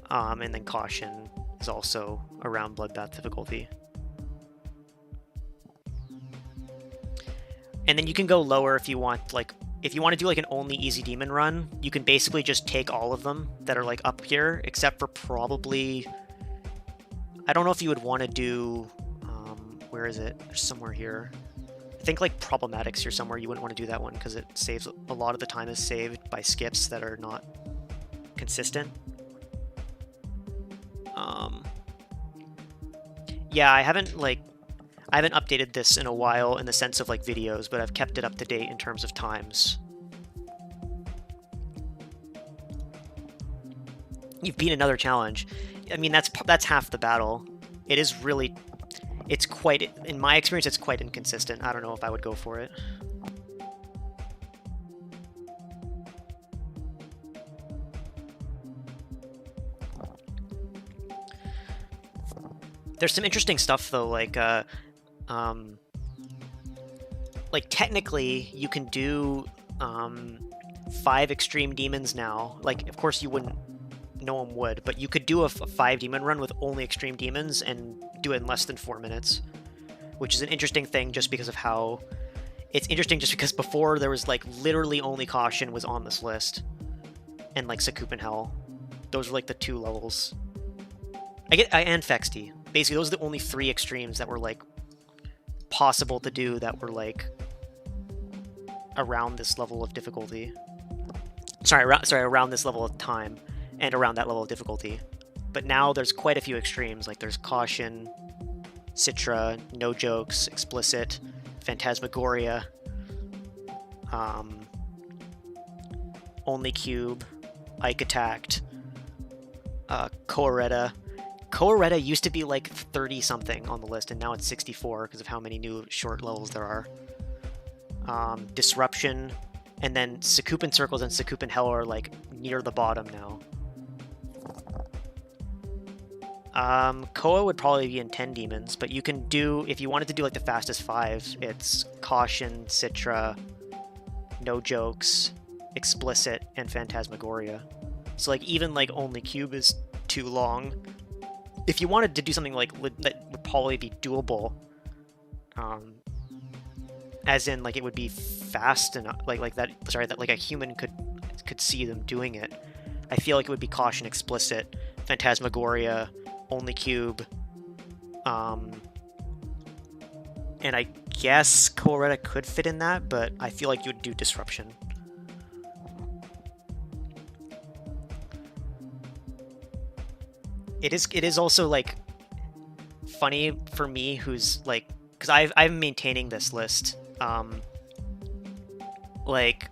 And then Caution is also around Bloodbath difficulty. And then you can go lower if you want, like, if you want to do like an only easy demon run, you can basically just take all of them that are like up here, except for probably, I don't know if you would want to do, where is it? There's somewhere here. I think like Problematics here somewhere, you wouldn't want to do that one because it saves, a lot of the time is saved by skips that are not consistent. Yeah, I haven't updated this in a while in the sense of like videos, but I've kept it up to date in terms of times. You've beat another challenge. I mean, that's half the battle. It is really, it's quite, in my experience, it's quite inconsistent. I don't know if I would go for it. There's some interesting stuff though, like technically you can do 5 extreme demons now. Like, of course you wouldn't, no one would, but you could do a 5 demon run with only extreme demons and do it in less than 4 minutes, which is an interesting thing just because of how... It's interesting just because before there was, like, literally only Caution was on this list, and, like, Sakup and Hell. Those were, like, the 2 levels. And Fexty. Basically, those are the only 3 extremes that were, like, possible to do that were, like, around this level of difficulty. Around this level of time, and around that level of difficulty. But now there's quite a few extremes, like there's Caution, Citra, No Jokes, Explicit, Phantasmagoria, Only Cube, Ike Attacked, Coaretta. Coaretta used to be like 30-something on the list, and now it's 64 because of how many new short levels there are. Disruption, and then Sakup and Circles and Sakup and Hell are like near the bottom now. Koa would probably be in 10 demons, but you can do, if you wanted to do like the fastest 5, it's Caution, Citra, No Jokes, Explicit, and Phantasmagoria. So like even like Only Cube is too long. If you wanted to do something like that would probably be doable, as in like it would be fast enough, like that. Sorry, that like a human could see them doing it. I feel like it would be Caution, Explicit, Phantasmagoria, Only Cube, and I guess Coaretta could fit in that, but I feel like you would do Disruption. It is also like funny for me, who's like, because I'm maintaining this list. Like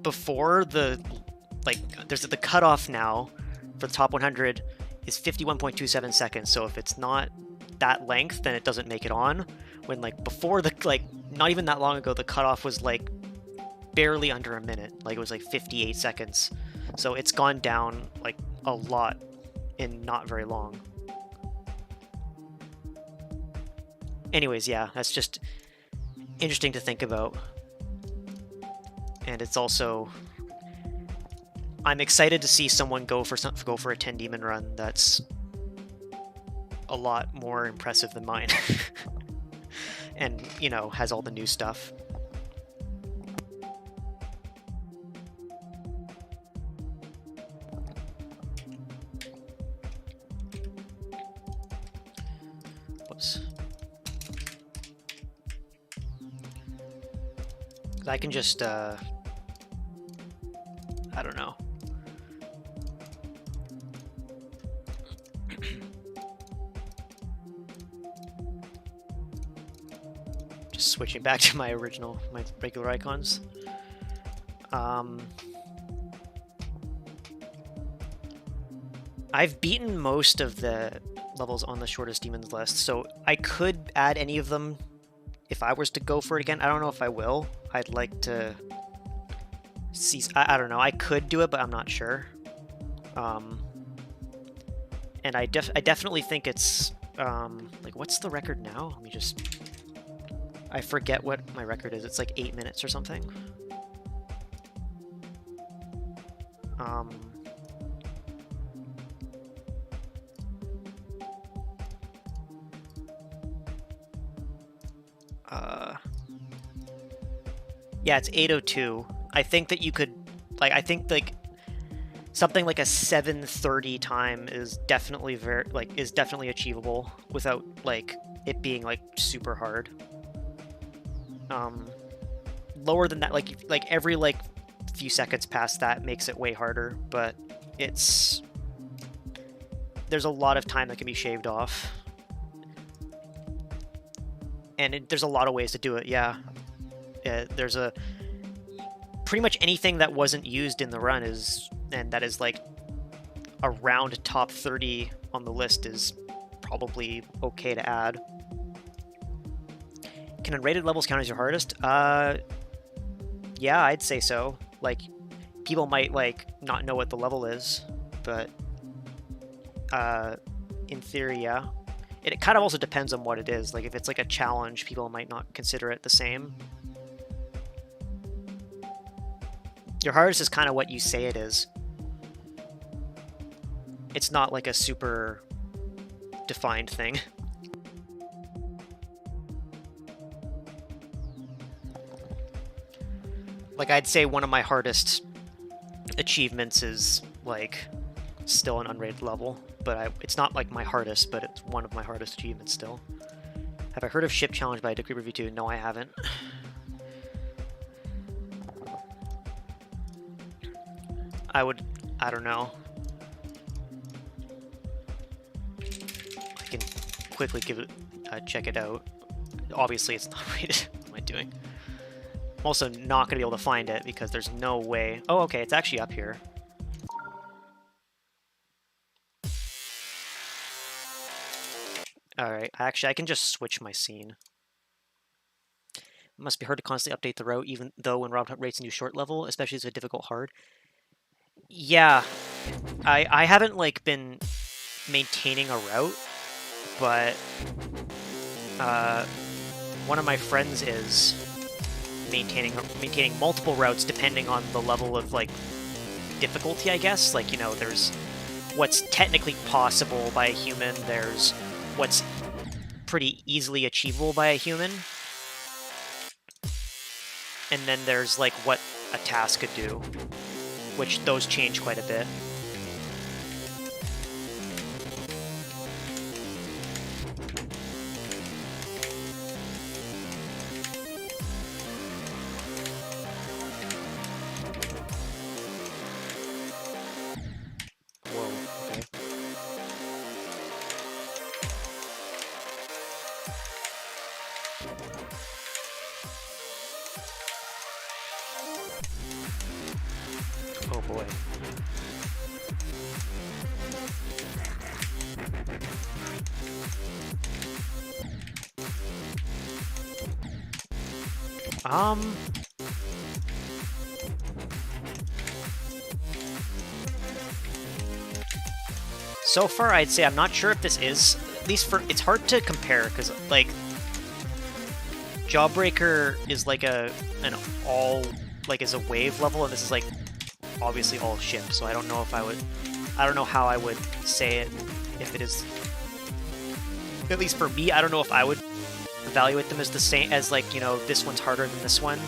before there's the cutoff now for the top 100 is 51.27 seconds. So if it's not that length, then it doesn't make it on. When like before not even that long ago, the cutoff was like barely under a minute. Like it was like 58 seconds. So it's gone down like a lot in not very long. Anyways, yeah, that's just interesting to think about. And it's also, I'm excited to see someone go for a 10 demon run that's a lot more impressive than mine. And, you know, has all the new stuff. Whoops. I can just, I don't know. Just switching back to my regular icons. I've beaten most of the levels on the shortest demons list, so I could add any of them if I was to go for it again. I don't know if I will. I'd like to see. I don't know. I could do it, but I'm not sure. And I definitely think it's like, what's the record now? Let me just. I forget what my record is. It's like 8 minutes or something. Yeah, it's 8:02. I think that you could, like, I think like something like a 7:30 time is definitely definitely achievable without like it being like super hard. Lower than that, like every like few seconds past that makes it way harder, but there's a lot of time that can be shaved off, and there's a lot of ways to do it. Yeah, there's pretty much anything that wasn't used in the run that is like around top 30 on the list is probably okay to add. Can unrated levels count as your hardest? Yeah, I'd say so. Like, people might like not know what the level is, but in theory, yeah. It kind of also depends on what it is. Like, if it's like a challenge, people might not consider it the same. Your hardest is kind of what you say it is. It's not like a super defined thing. Like, I'd say one of my hardest achievements is, like, still an unrated level, but it's not, like, my hardest, but it's one of my hardest achievements still. Have I heard of Ship Challenge by Degree Review 2? No, I haven't. I don't know. I can quickly give it, check it out. Obviously, it's not rated. What am I doing? I'm also not going to be able to find it because there's no way. Oh, okay, it's actually up here. Alright, actually, I can just switch my scene. It must be hard to constantly update the route, even though when Rob rates a new short level, especially as a difficult hard. Yeah, I haven't, like, been maintaining a route, but one of my friends is maintaining multiple routes depending on the level of, like, difficulty, I guess. Like, you know, there's what's technically possible by a human, there's what's pretty easily achievable by a human, and then there's, like, what a task could do, which those change quite a bit. Oh boy. So far, I'd say I'm not sure if this is, at least for, it's hard to compare, because, like, Jawbreaker is like an all, like, is a wave level, and this is, like, obviously all ship, so I don't know if I don't know how I would say it, if it is, at least for me, I don't know if I would evaluate them as the same, as, like, you know, this one's harder than this one.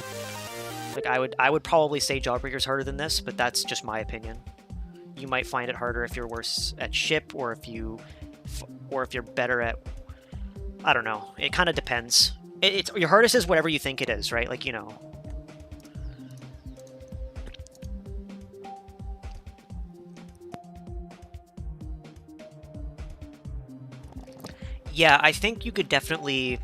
Like, I would probably say Jawbreaker's harder than this, but that's just my opinion. You might find it harder if you're worse at ship, or if you're better at, I don't know. It kind of depends. It's your hardest is whatever you think it is, right? Like, you know. Yeah, I think you could definitely.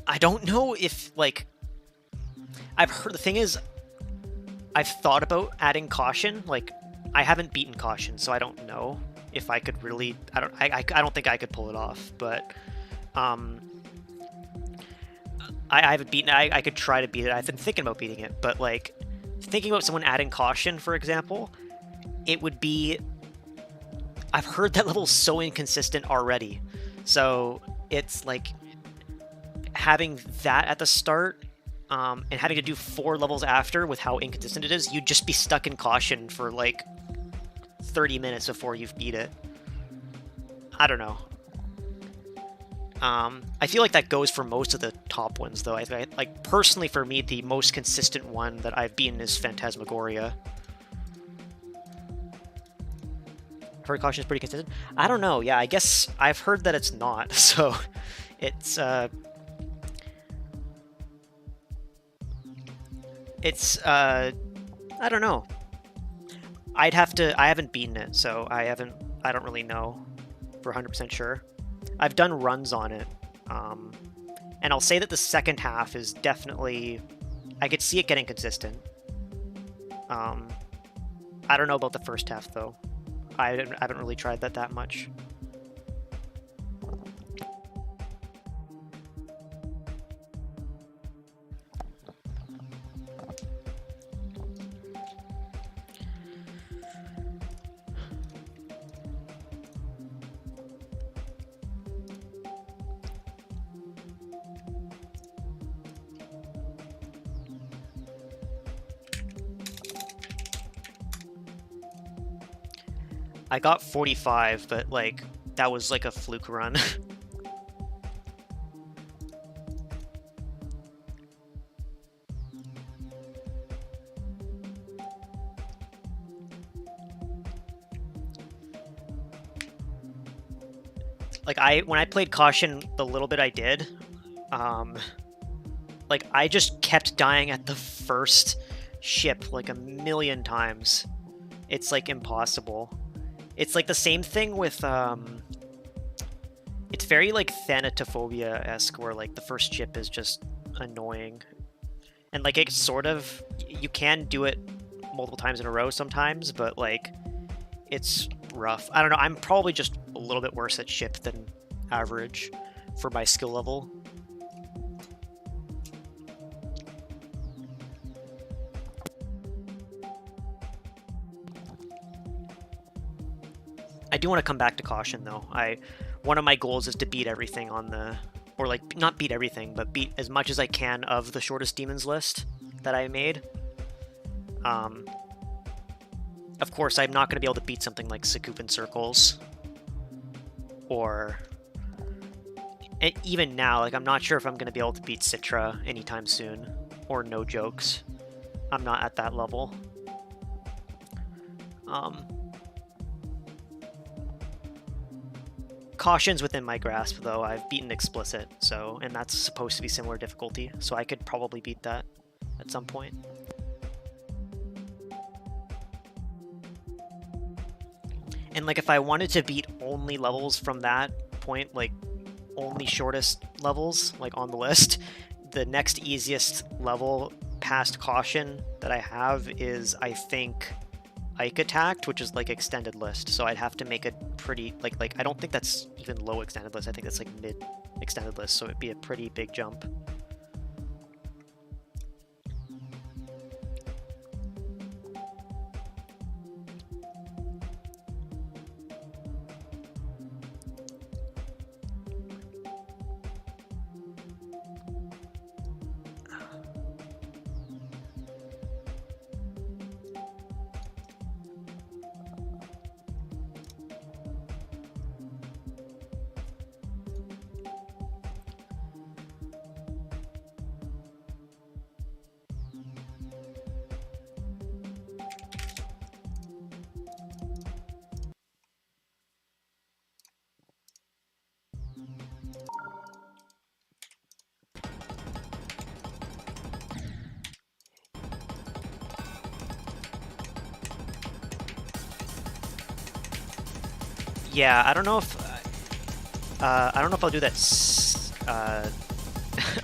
I don't know if, like, I've heard, the thing is, I've thought about adding caution. Like, I haven't beaten caution, so I don't know if I could really. I don't think I could pull it off, but I haven't beaten it. I could try to beat it. I've been thinking about beating it, but, like, thinking about someone adding caution, for example, it would be. I've heard that level's so inconsistent already, so it's like having that at the start. And having to do 4 levels after with how inconsistent it is, you'd just be stuck in caution for, like, 30 minutes before you've beat it. I don't know. I feel like that goes for most of the top ones, though. Like, personally, for me, the most consistent one that I've beaten is Phantasmagoria. I've heard caution is pretty consistent. I don't know. Yeah, I guess I've heard that it's not, so it's, I don't know. I haven't beaten it, so I don't really know for 100% sure. I've done runs on it, and I'll say that the second half is definitely, I could see it getting consistent. I don't know about the first half, though. I haven't really tried that much. I got 45, but like that was like a fluke run. Like when I played Caution the little bit I did, like I just kept dying at the first ship like a million times. It's like impossible. It's like the same thing with it's very like Thanatophobia-esque, where like the first ship is just annoying. And like it's sort of, you can do it multiple times in a row sometimes, but like it's rough. I don't know, I'm probably just a little bit worse at ship than average for my skill level. I do want to come back to Caution though. One of my goals is to beat everything on the, or like not beat everything, but beat as much as I can of the shortest demons list that I made. Of course, I'm not going to be able to beat something like Sakupin Circles, or even now, like I'm not sure if I'm going to be able to beat Citra anytime soon, or No Jokes. I'm not at that level. Caution's within my grasp, though. I've beaten Explicit, so, and that's supposed to be similar difficulty, so I could probably beat that at some point. And like if I wanted to beat only levels from that point, like only shortest levels, like on the list, the next easiest level past Caution that I have is, I think, Ike Attacked, which is like extended list. So I'd have to make a pretty, like I don't think that's even low extended list. I think that's like mid extended list, so it'd be a pretty big jump. Yeah, I don't know if I'll do that.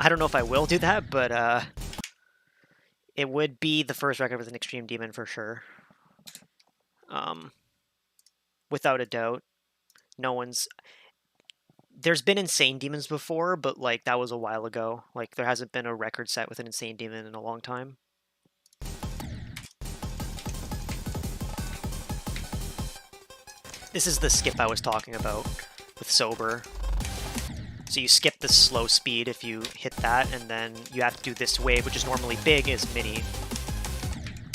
I don't know if I will do that, but it would be the first record with an extreme demon for sure. Without a doubt. There's been insane demons before, but like that was a while ago. Like there hasn't been a record set with an insane demon in a long time. This is the skip I was talking about with Sober. So you skip the slow speed if you hit that, and then you have to do this wave, which is normally big, is mini.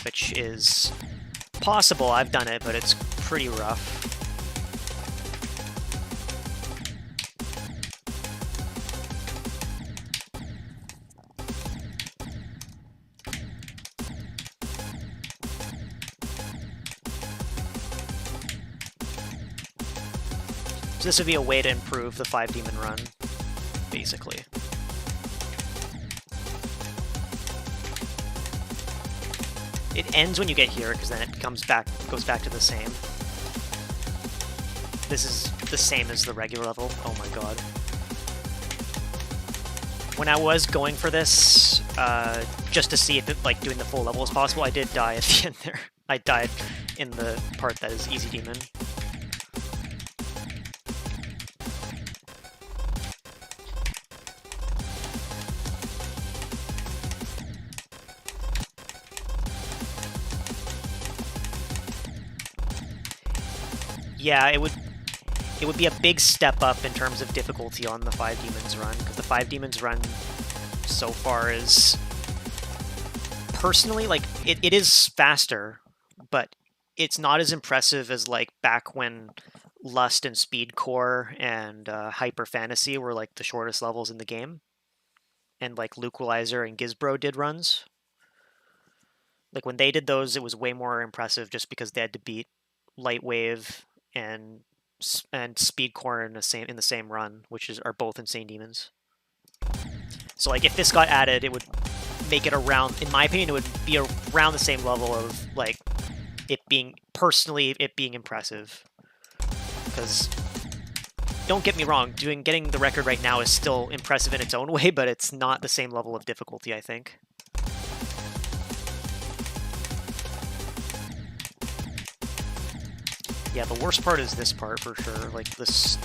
Which is possible, I've done it, but it's pretty rough. So this would be a way to improve the 5 demon run, basically. It ends when you get here, because then it goes back to the same. This is the same as the regular level. Oh my god. When I was going for this, just to see if it, like doing the full level is possible, I did die at the end there. I died in the part that is easy demon. Yeah, it would be a big step up in terms of difficulty on the 5 demons run, because the 5 demons run so far is, personally, like, it is faster, but it's not as impressive as like back when Lust and Speedcore and Hyper Fantasy were like the shortest levels in the game, and like Lukewalizer and Gizbro did runs. Like when they did those, it was way more impressive just because they had to beat Lightwave and Speedcore in the same run, which are both insane demons. So like if this got added, it would make it around, in my opinion, it would be around the same level of like it being impressive. Because don't get me wrong, getting the record right now is still impressive in its own way, but it's not the same level of difficulty, I think. Yeah, the worst part is this part for sure. Like this.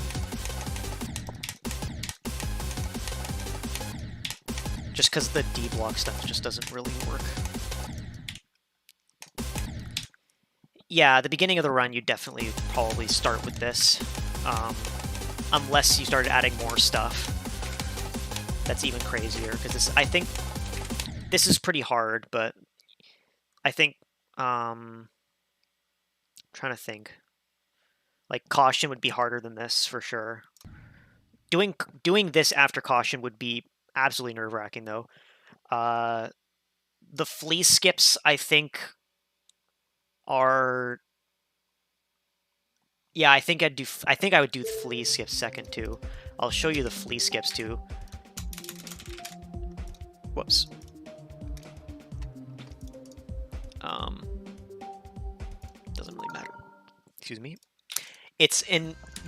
Just because the D block stuff just doesn't really work. Yeah, at the beginning of the run, you'd definitely probably start with this. Unless you started adding more stuff. That's even crazier, because I think this is pretty hard, but I think, I'm trying to think. Like, Caution would be harder than this, for sure. Doing this after Caution would be absolutely nerve-wracking, though. The flea skips, I think, are... Yeah, I think I would do flea skips second, too. I'll show you the flea skips, too. Whoops. Doesn't really matter. Excuse me. This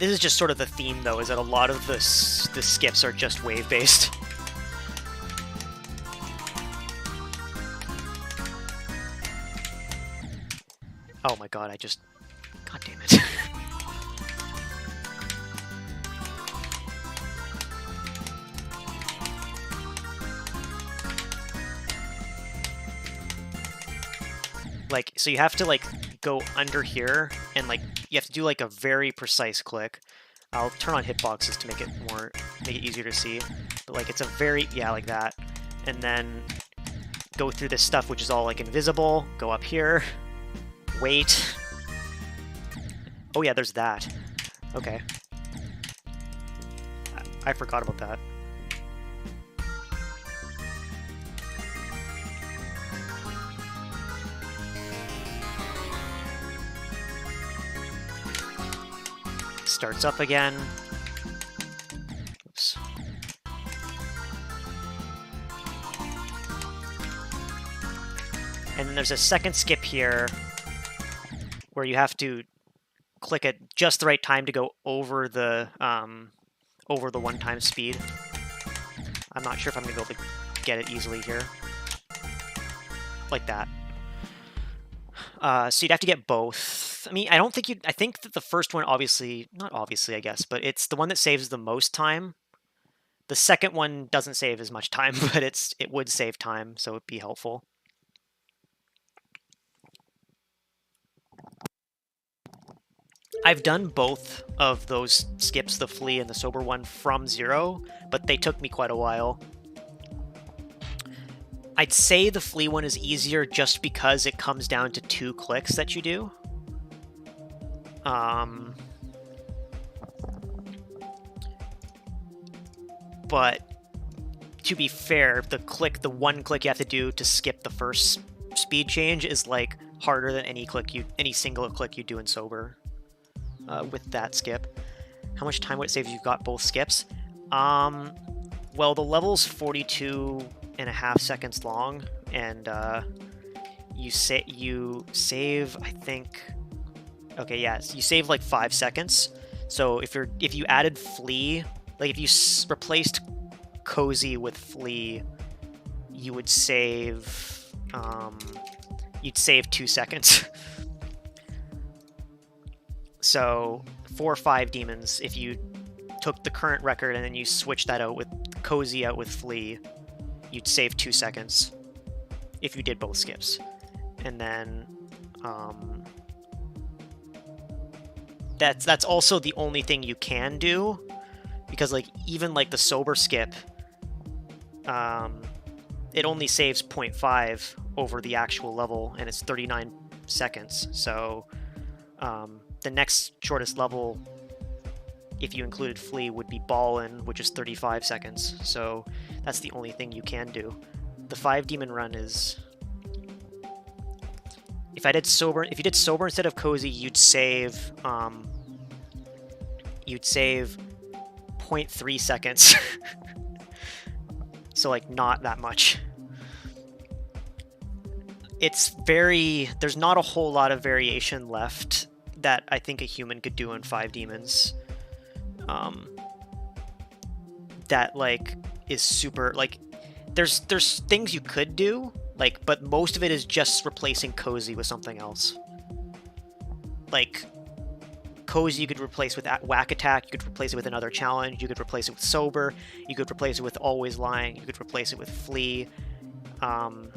is just sort of the theme, though, is that a lot of the skips are just wave-based. Oh my god, God damn it. Like, so you have to, like, go under here, and, like, you have to do, like, a very precise click. I'll turn on hitboxes to make it easier to see. But, like, it's a very, yeah, like that. And then go through this stuff, which is all, like, invisible. Go up here. Wait. Oh, yeah, there's that. Okay. I forgot about that. Starts up again. Oops. And then there's a second skip here where you have to click at just the right time to go over the one-time speed. I'm not sure if I'm gonna be able to get it easily here. Like that. So you'd have to get both. I mean, I think that the first one, not obviously, I guess, but it's the one that saves the most time. The second one doesn't save as much time, but it would save time, so it'd be helpful. I've done both of those skips, the flea and the sober one, from zero, but they took me quite a while. I'd say the flea one is easier just because it comes down to 2 clicks that you do. But to be fair, the one click you have to do to skip the first speed change is like harder than any single click you do in sober. With that skip. How much time would it save if you've got both skips? Well, the level's 42.5 seconds long, and you save, I think. Okay, yeah, you save like 5 seconds. So if you added flea, like if you replaced cozy with flea, you would save you'd save 2 seconds. So 4 or 5 demons, if you took the current record and then you switched that out with cozy out with flea, you'd save 2 seconds if you did both skips. And then that's also the only thing you can do, because like even like the sober skip, it only saves 0.5 over the actual level, and it's 39 seconds. So the next shortest level, if you included Flea, would be Ballin', which is 35 seconds. So that's the only thing you can do. The 5 demon run is... If you did sober instead of cozy, you'd save 0.3 seconds. So like not that much. There's not a whole lot of variation left that I think a human could do in 5 demons. That like is super, like there's things you could do, like, but most of it is just replacing cozy with something else. Like cozy you could replace with whack attack, you could replace it with another challenge, you could replace it with sober, you could replace it with always lying, you could replace it with flee. The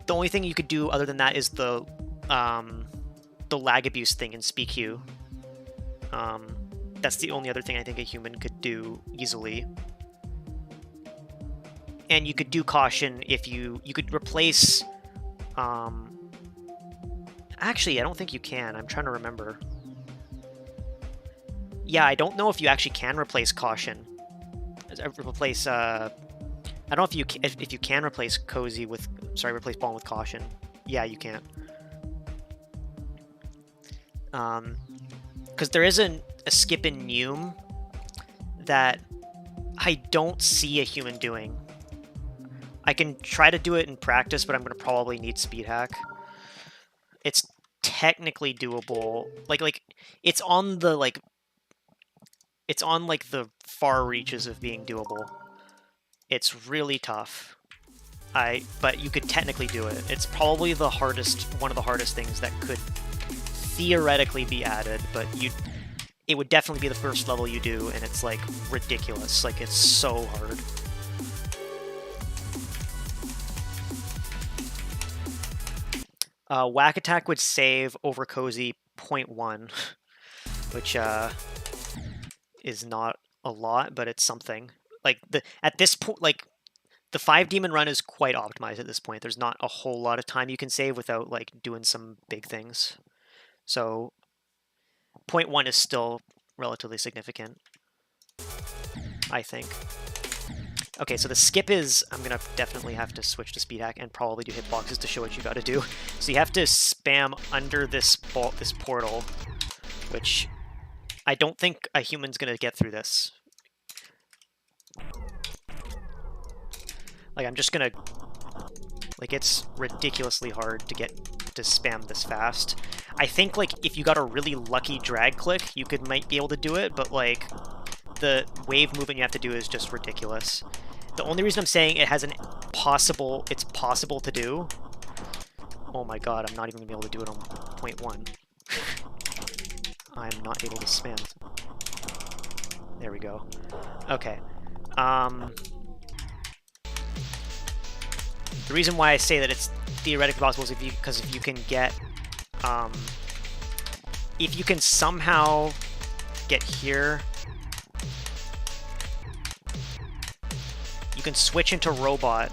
only thing you could do other than that is the lag abuse thing in SpeedQ. That's the only other thing I think a human could do easily. And you could do caution if you could replace... Actually, I don't think you can. I'm trying to remember. Yeah, I don't know if you actually can replace caution. Replace... I don't know if you can replace cozy with... Sorry, replace ball with caution. Yeah, you can. Because there isn't a skip in Neum that I don't see a human doing. I can try to do it in practice, but I'm going to probably need speed hack. It's technically doable. Like it's on the the far reaches of being doable. It's really tough. But you could technically do it. It's probably one of the hardest things that could theoretically be added, but it would definitely be the first level you do, and it's like ridiculous. Like it's so hard. Whack attack would save over cozy 0.1, which is not a lot, but it's something. Like at this point, like the 5 demon run is quite optimized at this point. There's not a whole lot of time you can save without like doing some big things. So 0.1 is still relatively significant, I think. Okay, so the skip is, I'm going to definitely have to switch to speed hack and probably do hitboxes to show what you got to do. So you have to spam under this portal, which I don't think a human's going to get through this. Like, I'm just going to... Like, it's ridiculously hard to spam this fast. I think, like, if you got a really lucky drag click, you might be able to do it, but, like, the wave movement you have to do is just ridiculous. The only reason I'm saying it has it's possible to do... Oh my god, I'm not even going to be able to do it on 0.1. I'm not able to spam. There we go. Okay. The reason why I say that it's theoretically possible is because if you can get... if you can somehow get here... You can switch into robot,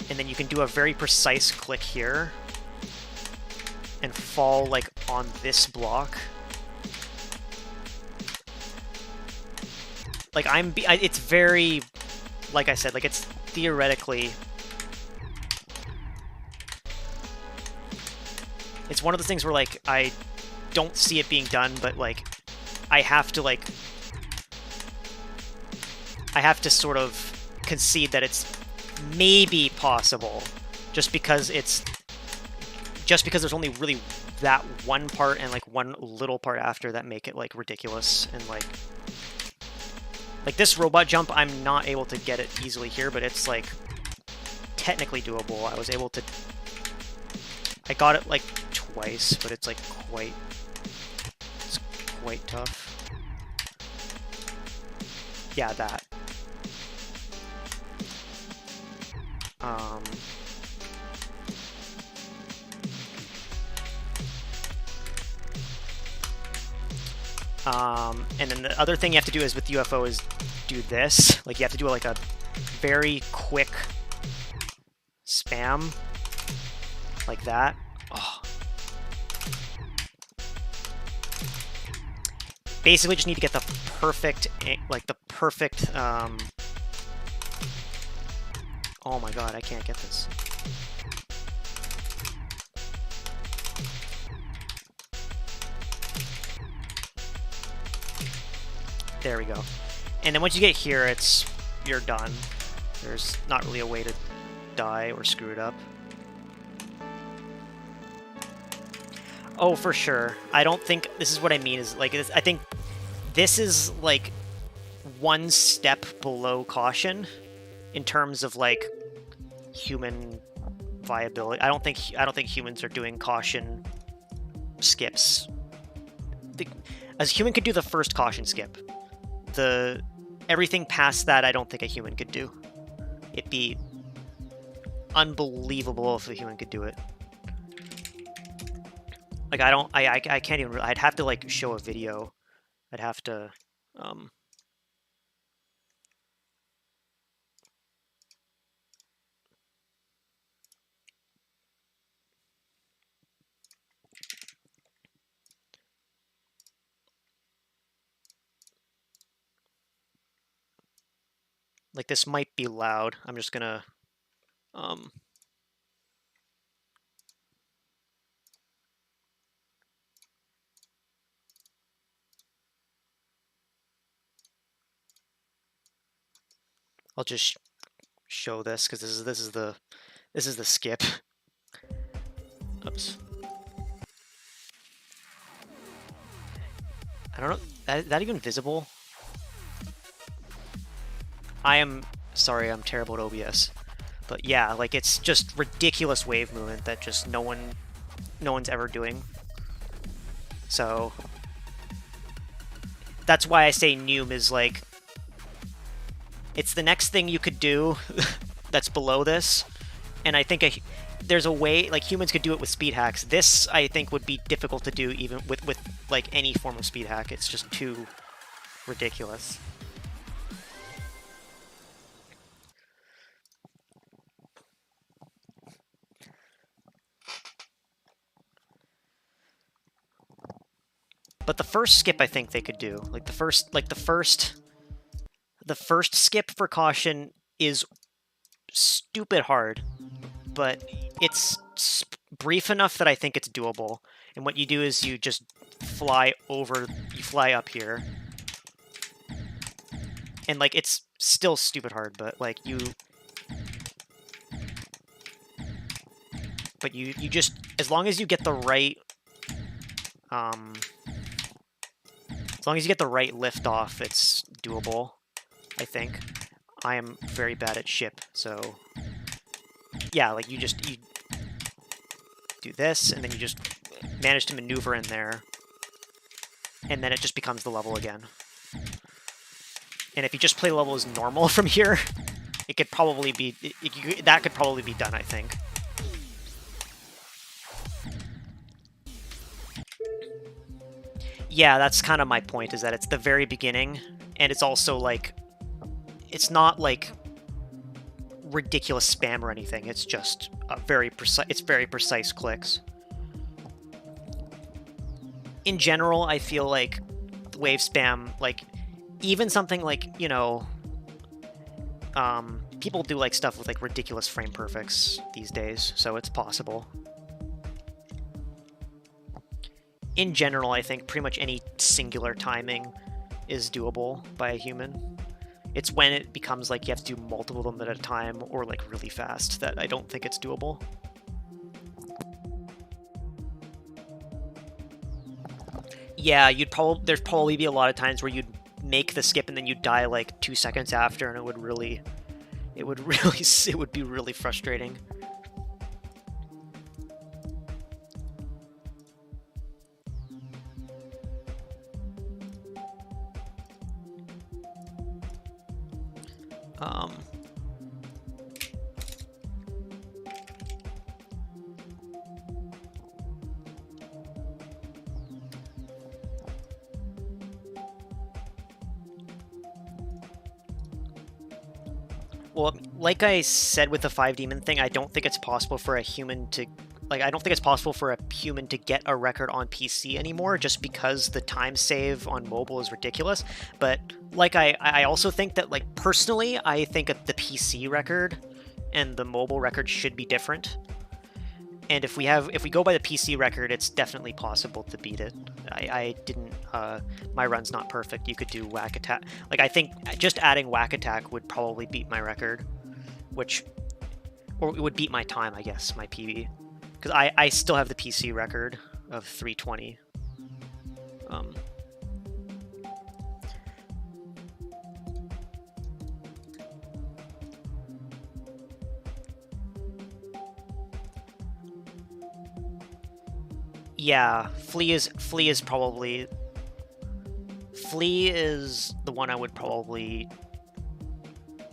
and then you can do a very precise click here, and fall, like, on this block. Like, it's very... Like I said, like, it's theoretically... It's one of those things where, like, I don't see it being done, but, like, I have to, like... I have to sort of concede that it's maybe possible, just because there's only really that one part and, like, one little part after that make it, like, ridiculous, and, like this robot jump, I'm not able to get it easily here, but it's, like, technically doable. I was able to... I got it, like, twice, but it's, like, quite tough. Yeah, that. And then the other thing you have to do is with UFO is do this. Like, you have to do like a very quick spam, like that. Basically, just need to get the perfect, like the perfect. Oh my god, I can't get this. There we go. And then once you get here, you're done. There's not really a way to die or screw it up. Oh, for sure. I don't think this is what I mean. Is like I think this is like one step below caution in terms of like human viability. I don't think humans are doing caution skips. A human could do the first caution skip. Everything past that, I don't think a human could do. It'd be unbelievable if a human could do it. Like I can't even. I'd have to like show a video. I'd have to. Like this might be loud. I'm just gonna. I'll just show this because this is the skip. Oops. I don't know. Is that even visible? I am sorry. I'm terrible at OBS, but yeah, like it's just ridiculous wave movement that just no one's ever doing. So that's why I say Neum is like. It's the next thing you could do that's below this, and I think there's a way, like humans could do it with speed hacks. This, I think, would be difficult to do even with like any form of speed hack. It's just too ridiculous. But the first skip, I think they could do. Like the first skip for caution is stupid hard, but it's brief enough that I think it's doable. And what you do is you just fly up here. And like it's still stupid hard, but like you just, as long as you get the right lift off, it's doable. I think. I am very bad at ship, so yeah, like you do this, and then you just manage to maneuver in there, and then it just becomes the level again. And if you just play the level as normal from here, it could probably be that could probably be done, I think. Yeah, that's kind of my point, is that it's the very beginning, and it's also like it's not like ridiculous spam or anything. It's just a very precise clicks. In general, I feel like wave spam, like even something like, you know, people do like stuff with like ridiculous frame perfects these days, so it's possible. In general, I think pretty much any singular timing is doable by a human. It's when it becomes like you have to do multiple of them at a time or like really fast that I don't think it's doable. Yeah, there's probably be a lot of times where you'd make the skip and then you'd die like 2 seconds after, and it would be really frustrating. Well, like I said with the 5 demon thing, I don't think it's possible for a human to like, I don't think it's possible for a human to get a record on PC anymore, just because the time save on mobile is ridiculous. But like, I also think that, like, personally, I think that the PC record and the mobile record should be different. And if we go by the PC record, it's definitely possible to beat it. I didn't, my run's not perfect. You could do whack attack. Like, I think just adding whack attack would probably beat my record, or it would beat my time, I guess, my PB. Because I still have the PC record of 320. Yeah, Flea is probably... Flea is the one I would probably...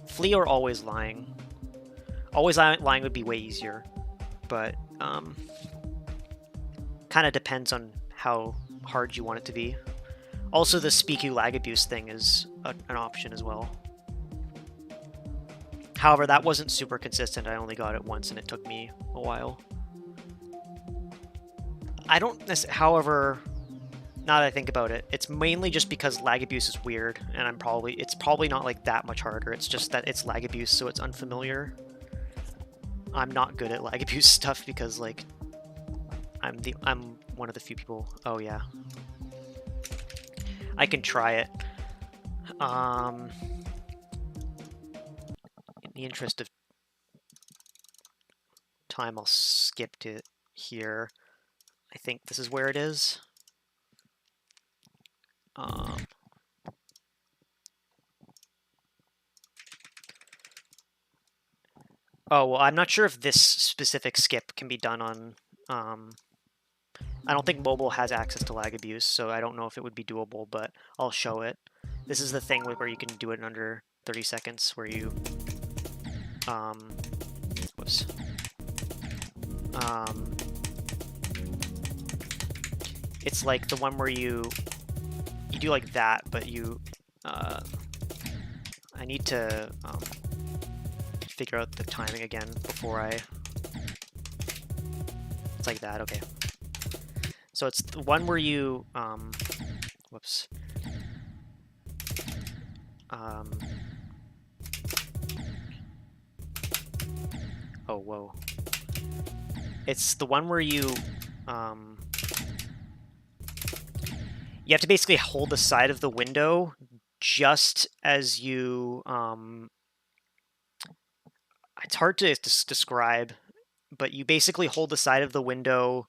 Flea or Always Lying. Always Lying would be way easier, but kind of depends on how hard you want it to be. Also, the Speaku lag abuse thing is an option as well. However, that wasn't super consistent. I only got it once and it took me a while. I don't necessarily, however, now that I think about it, it's mainly just because lag abuse is weird, and it's probably not like that much harder. It's just that it's lag abuse, so it's unfamiliar. I'm not good at lag abuse stuff because, like, I'm one of the few people. Oh yeah, I can try it. In the interest of time, I'll skip to here. I think this is where it is. Oh, well, I'm not sure if this specific skip can be done on... I don't think mobile has access to lag abuse, so I don't know if it would be doable, but I'll show it. This is the thing where you can do it in under 30 seconds, where you... whoops. It's like the one where you do like that, but you... I need to... figure out the timing again before I... It's like that, okay. So it's the one where you, whoops. Oh, whoa. It's the one where you have to basically hold the side of the window just as you, it's hard to describe, but you basically hold the side of the window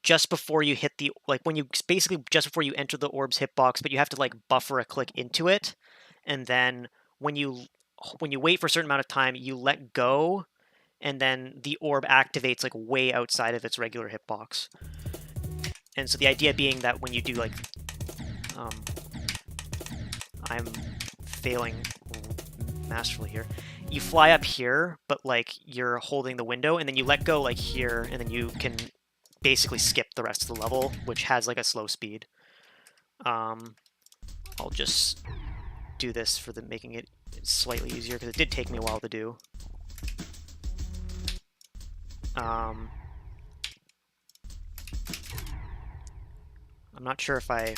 just before you hit the, like, when you basically just before you enter the orb's hitbox, but you have to, like, buffer a click into it, and then when you wait for a certain amount of time, you let go, and then the orb activates, like, way outside of its regular hitbox. And so the idea being that when you do, like, I'm failing masterfully here. You fly up here, but, like, you're holding the window, and then you let go, like, here, and then you can basically skip the rest of the level, which has, like, a slow speed. I'll just do this for making it slightly easier, because it did take me a while to do. I'm not sure if I...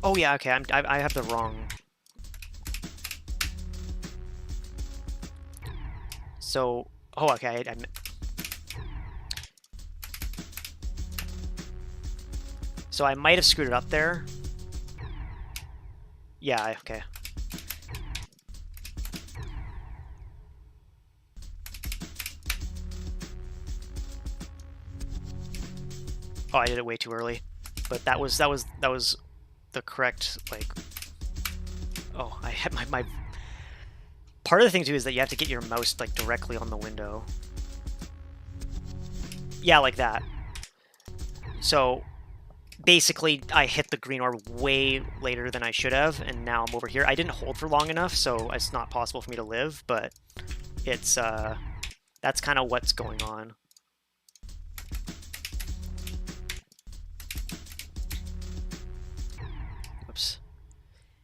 oh yeah, okay, I have the wrong... So, oh, okay, so I might have screwed it up there. Yeah, okay. Oh, I did it way too early. But that was the correct, like... Oh, I had my... Part of the thing, too, is that you have to get your mouse, like, directly on the window. Yeah, like that. So, basically, I hit the green orb way later than I should have, and now I'm over here. I didn't hold for long enough, so it's not possible for me to live, but it's, that's kind of what's going on.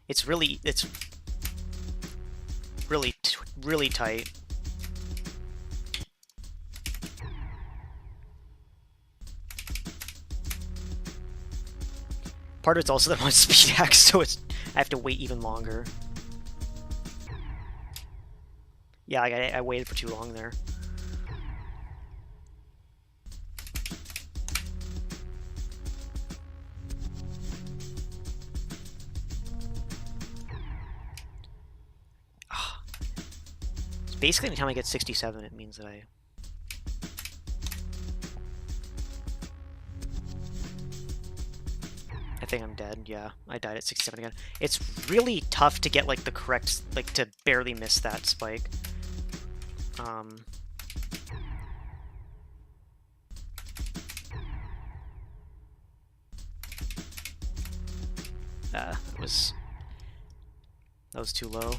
It's really tight. Part of it's also that I'm on speed hack, so I have to wait even longer. Yeah, I waited for too long there. So basically, anytime I get 67, it means that I think I'm dead. Yeah, I died at 67 again. It's really tough to get like the correct, like to barely miss that spike. That was too low.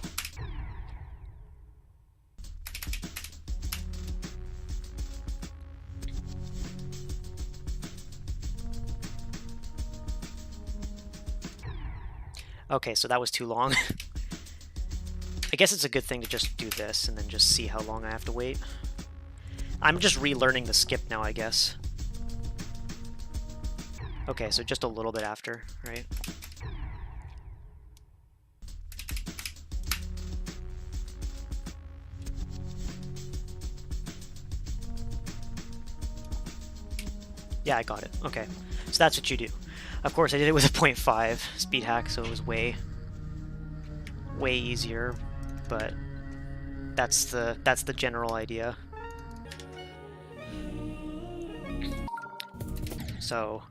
Okay, so that was too long. I guess it's a good thing to just do this and then just see how long I have to wait. I'm just relearning the skip now, I guess. Okay, so just a little bit after, right? Yeah, I got it. Okay, so that's what you do. Of course, I did it with a 0.5 speed hack, so it was way easier, but that's the general idea. So,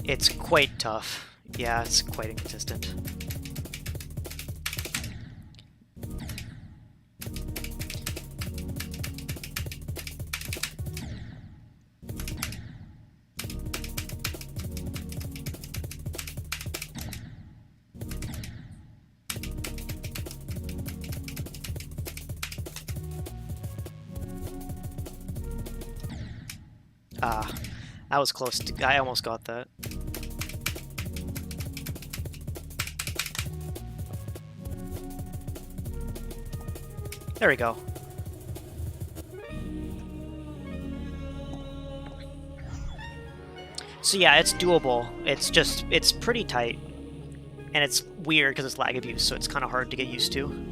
it's quite tough. Yeah, it's quite inconsistent. That was close to... I almost got that. There we go. So yeah, it's doable. It's just... it's pretty tight. And it's weird because it's lag abuse, so it's kind of hard to get used to.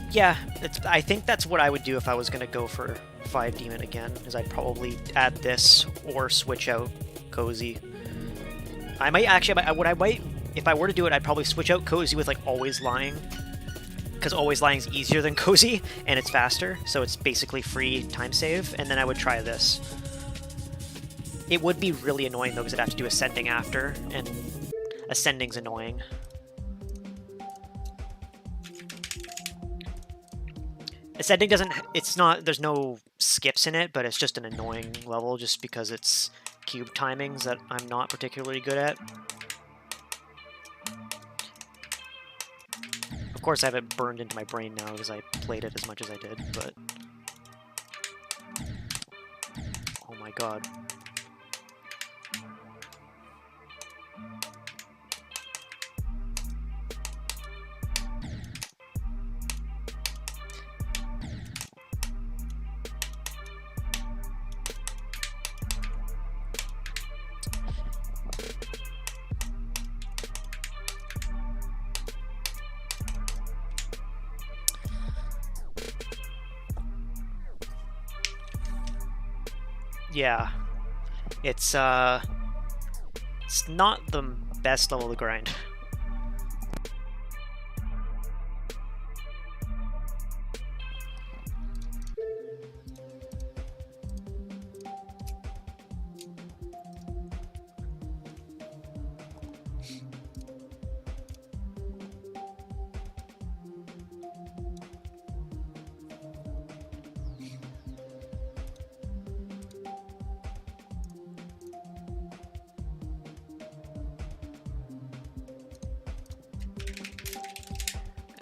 Yeah, I think that's what I would do if I was going to go for 5 Demon again, is I'd probably add this or switch out Cozy. I might actually, if I were to do it, I'd probably switch out Cozy with like Always Lying, because Always Lying is easier than Cozy, and it's faster, so it's basically free time save, and then I would try this. It would be really annoying though, because I'd have to do Ascending after, and Ascending's annoying. Ascending doesn't, there's no skips in it, but it's just an annoying level just because it's cube timings that I'm not particularly good at. Of course, I have it burned into my brain now because I played it as much as I did, but... oh my god. Yeah, it's not the best level to grind.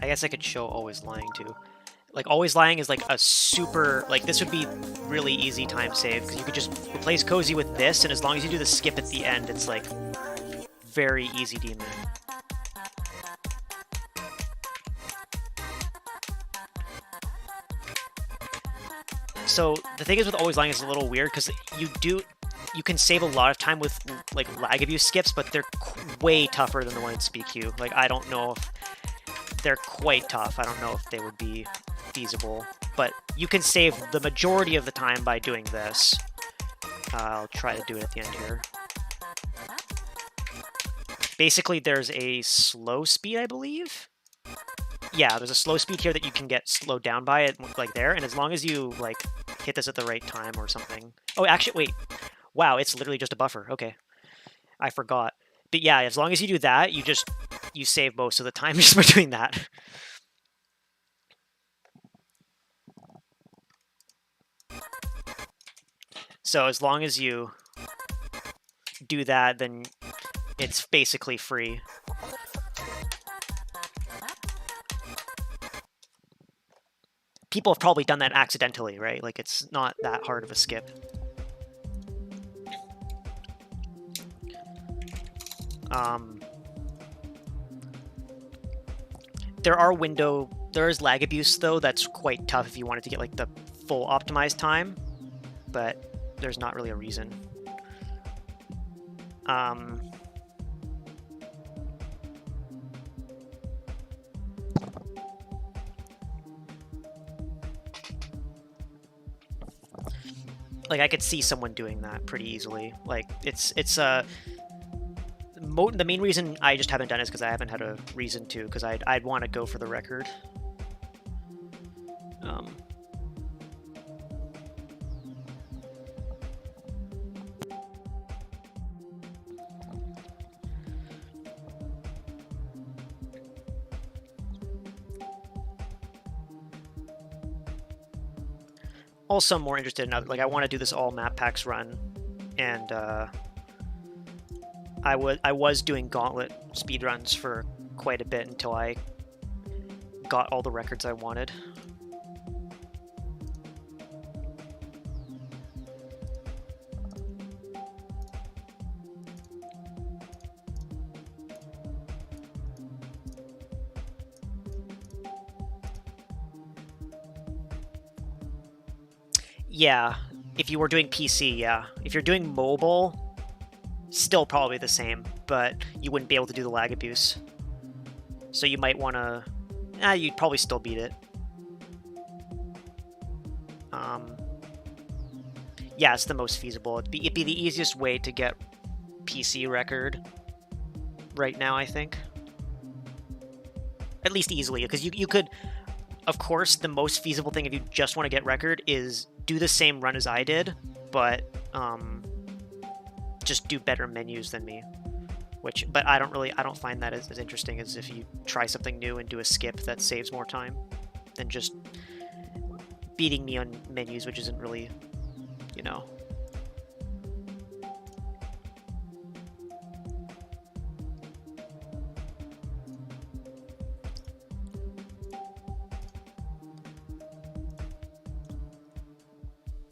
I guess I could show Always Lying too. Like, Always Lying is like a super, like, this would be really easy time save, because you could just replace Cozy with this, and as long as you do the skip at the end, it's like very easy demon. So the thing is with Always Lying is a little weird, because you can save a lot of time with like lag abuse skips, but they're way tougher than the one in SpeedQ. Like, I don't know if they're quite tough. I don't know if they would be feasible, but you can save the majority of the time by doing this. I'll try to do it at the end here. Basically, there's a slow speed, I believe. Yeah, there's a slow speed here that you can get slowed down by it, like there, and as long as you like hit this at the right time or something. Oh, actually, wait. Wow, it's literally just a buffer. Okay, I forgot. But yeah, as long as you do that, you save most of the time just by doing that. So as long as you do that, then it's basically free. People have probably done that accidentally, right? Like, it's not that hard of a skip. There is lag abuse, though, that's quite tough if you wanted to get, like, the full optimized time, but there's not really a reason. Like, I could see someone doing that pretty easily. Like, the main reason I just haven't done it is because I haven't had a reason to, because I'd want to go for the record. Also, I'm more interested in other, like, I want to do this all map packs run, and I was doing gauntlet speedruns for quite a bit until I got all the records I wanted. Yeah, if you were doing PC, yeah. If you're doing mobile, still probably the same, but you wouldn't be able to do the lag abuse. So you might want to... you'd probably still beat it. Yeah, it's the most feasible. It'd be the easiest way to get PC record right now, I think. At least easily, because you could... Of course, the most feasible thing if you just want to get record is do the same run as I did, but just do better menus than me. But I don't find that as interesting as if you try something new and do a skip that saves more time than just beating me on menus, which isn't really, you know.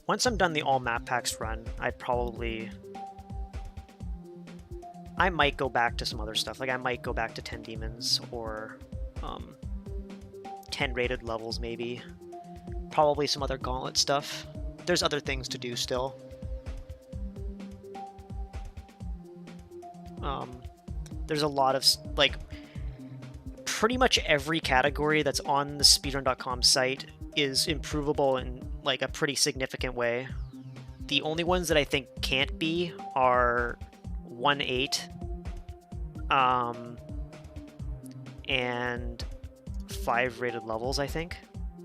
Once I'm done the all map packs run, I might go back to some other stuff. Like, I might go back to 10 demons or 10 rated levels, maybe. Probably some other gauntlet stuff. There's other things to do still. There's a lot of, like, pretty much every category that's on the speedrun.com site is improvable in, like, a pretty significant way. The only ones that I think can't be are 1.8 and 5 rated levels, I think.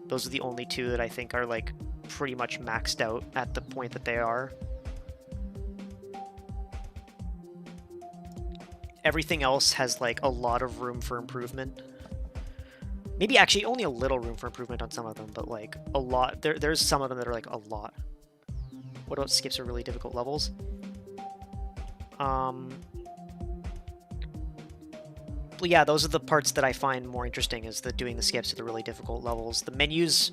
Those are the only two that I think are, like, pretty much maxed out at the point that they are. Everything else has, like, a lot of room for improvement. Maybe actually only a little room for improvement on some of them, but, like, a lot. There's some of them that are, like, a lot. What about skips are really difficult levels? yeah, those are the parts that I find more interesting, is doing the skips to the really difficult levels. The menus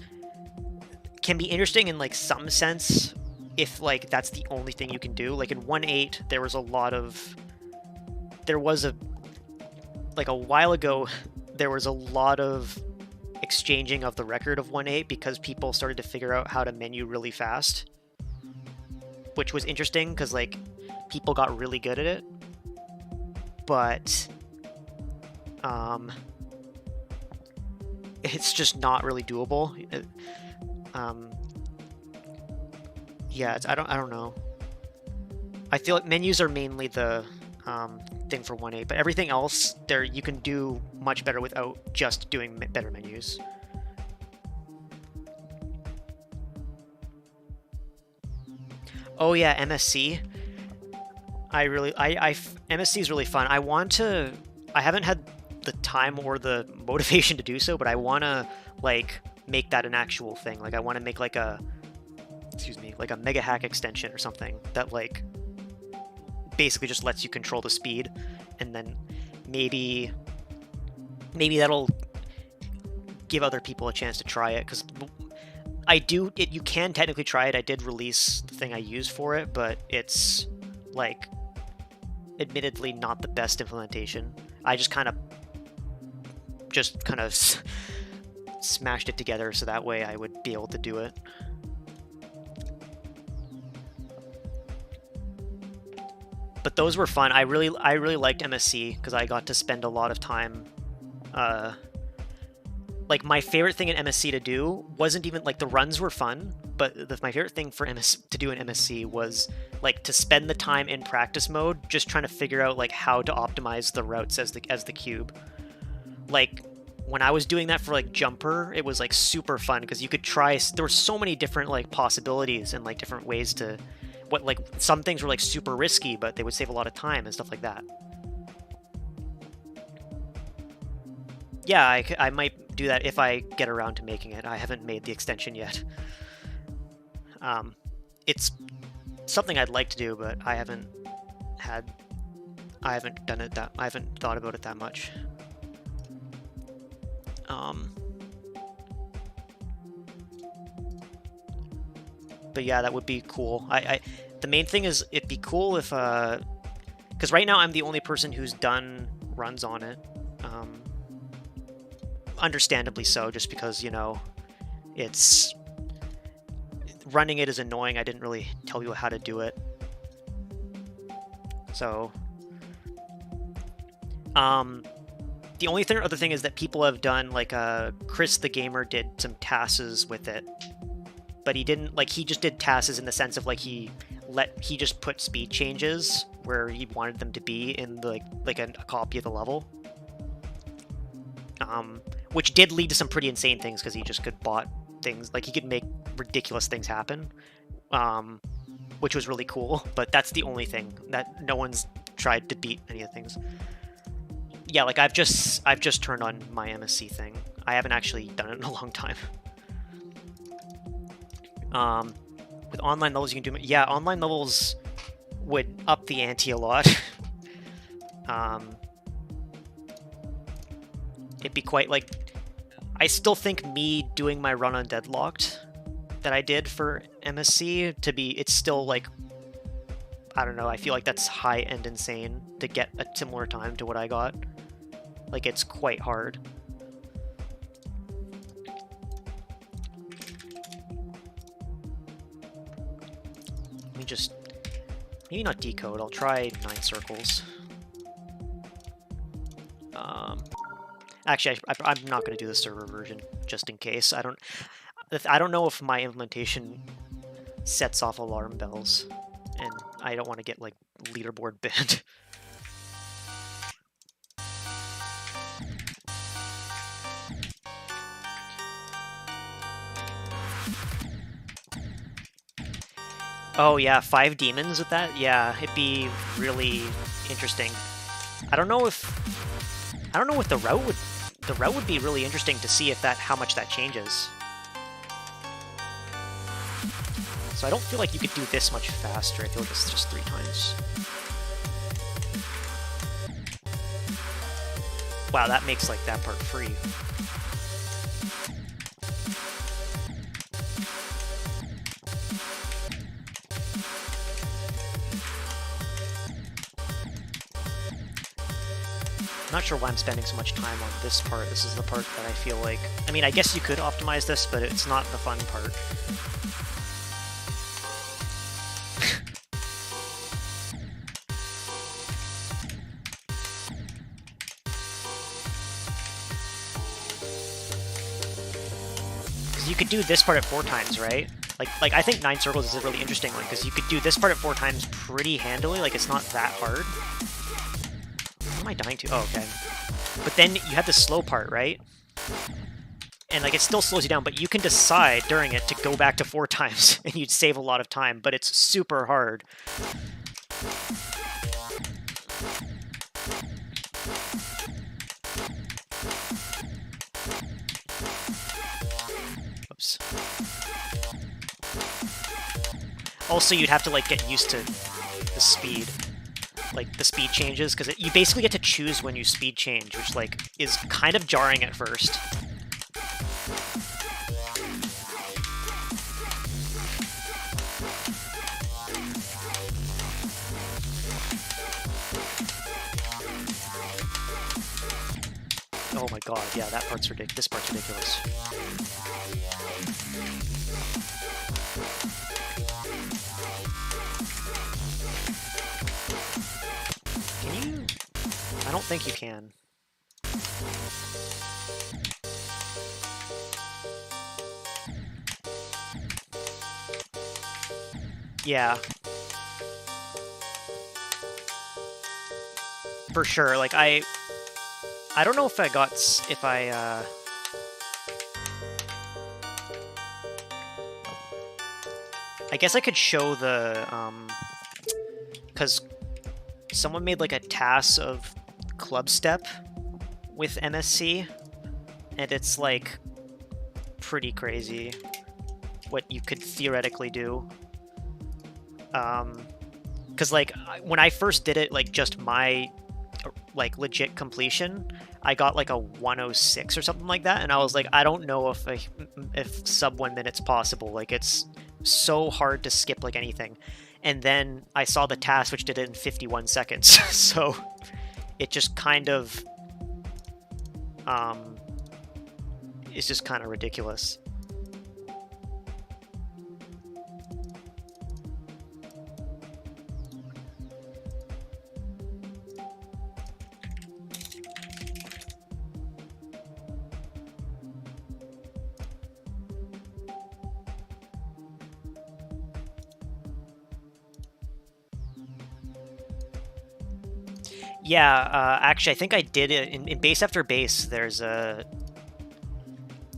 can be interesting in like some sense if like that's the only thing you can do. Like in 1.8, there was a while ago, there was a lot of exchanging of the record of 1.8 because people started to figure out how to menu really fast, which was interesting because like people got really good at it, but it's just not really doable. Yeah, I don't know. I feel like menus are mainly the thing for 1.8, but everything else there you can do much better without just doing better menus. Oh yeah, MSC. MSC is really fun. I haven't had the time or the motivation to do so, but I want to like make that an actual thing. Like I want to make like a mega hack extension or something that like basically just lets you control the speed, and then maybe that'll give other people a chance to try it, because you can technically try it. I did release the thing I use for it, but it's like admittedly not the best implementation. I just kind of smashed it together so that way I would be able to do it. But those were fun. I really liked MSC because I got to spend a lot of time. Like my favorite thing in MSC to do wasn't even like the runs were fun, but my favorite thing to do in MSC was like to spend the time in practice mode, just trying to figure out like how to optimize the routes as the cube. Like when I was doing that for like Jumper, it was like super fun because you could try. There were so many different like possibilities and like different ways to. Like some things were like super risky, but they would save a lot of time and stuff like that. Yeah, I might do that if I get around to making it. I haven't made the extension yet. It's something I'd like to do, but I haven't done it I haven't thought about it that much. But yeah, that would be cool. The main thing is it'd be cool if, because right now I'm the only person who's done runs on it. Understandably so, just because, you know, running it is annoying. I didn't really tell you how to do it. So, the only other thing is that people have done, like, Chris the Gamer did some tasks with it. But he didn't, like, he just did tasks in the sense of, like, he just put speed changes where he wanted them to be in the, like a copy of the level. Which did lead to some pretty insane things, because he just could bot things, like, he could make ridiculous things happen. Which was really cool, but that's the only thing that no one's tried to beat any of the things. Yeah, like, I've just turned on my MSC thing. I haven't actually done it in a long time. With online levels, you can do... Yeah, online levels would up the ante a lot. It'd be quite, like... I still think me doing my run on Deadlocked that I did for MSC it's still, like... I don't know, I feel like that's high-end insane to get a similar time to what I got. Like, it's quite hard. Just maybe not decode. I'll try 9 circles. Actually, I'm not going to do the server version just in case. I don't know if my implementation sets off alarm bells, and I don't want to get like leaderboard banned. Oh yeah, 5 demons with that? Yeah, it'd be really interesting. I don't know if the route would be really interesting to see how much that changes. So I don't feel like you could do this much faster. I feel like it's just 3 times. Wow, that makes like that part free. I'm not sure why I'm spending so much time on this part. This is the part that I feel like... I mean, I guess you could optimize this, but it's not the fun part. Because you could do this part at 4 times, right? Like I think 9 circles is a really interesting one, because you could do this part at 4 times pretty handily. Like, it's not that hard. What am I dying to? Oh, okay. But then you have the slow part, right? And like it still slows you down, but you can decide during it to go back to 4 times, and you'd save a lot of time, but it's super hard. Oops. Also, you'd have to like get used to the speed. Like the speed changes, because you basically get to choose when you speed change, which like is kind of jarring at first. Oh my god, yeah, that part's ridiculous. This part's ridiculous. I don't think you can. Yeah. For sure, like I don't know if I got, I guess I could show the, because someone made like a TAS of club step with MSC, and it's like pretty crazy what you could theoretically do. Because like when I first did it, like just my like legit completion, I got like a 106 or something like that, and I was like, I don't know if sub 1 minute's possible. Like it's so hard to skip like anything. And then I saw the task which did it in 51 seconds. So it just kind of it's just kind of ridiculous. Yeah, actually, I think I did it in base after base. There's a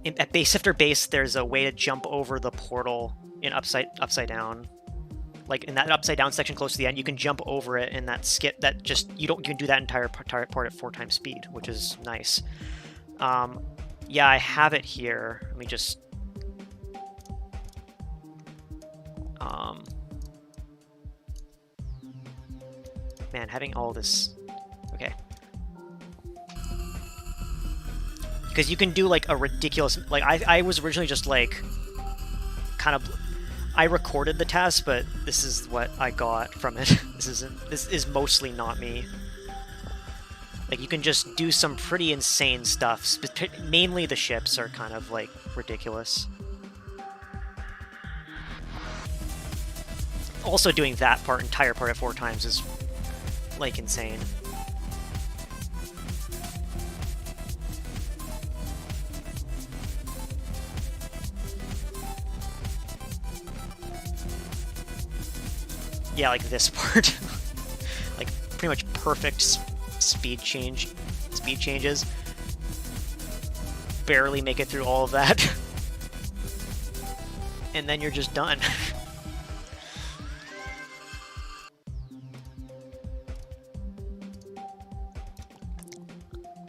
at base after base. There's a way to jump over the portal in upside down, like in that upside down section close to the end. You can jump over it, and that skip that just you can do that entire part at 4 times speed, which is nice. Yeah, I have it here. Let me just man, having all this. Okay. Because you can do like a ridiculous, like I was originally just like kind of, I recorded the task, but this is what I got from it. This is mostly not me. Like you can just do some pretty insane stuff. Mainly the ships are kind of like ridiculous. Also doing that entire part at 4 times is like insane. Yeah, like this part. Like pretty much perfect speed changes. Barely make it through all of that. And then you're just done.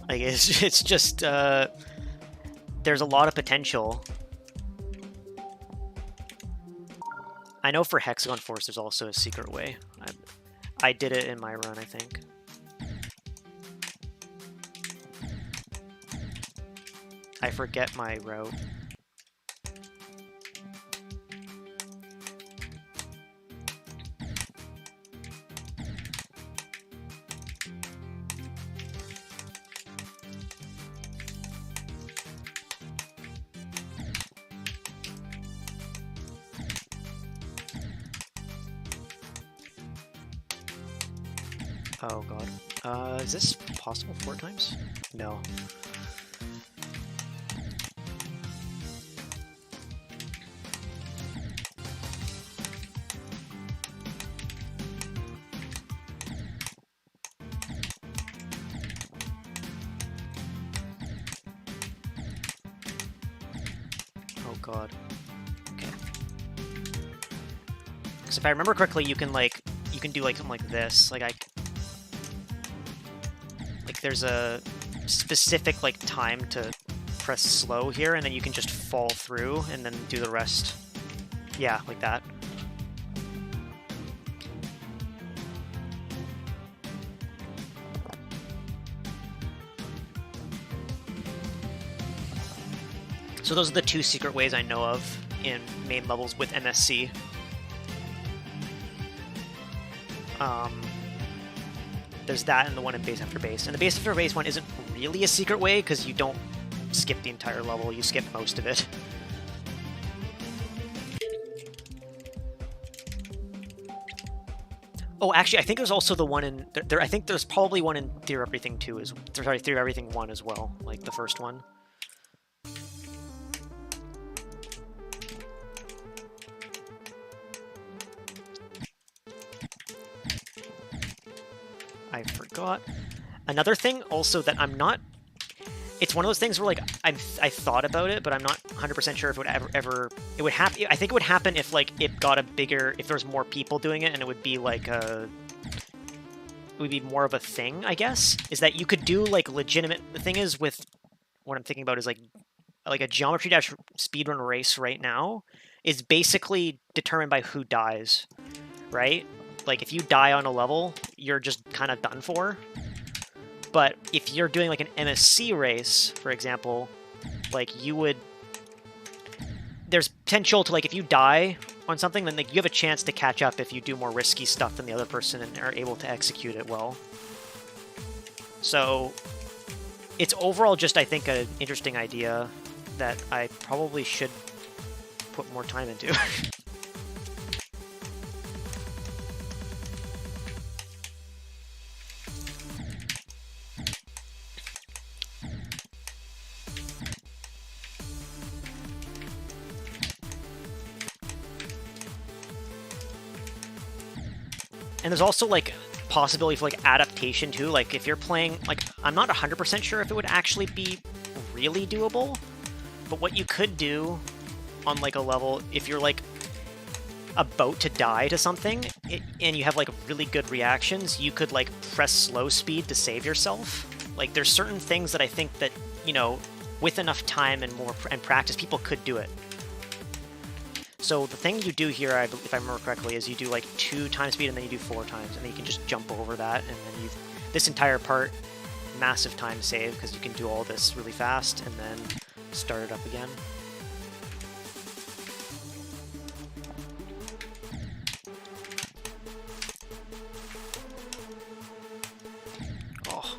Like it's just there's a lot of potential. I know for Hexagon Force there's also a secret way. I did it in my run, I think. I forget my route. Oh god. Is this possible 4 times? No. Oh god. Okay. Because if I remember correctly, you can do like something like this. Like there's a specific like time to press slow here, and then you can just fall through and then do the rest. Yeah, like that. So those are the 2 secret ways I know of in main levels with MSC. There's that and the one in base after base. And the base after base one isn't really a secret way because you don't skip the entire level, you skip most of it. Oh, actually, I think there's also the one in... I think there's probably one in Theory of Everything 2 as... Sorry, Theory of Everything 1 as well, like the first one. I forgot. Another thing also that I'm not... It's one of those things where like I thought about it, but I'm not 100% sure if it would ever it would happen. I think it would happen if like it got a bigger, if there's more people doing it, and it would be like it would be more of a thing. I guess is that you could do like legitimate. The thing is with what I'm thinking about is like a Geometry Dash speedrun race right now is basically determined by who dies, right? Like if you die on a level, you're just kind of done for. But if you're doing like an MSC race, for example, like you would, there's potential to like if you die on something, then like you have a chance to catch up if you do more risky stuff than the other person and are able to execute it well. So it's overall just, I think, an interesting idea that I probably should put more time into. And there's also, like, possibility for, like, adaptation, too. Like, if you're playing... Like, I'm not 100% sure if it would actually be really doable, but what you could do on, like, a level, if you're, like, about to die to something, and you have, like, really good reactions, you could, like, press slow speed to save yourself. Like, there's certain things that I think that, you know, with enough time and practice, people could do it. So the thing you do here, if I remember correctly, is you do like 2 times speed and then you do 4 times, and then you can just jump over that, and then this entire part, massive time save, because you can do all this really fast and then start it up again. Oh.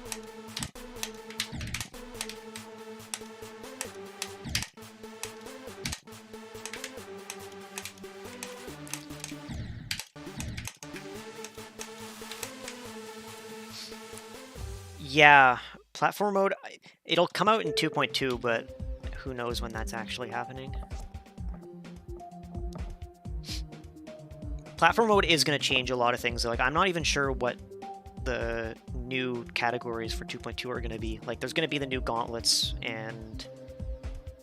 Yeah, platform mode, it'll come out in 2.2, but who knows when that's actually happening. Platform mode is going to change a lot of things. Like, I'm not even sure what the new categories for 2.2 are going to be. Like, there's going to be the new gauntlets and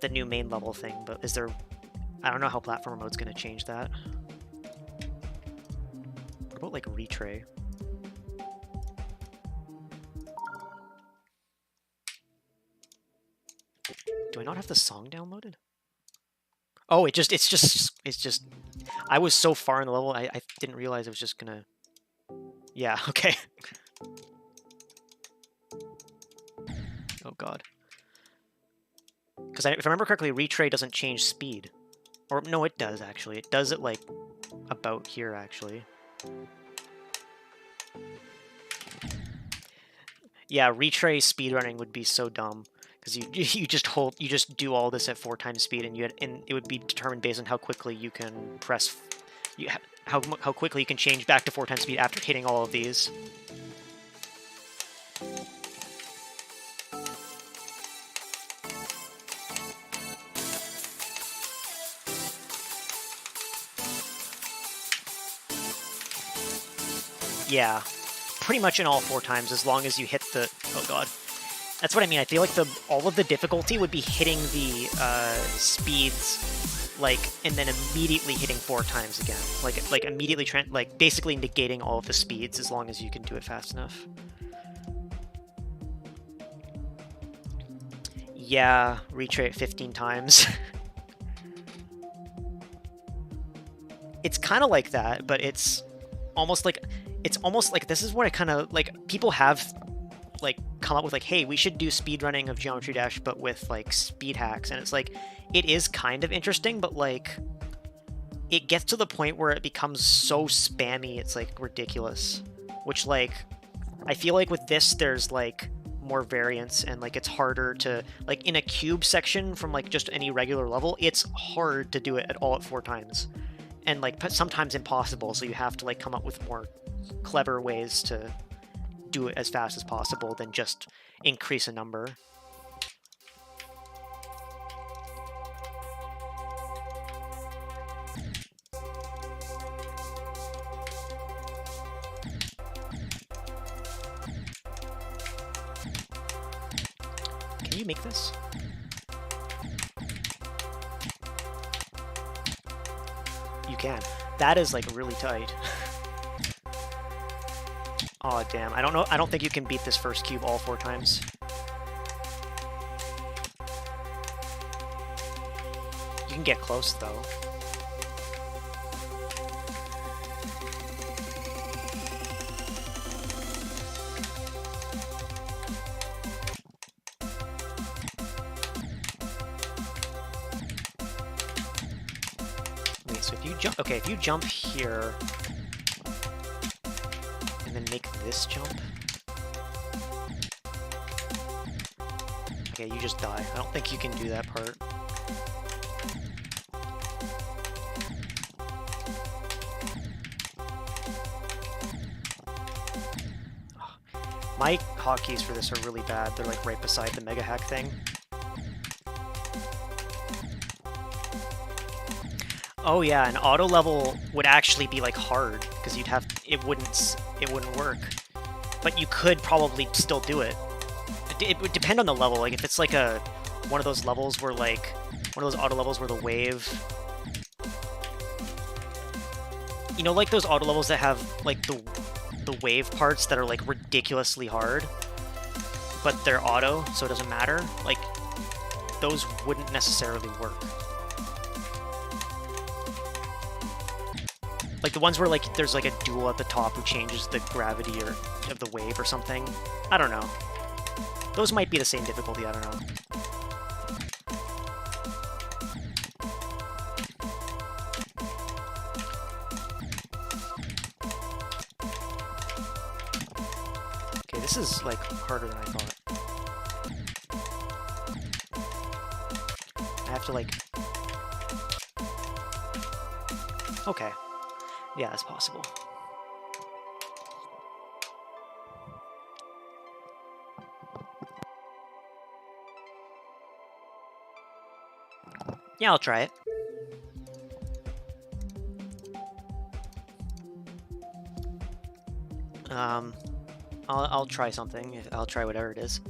the new main level thing, but is there... I don't know how platform mode's going to change that. What about, like, retray? Do I not have the song downloaded? Oh, it's just... I was so far in the level, I didn't realize it was just gonna... Yeah, okay. Oh god. Because if I remember correctly, retray doesn't change speed. Or, no, it does, actually. It does it, like, about here, actually. Yeah, retray speedrunning would be so dumb. Because you just do all this at 4 times speed, and it would be determined based on how quickly you can press... how quickly you can change back to 4 times speed after hitting all of these. Yeah, pretty much in all 4 times, as long as you hit the... Oh god. That's what I mean. I feel like all of the difficulty would be hitting the speeds, like, and then immediately hitting 4 times again. Like immediately, basically negating all of the speeds as long as you can do it fast enough. Yeah, retray it 15 times. It's kind of like that, but it's almost like this is what I kind of like. People have like come up with like, hey, we should do speedrunning of Geometry Dash, but with like speed hacks, and it's like it is kind of interesting, but like it gets to the point where it becomes so spammy, it's like ridiculous. Which like I feel like with this, there's like more variance, and like it's harder to like in a cube section from like just any regular level, it's hard to do it at all at 4 times. And like sometimes impossible, so you have to like come up with more clever ways to do it as fast as possible than just increase a number. Can you make this? You can. That is like really tight. Oh damn, I don't know. I don't think you can beat this first cube all 4 times. You can get close though. Wait, so if you jump, okay, if you jump here and then make this jump. Okay, you just die. I don't think you can do that part. My hotkeys for this are really bad. They're like right beside the mega hack thing. Oh yeah, an auto level would actually be like hard because it wouldn't work. But you could probably still do it. It would depend on the level. Like if it's like one of those levels where like one of those auto levels where the wave, you know, like those auto levels that have like the wave parts that are like ridiculously hard, but they're auto, so it doesn't matter. Like those wouldn't necessarily work. Like the ones where like there's like a duel at the top who changes the gravity of the wave or something. I don't know. Those might be the same difficulty, I don't know. Okay, this is like harder than I thought. I have to like... Okay. Yeah, that's possible. Yeah, I'll try it. I'll try something. I'll try whatever it is.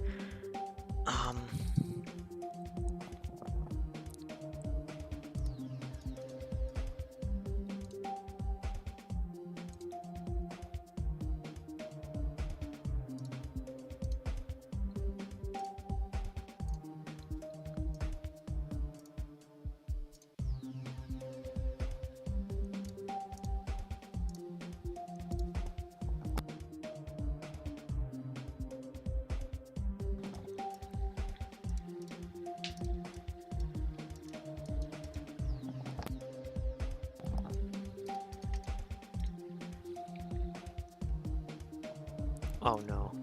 Oh no.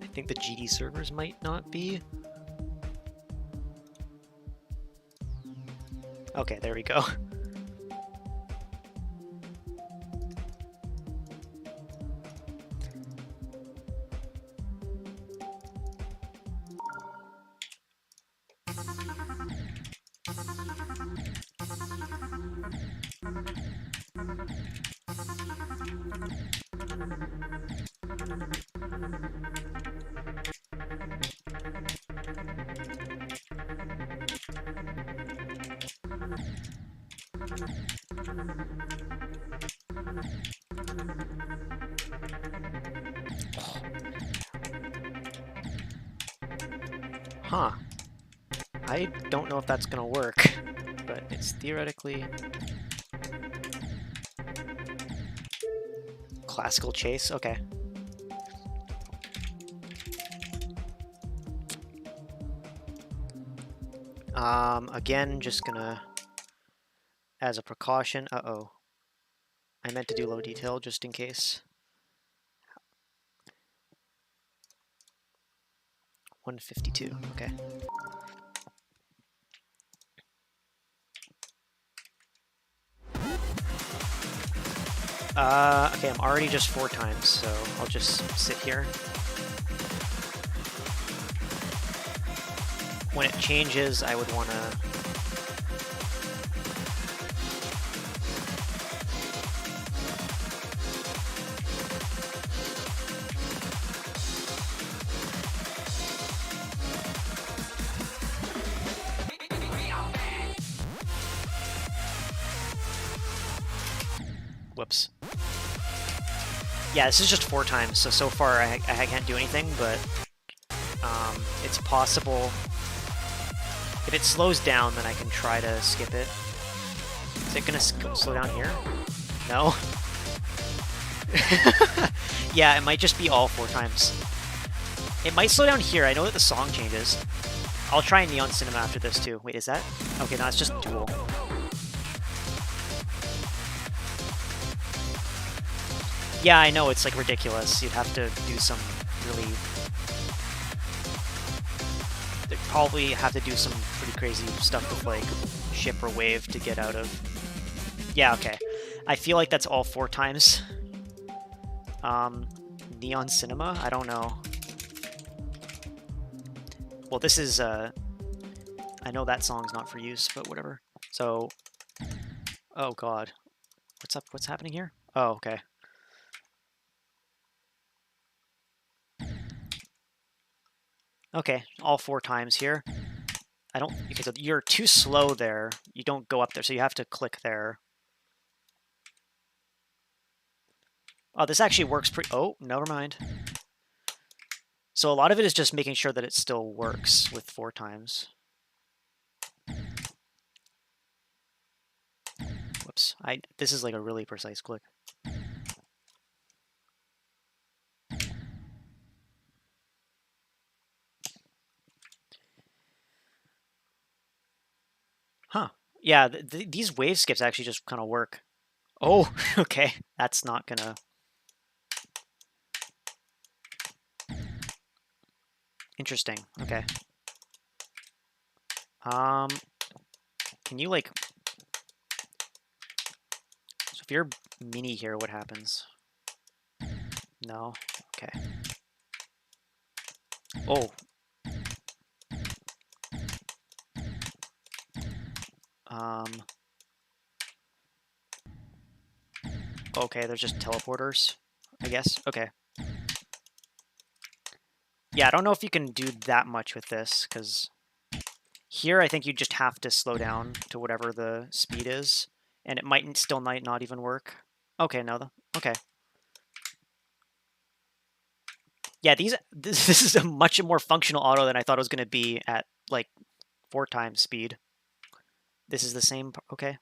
I think the GD servers might not be. Okay, there we go. Huh. I don't know if that's gonna work, but it's theoretically... Classical chase? Okay. Again, just gonna... As a precaution... Uh-oh. I meant to do low detail, just in case. 152, okay. Okay, I'm already just 4 times, so I'll just sit here. When it changes, I would want to... Whoops. Yeah, this is just 4 times, so far I can't do anything, but it's possible. If it slows down, then I can try to skip it. Is it gonna slow down here? No? Yeah, it might just be all 4 times. It might slow down here. I know that the song changes. I'll try Neon Cinema after this too. Wait, is that? Okay, no, it's just dual. Yeah, I know, it's like ridiculous. You'd have to do some really... They'd probably have to do some pretty crazy stuff with like ship or wave to get out of... Yeah, okay. I feel like that's all 4 times. Neon Cinema? I don't know. Well, this is, I know that song's not for use, but whatever. So... Oh god. What's up? What's happening here? Oh, okay. Okay, all 4 times here. I don't... Because you're too slow there. You don't go up there, so you have to click there. Oh, this actually works pretty... Oh, never mind. So a lot of it is just making sure that it still works with 4 times. Whoops. This is like a really precise click. Huh. Yeah, these wave skips actually just kind of work. Oh, okay. That's not gonna... Interesting. Okay. Can you, like... So if you're mini here, what happens? No? Okay. Oh. Okay, there's just teleporters, I guess. Okay. Yeah, I don't know if you can do that much with this, because here I think you just have to slow down to whatever the speed is, and it might not even work. Okay, no, okay. Yeah, this is a much more functional auto than I thought it was going to be at, like, 4 times speed. This is the same, okay.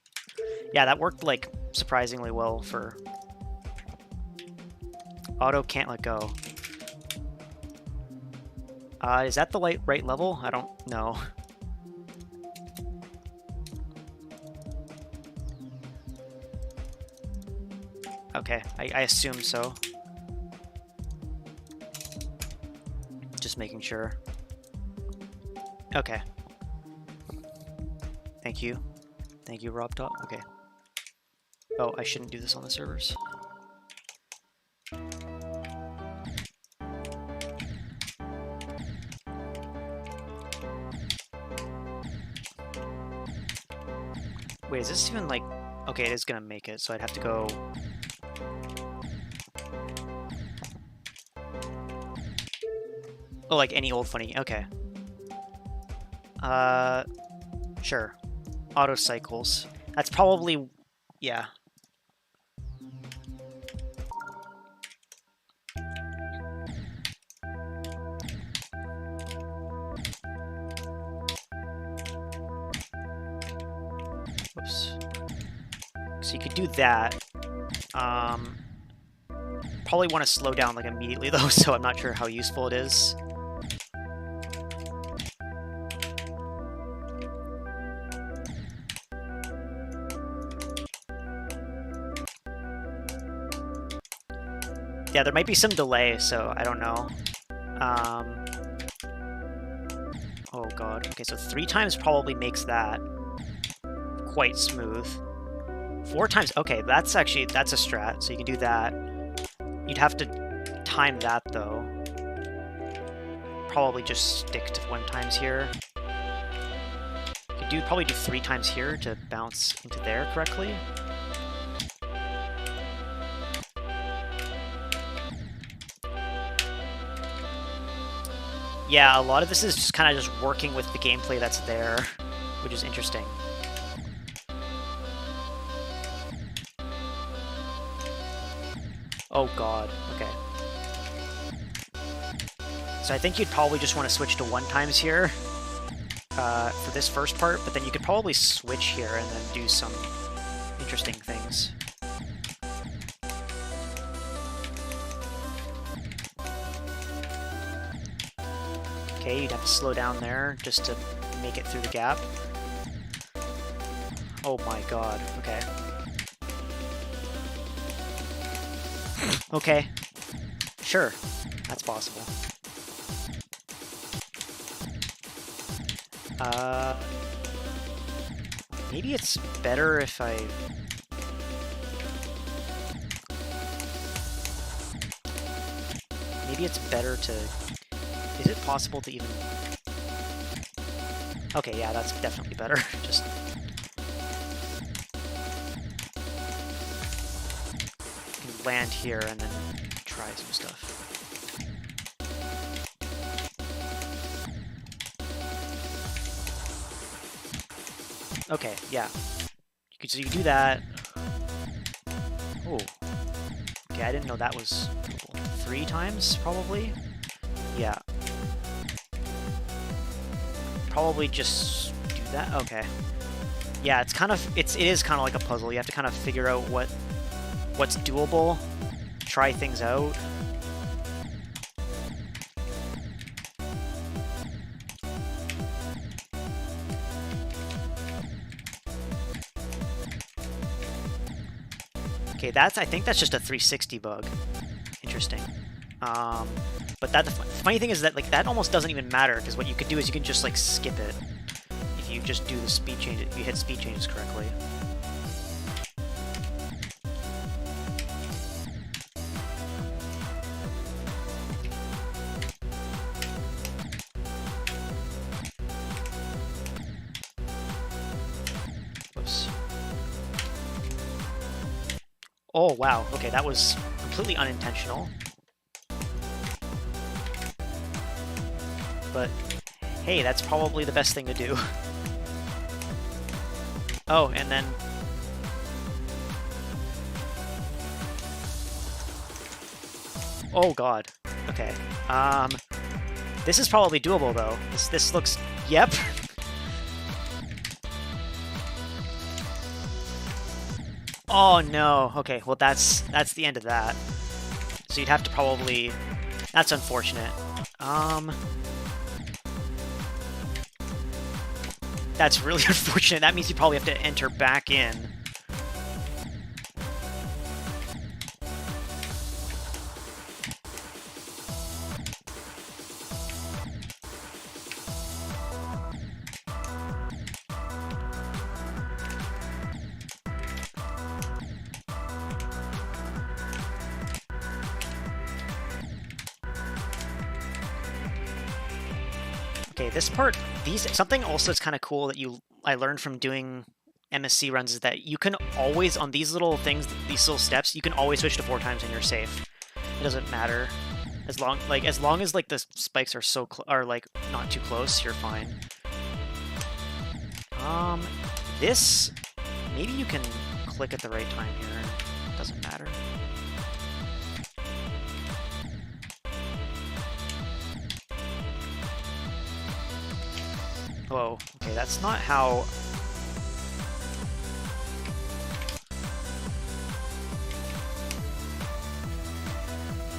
Yeah, that worked, like, surprisingly well for... Auto can't let go. Is that the right level? I don't know. Okay, I assume so. just making sure. Okay. Thank you. Thank you, Rob Top. Okay. Oh, I shouldn't do this on the servers. Wait, is this even like... Okay, it is gonna make it, so I'd have to go... Oh, like any old funny... Okay. Sure. Auto cycles. That's probably... Yeah. Whoops. So you could do that. Probably want to slow down like immediately though, so I'm not sure how useful it is. Yeah, there might be some delay, so I don't know. Oh god. Okay, so 3 times probably makes that quite smooth. 4 times, okay, that's a strat, so you can do that. You'd have to time that though. Probably just stick to 1 times here. You could probably do 3 times here to bounce into there correctly. Yeah, a lot of this is just kind of just working with the gameplay that's there, which is interesting. Oh god, okay. So I think you'd probably just want to switch to 1 times here for this first part, but then you could probably switch here and then do some interesting things. Okay, you'd have to slow down there just to make it through the gap. Oh my god, okay. Okay, sure, that's possible. Maybe it's better if I... Maybe it's better to... Is it possible to even... Okay, yeah, that's definitely better. Just... land here and then try some stuff. Okay, yeah. So you do that. Oh. Okay, I didn't know that was doable. 3 times, probably? Yeah. Probably just do that? Okay. Yeah, it's kind of... It is kind of like a puzzle. You have to kind of figure out what's doable, try things out. Okay, I think that's just a 360 bug. Interesting. But the funny thing is that like that almost doesn't even matter, because what you could do is you can just like skip it if you just do the speed change. If you hit speed changes correctly. Whoops. Oh wow. Okay, that was completely unintentional. But hey, that's probably the best thing to do. Oh, and then... Oh god. Okay. This is probably doable though. This looks... Yep. Oh no. Okay, well that's the end of that. So you'd have to probably... That's unfortunate. That's really unfortunate. That means you probably have to enter back in. Okay, this part, something also that's kind of cool that I learned from doing MSC runs is that you can always, on these little things, these little steps, you can always switch to 4 times and you're safe. It doesn't matter. As long as like the spikes are like not too close, you're fine. This, maybe you can click at the right time here and it doesn't matter. Whoa, okay, that's not how...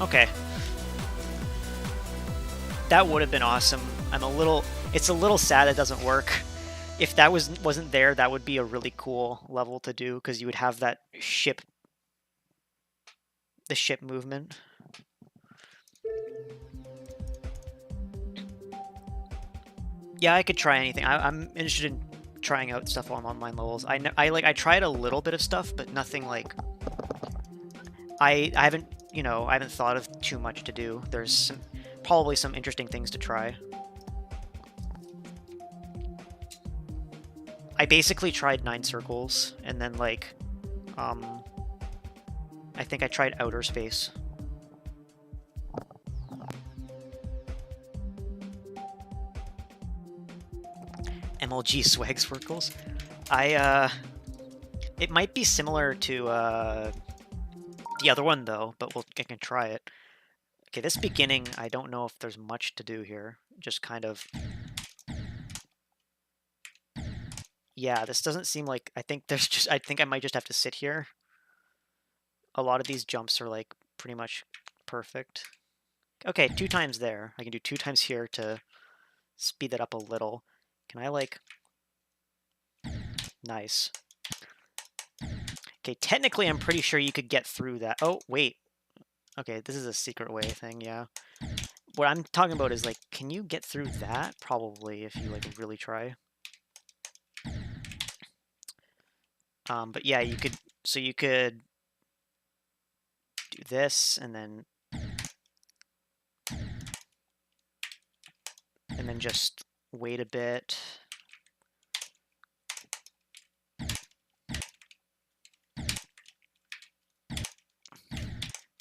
Okay. That would have been awesome. It's a little sad it doesn't work. If that wasn't there, that would be a really cool level to do, because you would have that the ship movement. Yeah, I could try anything. I'm interested in trying out stuff on online levels. I tried a little bit of stuff, but nothing like... I haven't, I haven't thought of too much to do. There's probably some interesting things to try. I basically tried 9 circles, and then like, I think I tried outer space. MLG swag circles. It might be similar to the other one though, but I can try it. Okay, this beginning, I don't know if there's much to do here. Just kind of... Yeah, this doesn't seem like... I think I might just have to sit here. A lot of these jumps are like pretty much perfect. Okay, 2 times there. I can do 2 times here to speed that up a little. Can I like... Nice. Okay, technically I'm pretty sure you could get through that. Oh, wait. Okay, this is a secret way thing, yeah. What I'm talking about is like, can you get through that? Probably, if you like really try. But yeah, you could do this and then just wait a bit.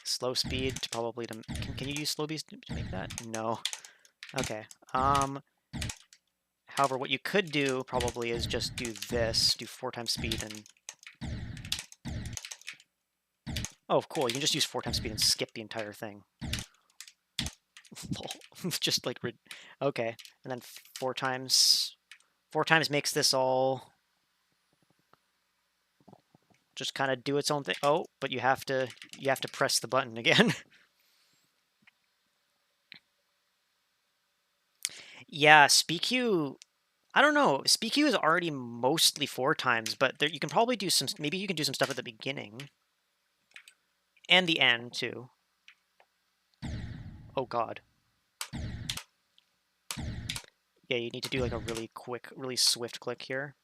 Slow speed to probably can you use slow speed to make that? No. Okay. However, what you could do probably is just do this, do 4 times speed and... Oh, cool. You can just use 4 times speed and skip the entire thing. Just like... Okay. And then 4 times makes this all... Just kind of do its own thing. Oh, but you have to press the button again. Yeah, SpeedQ... I don't know. SpeedQ is already mostly 4 times, but you can probably do some... Maybe you can do some stuff at the beginning. And the end, too. Oh, God. Yeah, you need to do like a really quick, really swift click here.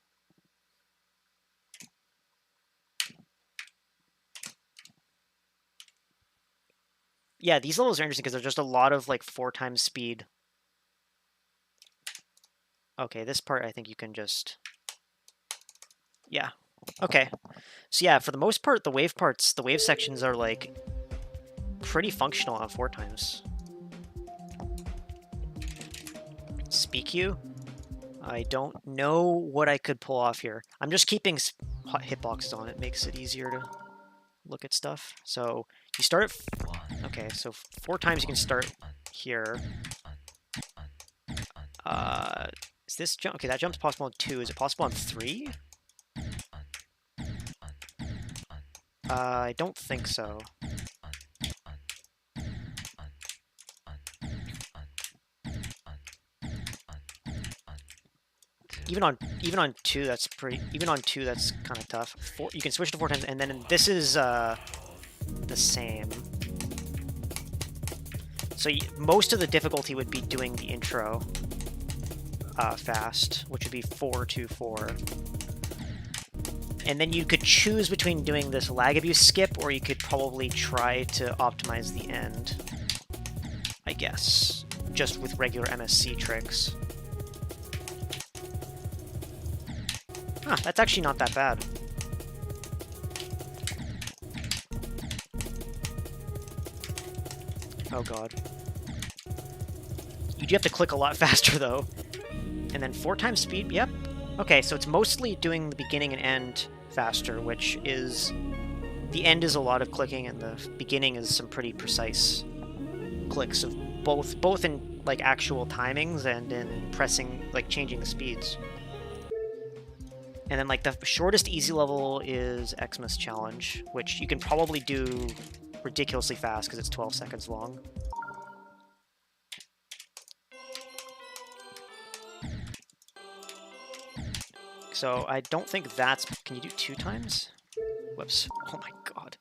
Yeah, these levels are interesting because there's just a lot of like 4 times speed. Okay, this part I think you can just... Yeah. Okay. So yeah, for the most part, the wave sections are like pretty functional on 4 times. SpeedQ? I don't know what I could pull off here. I'm just keeping hitboxes on. It makes it easier to look at stuff. So you start at... Okay, so 4 times you can start here. Is this jump... Okay, that jump's possible on 2. Is it possible on 3? I don't think so. Even on 2, that's pretty... Even on 2, that's kind of tough. 4, you can switch to 4 times, and then this is the same. So most of the difficulty would be doing the intro fast, which would be 4-2-4. And then you could choose between doing this lag abuse skip, or you could probably try to optimize the end, I guess, just with regular MSC tricks. Huh, that's actually not that bad. Oh god. You do have to click a lot faster though. And then 4 times speed, yep. Okay, so it's mostly doing the beginning and end faster, which is... The end is a lot of clicking, and the beginning is some pretty precise clicks of both in like actual timings and in pressing, like changing the speeds. And then like the shortest easy level is Xmas Challenge, which you can probably do ridiculously fast because it's 12 seconds long. So I don't think that's... Can you do 2 times? Whoops. Oh my god.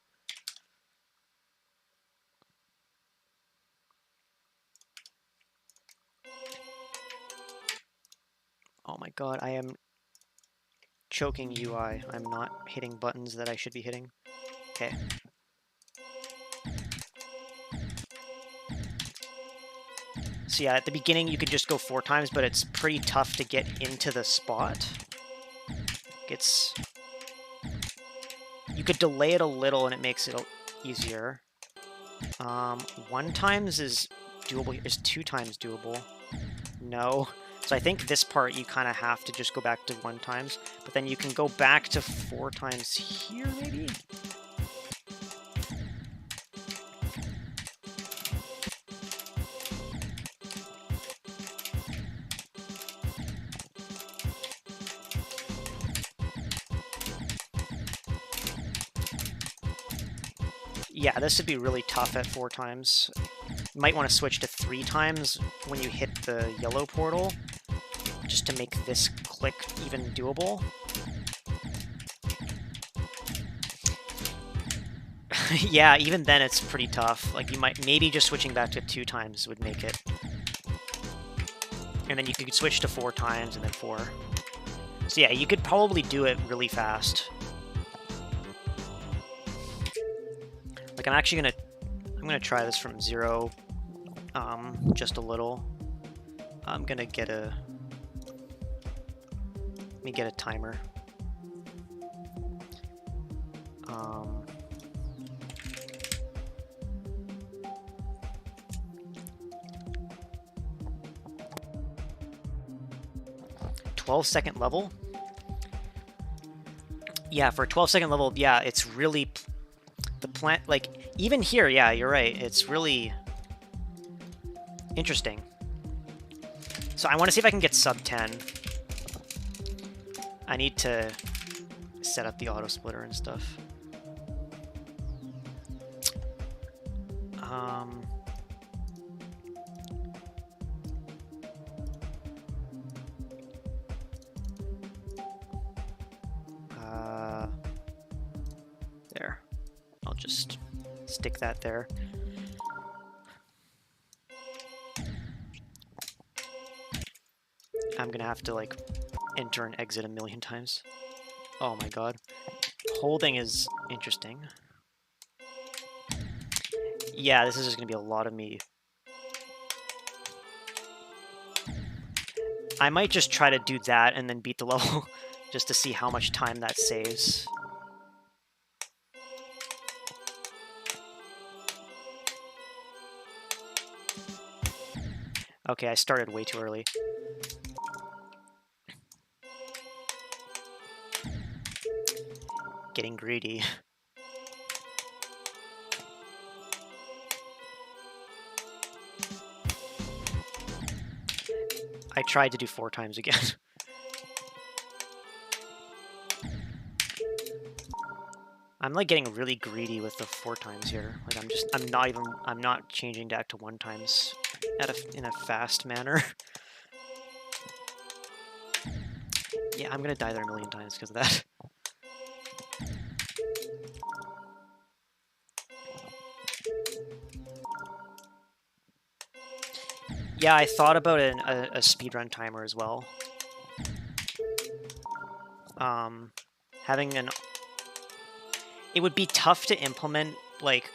Oh my god, I am choking UI. I'm not hitting buttons that I should be hitting. Okay. So yeah, at the beginning you could just go 4 times, but it's pretty tough to get into the spot. It's... You could delay it a little and it makes it easier. 1 times is doable. Is 2 times doable? No. So I think this part you kind of have to just go back to 1 times, but then you can go back to 4 times here, maybe? Yeah, this would be really tough at 4 times. You might want to switch to 3 times when you hit the yellow portal, just to make this click even doable. Yeah, even then it's pretty tough. Like, you might... Maybe just switching back to 2 times would make it. And then you could switch to 4 times and then 4. So yeah, you could probably do it really fast. Like, I'm gonna try this from 0, just a little. I'm gonna get a... Let me get a timer. 12-second level? Yeah, for a 12-second level, yeah, it's really... The plant, like, even here, yeah, you're right. It's really interesting. So I want to see if I can get sub 10. I need to set up the auto splitter and stuff. There. I'll just stick that there. I'm gonna have to, like, enter and exit a million times. Oh my god. Holding is interesting. Yeah, this is just gonna be a lot of me. I might just try to do that and then beat the level, just to see how much time that saves. Okay, I started way too early. Getting greedy. I tried to do 4 times again. I'm like getting really greedy with the 4 times here. Like I'm not changing back to 1 times in a fast manner. Yeah, I'm gonna die there a million times because of that. Yeah, I thought about a speedrun timer as well. Having an... It would be tough to implement, like...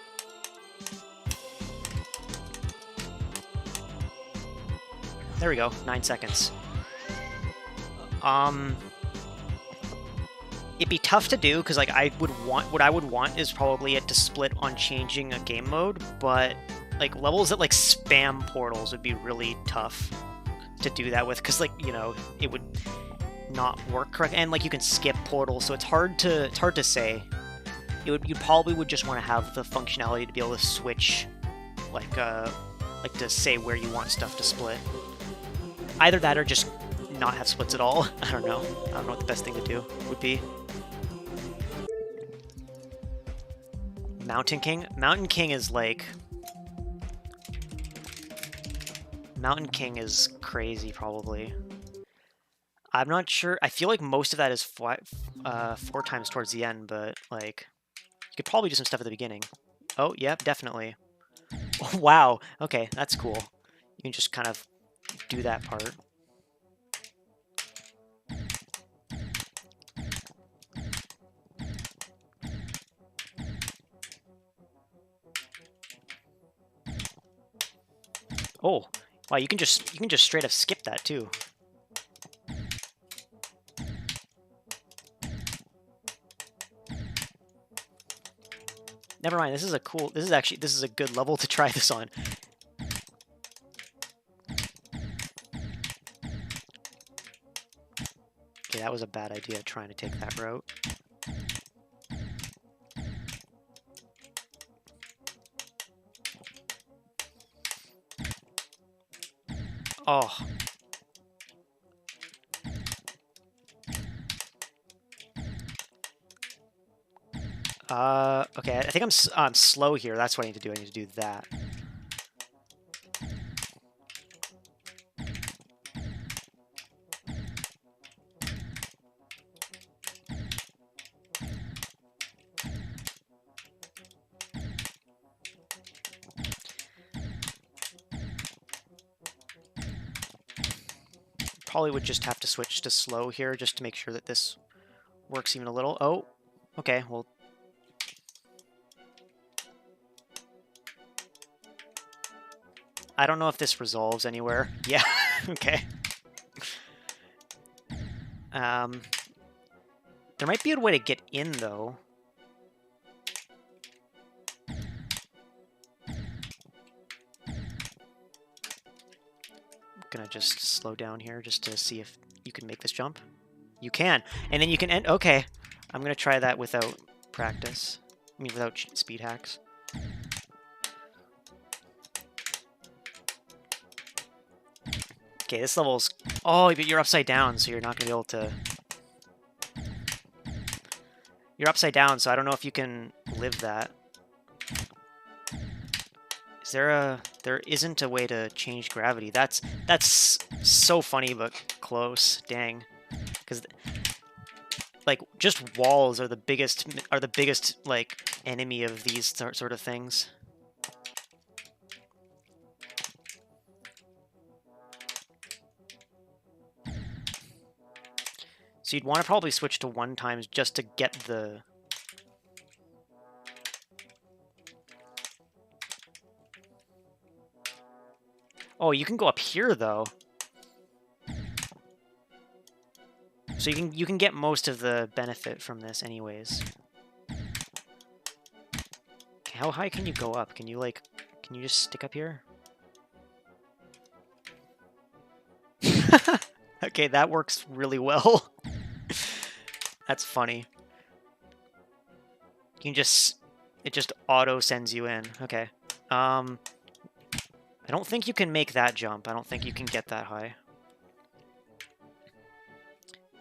There we go, 9 seconds. it'd be tough to do because like what I would want is probably it to split on changing a game mode, but like levels that like spam portals would be really tough to do that with because like, you know, it would not work correct, and like you can skip portals, so it's hard to say. You probably would just want to have the functionality to be able to switch, like to say where you want stuff to split. Either that or just not have splits at all. I don't know what the best thing to do would be. Mountain King? Mountain King is like... Mountain King is crazy, probably. I'm not sure. I feel like most of that is 4 times towards the end, but like... You could probably do some stuff at the beginning. Oh, yep, definitely. Wow, okay, that's cool. You can just kind of do that part. Oh, wow, you can just straight up skip that too. Never mind, this is a good level to try this on. Okay, that was a bad idea trying to take that route. Oh. Okay, I think I'm slow here. That's what I need to do. I need to do that. Probably would just have to switch to slow here just to make sure that this works even a little. Oh, okay, well... I don't know if this resolves anywhere. Yeah, okay. There might be a way to get in, though. I'm gonna just slow down here just to see if you can make this jump. You can, and then you can end. Okay, I'm gonna try that without practice. I mean, without speed hacks. Okay, this level's... Oh, but you're upside down, so you're not gonna be able to... You're upside down, so I don't know if you can live that. Is there a... There isn't a way to change gravity. That's so funny, but close. Dang. Because, like, just walls are the biggest, like, enemy of these sort of things. So you'd want to probably switch to 1 times just to get the... Oh, you can go up here, though. So you can get most of the benefit from this anyways. Okay, how high can you go up? Can you, like... Can you just stick up here? Okay, that works really well. That's funny. You can just... It just auto sends you in. Okay. I don't think you can make that jump. I don't think you can get that high.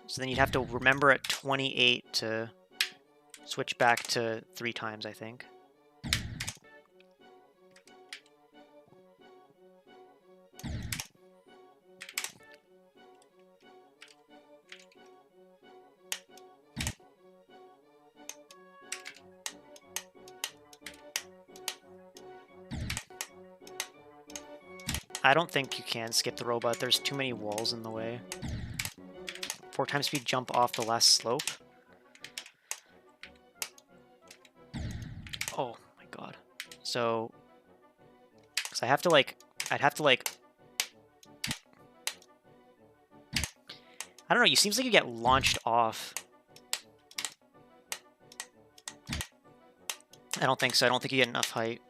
So then you'd have to remember at 28 to switch back to 3 times, I think. I don't think you can skip the robot. There's too many walls in the way. 4 times speed jump off the last slope. Oh my god. So I have to like... I'd have to like... I don't know, it seems like you get launched off. I don't think so. I don't think you get enough height.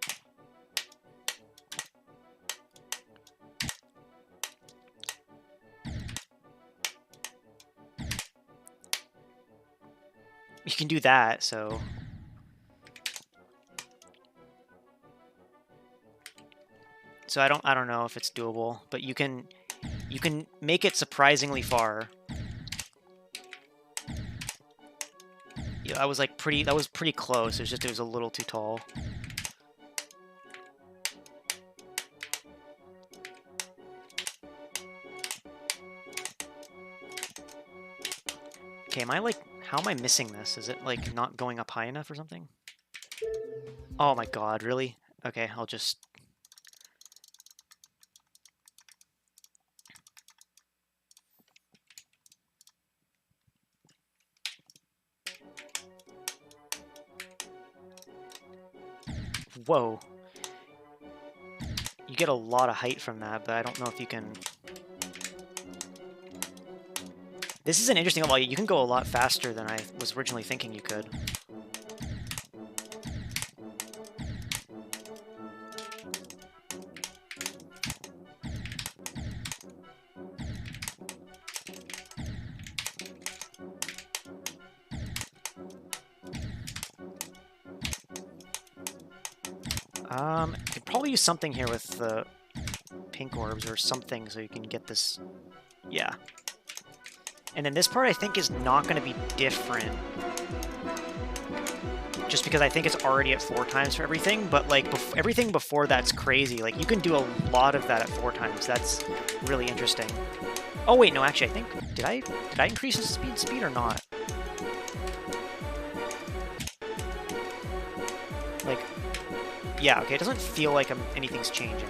You can do that, so... So I don't know if it's doable, but you can make it surprisingly far. Yeah, that was pretty close. It was a little too tall. Okay, how am I missing this? Is it like not going up high enough or something? Oh my god, really? Okay, I'll just... Whoa. You get a lot of height from that, but I don't know if you can... This is an interesting level. You can go a lot faster than I was originally thinking you could. You could probably use something here with the pink orbs or something so you can get this... Yeah. And then this part I think is not going to be different. Just because I think it's already at 4 times for everything, but like everything before that's crazy. Like you can do a lot of that at 4 times. That's really interesting. Oh wait, no, actually I think... Did I increase the speed or not? Like... Yeah, okay, it doesn't feel like anything's changing.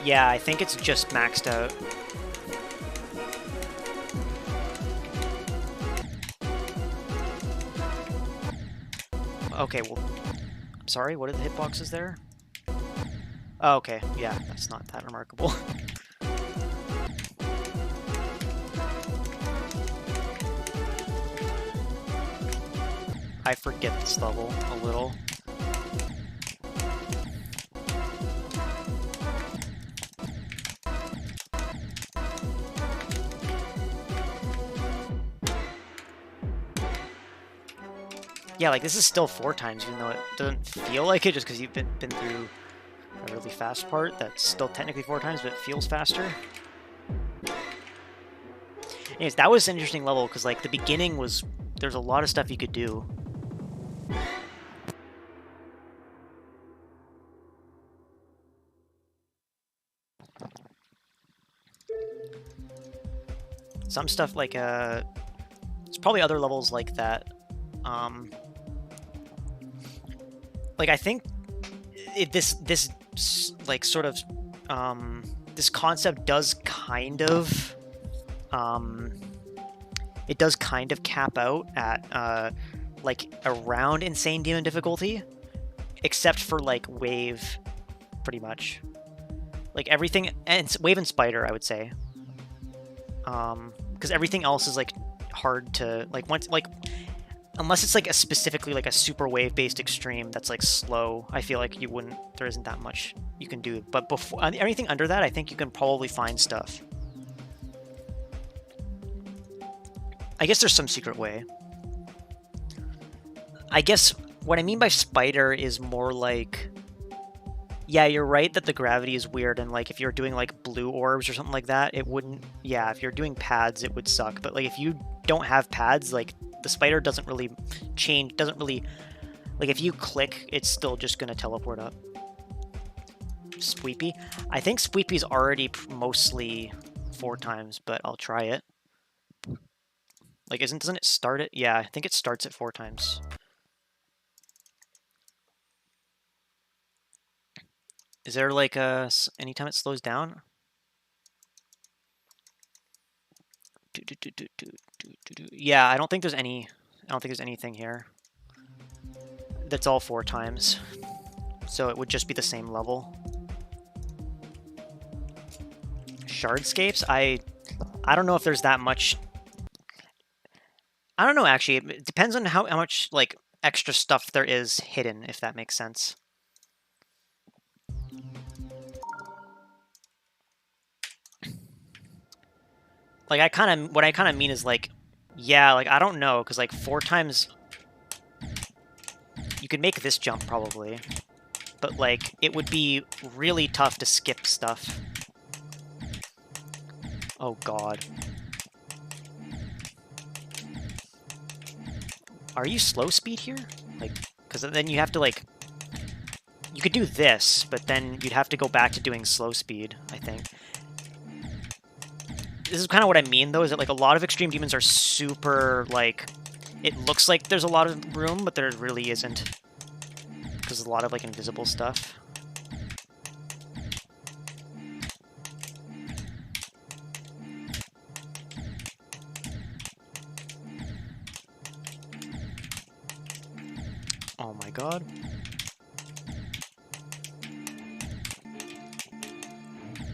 Yeah, I think it's just maxed out. Okay, well... I'm sorry, what are the hitboxes there? Oh, okay, yeah, that's not that remarkable. I forget this level a little. Yeah, like this is still 4 times, even though it doesn't feel like it, just because you've been through a really fast part. That's still technically 4 times, but it feels faster. Anyways, that was an interesting level, because like the beginning was... There's a lot of stuff you could do. Some stuff like, there's probably other levels like that. Like I think this like sort of this concept does kind of it does kind of cap out at like around Insane Demon difficulty, except for like Wave, pretty much. Like everything, and Wave and Spider, I would say. Because everything else is like hard to like unless it's like a specifically like a super wave based extreme that's like slow. I feel like there isn't that much you can do. But before anything under that, I think you can probably find stuff. I guess there's some secret way. I guess what I mean by Spider is more like, yeah, you're right that the gravity is weird, and like if you're doing like blue orbs or something like that, it wouldn't... Yeah, if you're doing pads, it would suck. But like if you don't have pads, like the spider doesn't really change, like if you click, it's still just gonna teleport up. Sweepy? I think Sweepy's already mostly 4 times, but I'll try it. Like doesn't it start it? Yeah, I think it starts at 4 times. Is there like anytime it slows down? Yeah, I don't think there's anything here. That's all 4 times. So it would just be the same level. Shardscapes? I don't know if there's that much. I don't know, actually. It depends on how much, like, extra stuff there is hidden, if that makes sense. Like, what I kind of mean is, like, yeah, like, I don't know, because, like, 4 times... You could make this jump, probably. But, like, it would be really tough to skip stuff. Oh, God. Are you slow speed here? Like, because then you have to, like... You could do this, but then you'd have to go back to doing slow speed, I think. This is kind of what I mean, though, is that, like, a lot of Extreme Demons are super, like... It looks like there's a lot of room, but there really isn't. Because there's a lot of, like, invisible stuff. Oh my god.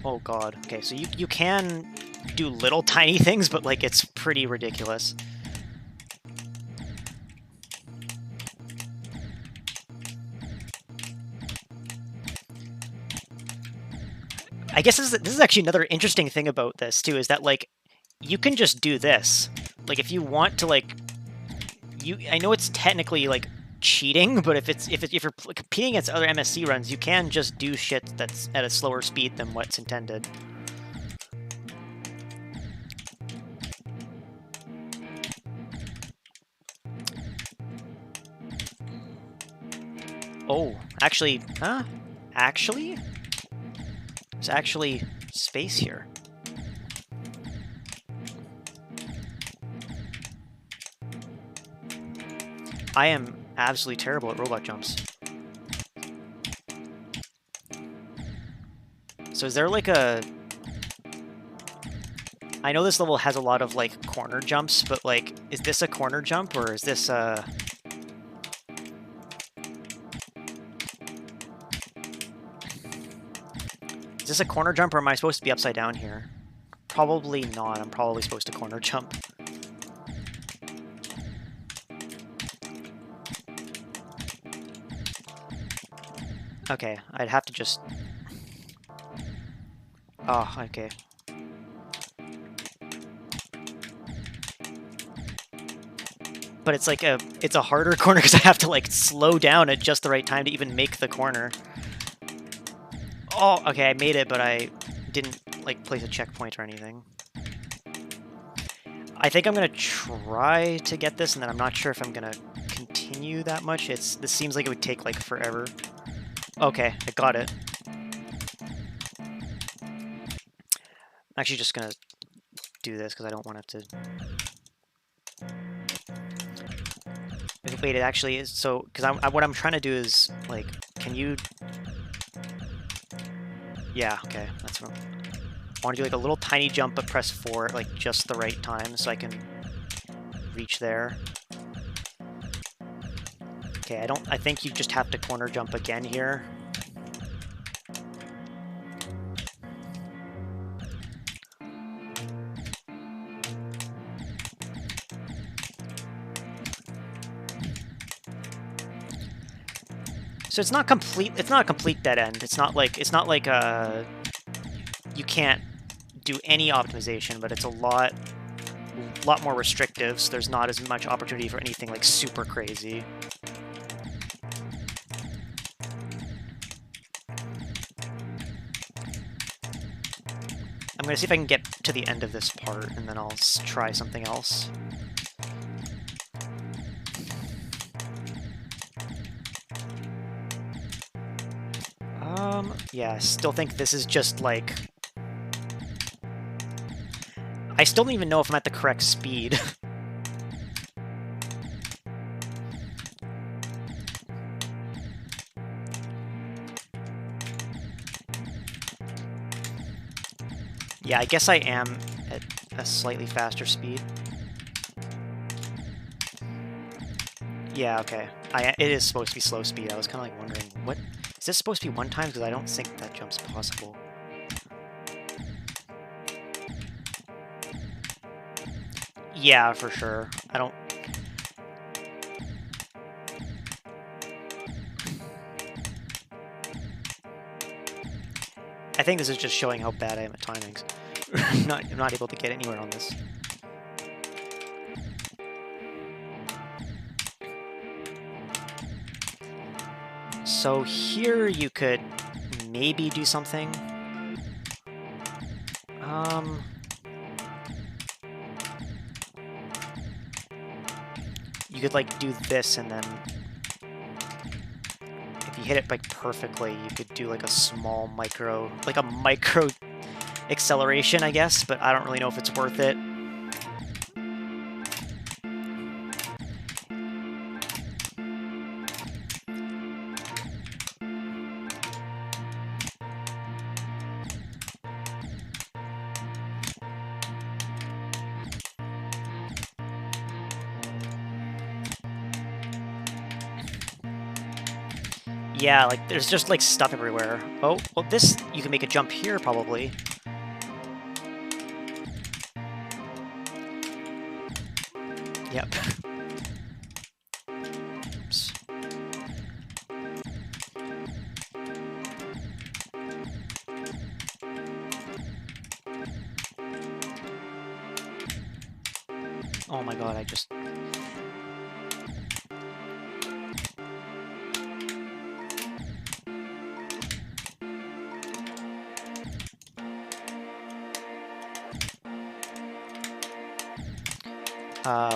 Oh god. Okay, so you can do little tiny things, but, like, it's pretty ridiculous. I guess this is actually another interesting thing about this, too, is that, like, you can just do this. Like, if you want to, like... I know it's technically, like, cheating, but if you're competing against other MSC runs, you can just do shit that's at a slower speed than what's intended. Oh, actually, huh? Actually? There's actually space here. I am absolutely terrible at robot jumps. So is there like a... I know this level has a lot of, like, corner jumps, but, like, is this a corner jump, or is this a... Is this a corner jump, or am I supposed to be upside down here? Probably not. I'm probably supposed to corner jump. Okay, I'd have to just... Oh, okay. But it's like it's a harder corner because I have to, like, slow down at just the right time to even make the corner. Oh, okay, I made it, but I didn't, like, place a checkpoint or anything. I think I'm gonna try to get this, and then I'm not sure if I'm gonna continue that much. This seems like it would take, like, forever. Okay, I got it. I'm actually just gonna do this because I don't want it to... Wait, it actually is... So, because what I'm trying to do is, like, can you... Yeah, okay, that's what I want to do, like, a little tiny jump, but press 4 at, like, just the right time so I can reach there. Okay, I think you just have to corner jump again here. So it's not a complete dead end. It's not like you can't do any optimization, but it's a lot more restrictive, so there's not as much opportunity for anything, like, super crazy. I'm gonna see if I can get to the end of this part, and then I'll try something else. Yeah, I still think this is just, like... I still don't even know if I'm at the correct speed. Yeah, I guess I am at a slightly faster speed. Yeah, okay. It is supposed to be slow speed. I was kind of, like, wondering, what... Is this supposed to be one time? Because I don't think that jump's possible. Yeah, for sure. I think this is just showing how bad I am at timings. I'm not able to get anywhere on this. So here you could maybe do something. You could like do this, and then if you hit it like perfectly, you could do like a small micro acceleration, I guess, but I don't really know if it's worth it. Yeah, like there's just like stuff everywhere. Oh, well this, you can make a jump here probably. Yep. Oops. Oh my god, I just...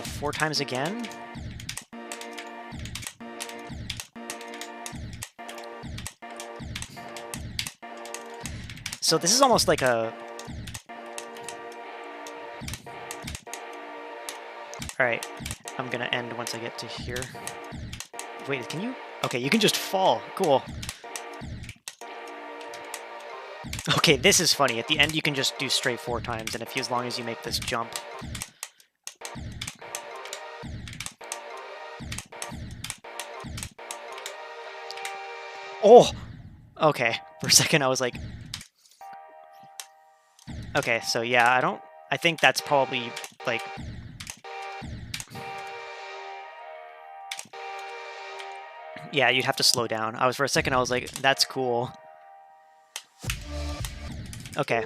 four times again? So this is almost like a... Alright, I'm gonna end once I get to here. Wait, can you? Okay, you can just fall. Cool. Okay, this is funny. At the end, you can just do straight 4 times, and as long as you make this jump. Oh! Okay, for a second I was like... Okay, so yeah, I think that's probably, like... Yeah, you'd have to slow down. For a second I was like, that's cool. Okay.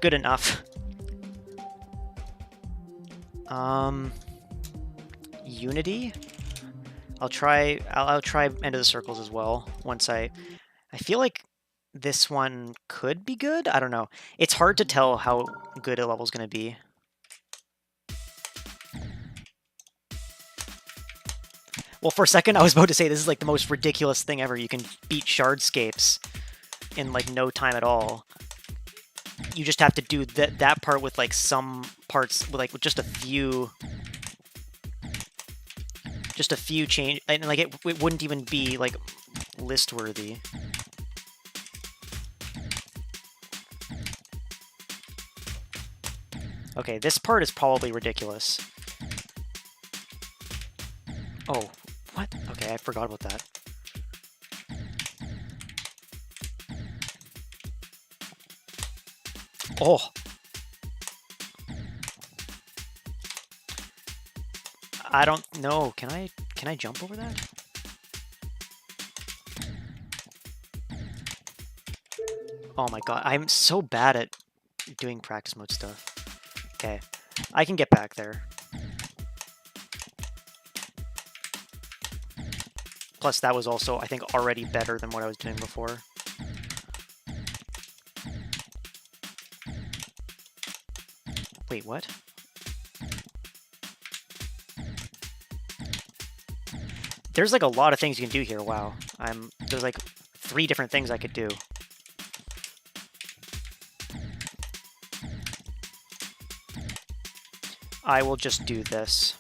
Good enough. Unity? I'll try End of the Circles as well. Once I feel like this one could be good? I don't know. It's hard to tell how good a level's gonna be. Well, for a second I was about to say this is like the most ridiculous thing ever. You can beat Shardscapes in like no time at all. You just have to do that part with like some parts with just a few change, and like it wouldn't even be like list worthy. Okay, this part is probably ridiculous. Oh, what? Okay, I forgot about that. Oh! I don't know. Can I jump over that? Oh my god, I'm so bad at doing practice mode stuff. Okay, I can get back there. Plus, that was also, I think, already better than what I was doing before. Wait, what? There's like a lot of things you can do here. Wow. There's like 3 different things I could do. I will just do this.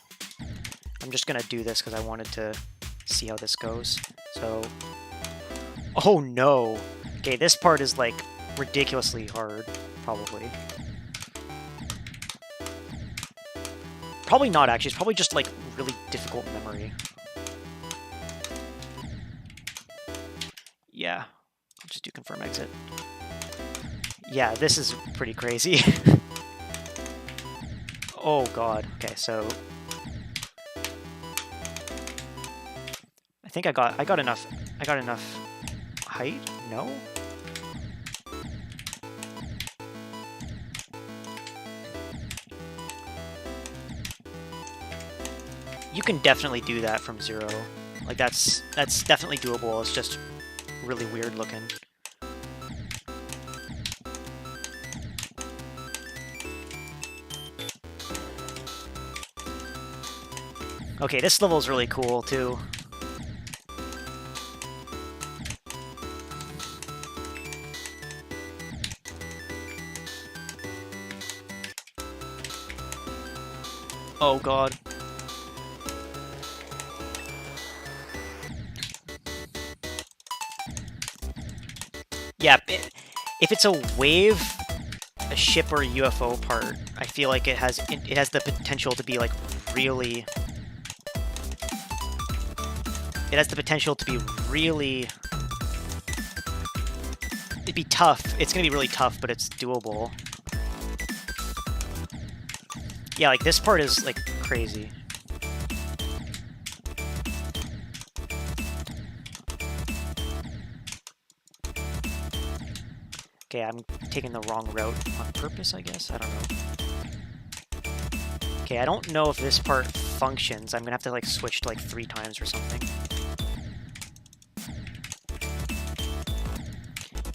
I'm just gonna do this because I wanted to see how this goes. So... Oh no! Okay, this part is like ridiculously hard, probably. Probably not, actually. It's probably just like really difficult memory. Yeah. I'll just do confirm exit. Yeah, this is pretty crazy. Oh god. Okay, so I think I got enough height? No? You can definitely do that from 0. Like that's definitely doable. It's just really weird looking. Okay, this level is really cool too. Oh god. Yeah, if it's a wave, a ship, or a UFO part, I feel like it has the potential to be like really. It has the potential to be really. It'd be tough. It's gonna be really tough, but it's doable. Yeah, like this part is like crazy. Okay, I'm taking the wrong route on purpose, I guess. I don't know. Okay, I don't know if this part functions. I'm gonna have to like switch to like 3 times or something.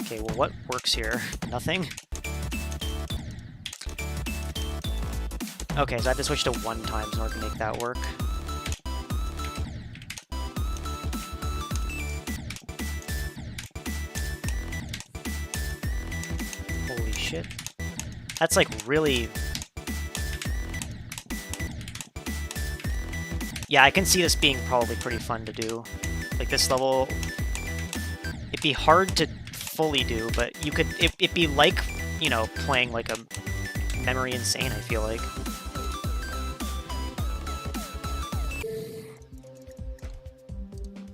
Okay, well, what works here? Nothing? Okay, so I have to switch to 1 times in order to make that work. Holy shit. That's like really... Yeah, I can see this being probably pretty fun to do. Like this level, it'd be hard to fully do, but you could, it'd be like, you know, playing like a Memory Insane, I feel like.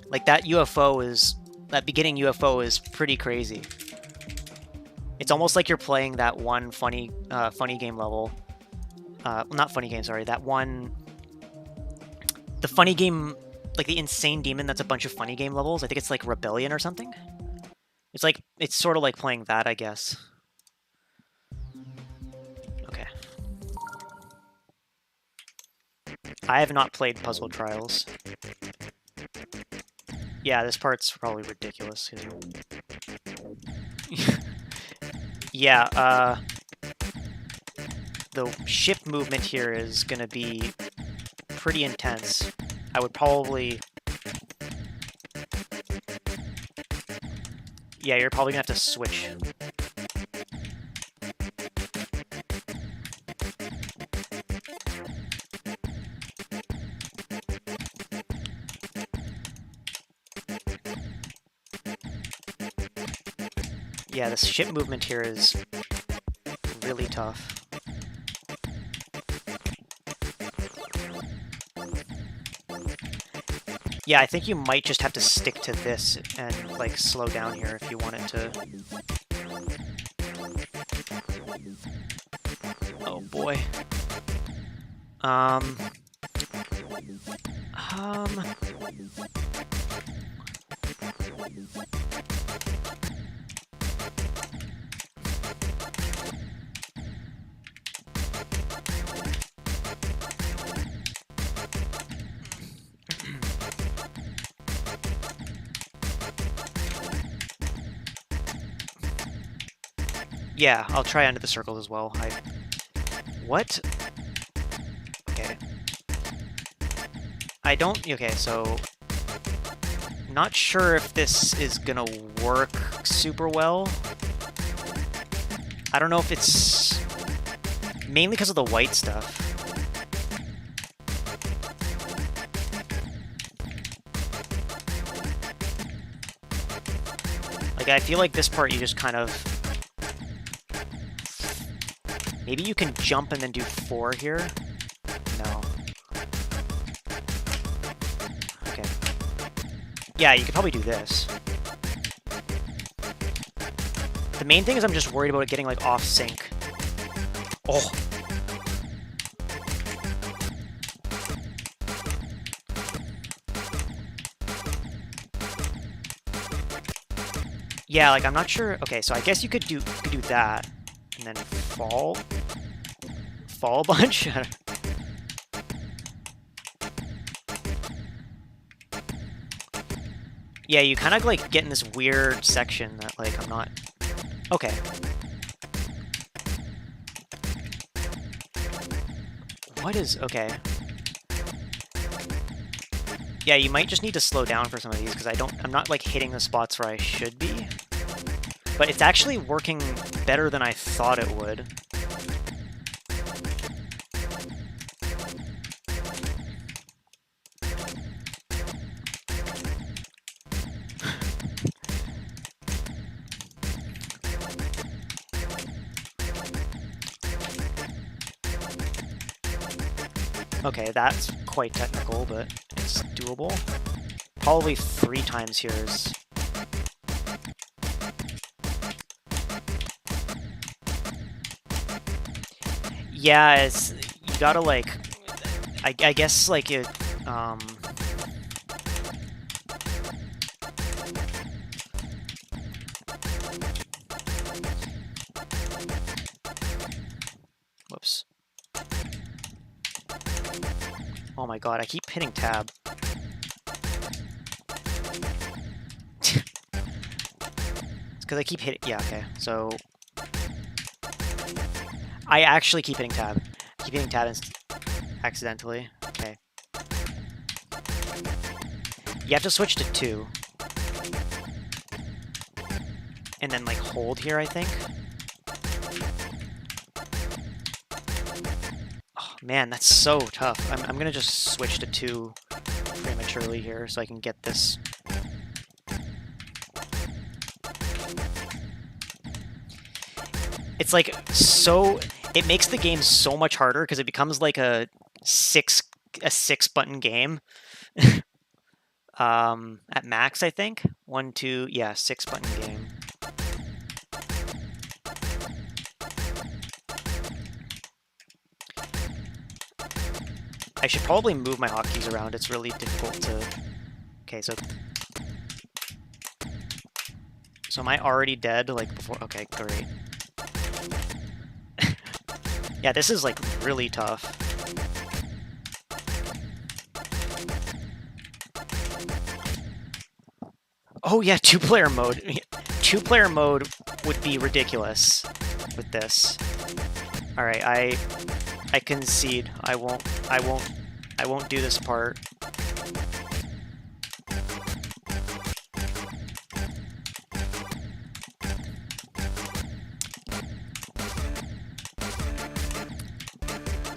Like that UFO is, that beginning UFO is pretty crazy. It's almost like you're playing that one funny game level. Not funny game, sorry, that one... The funny game, like the Insane Demon, that's a bunch of funny game levels. I think it's like Rebellion or something. It's like, it's sort of like playing that, I guess. Okay. I have not played Puzzle Trials. Yeah, this part's probably ridiculous. Yeah, the ship movement here is gonna be pretty intense. I would probably... Yeah, you're probably gonna have to switch. Yeah, the ship movement here is really tough. Yeah, I think you might just have to stick to this and, like, slow down here if you want it to... Oh, boy. Yeah, I'll try under the circles as well. What? Okay. I don't... Okay, so... Not sure if this is gonna work super well. I don't know if it's... Mainly because of the white stuff. Like, I feel like this part you just kind of... Maybe you can jump and then do 4 here? No. Okay. Yeah, you could probably do this. The main thing is I'm just worried about it getting, like, off sync. Oh! Yeah, like, I'm not sure. Okay, so I guess you could do that, and then fall a bunch. Yeah, you kind of like get in this weird section that like I'm not. Okay. What is okay? Yeah, you might just need to slow down for some of these because I'm not like hitting the spots where I should be. But it's actually working better than I thought it would. Okay, that's quite technical, but it's doable. Probably 3 times here is... Yeah, it's... You gotta, like... I guess, like, it... Whoops. Oh my god, I keep hitting tab. It's because I keep hitting... Yeah, okay, so... I actually keep hitting tab. I keep hitting tab accidentally. Okay. You have to switch to 2. And then, like, hold here, I think. Oh, man, that's so tough. I'm gonna just switch to 2 prematurely here so I can get this. It's like so... It makes the game so much harder because it becomes like a 6-button game. At max, I think. 1, 2, yeah, 6-button game. I should probably move my hotkeys around. It's really difficult to... Okay, so am I already dead, like, before? Okay, great. Yeah, this is, like, really tough. Oh, yeah, 2-player mode. 2-player mode would be ridiculous with this. All right, I concede. I won't do this part.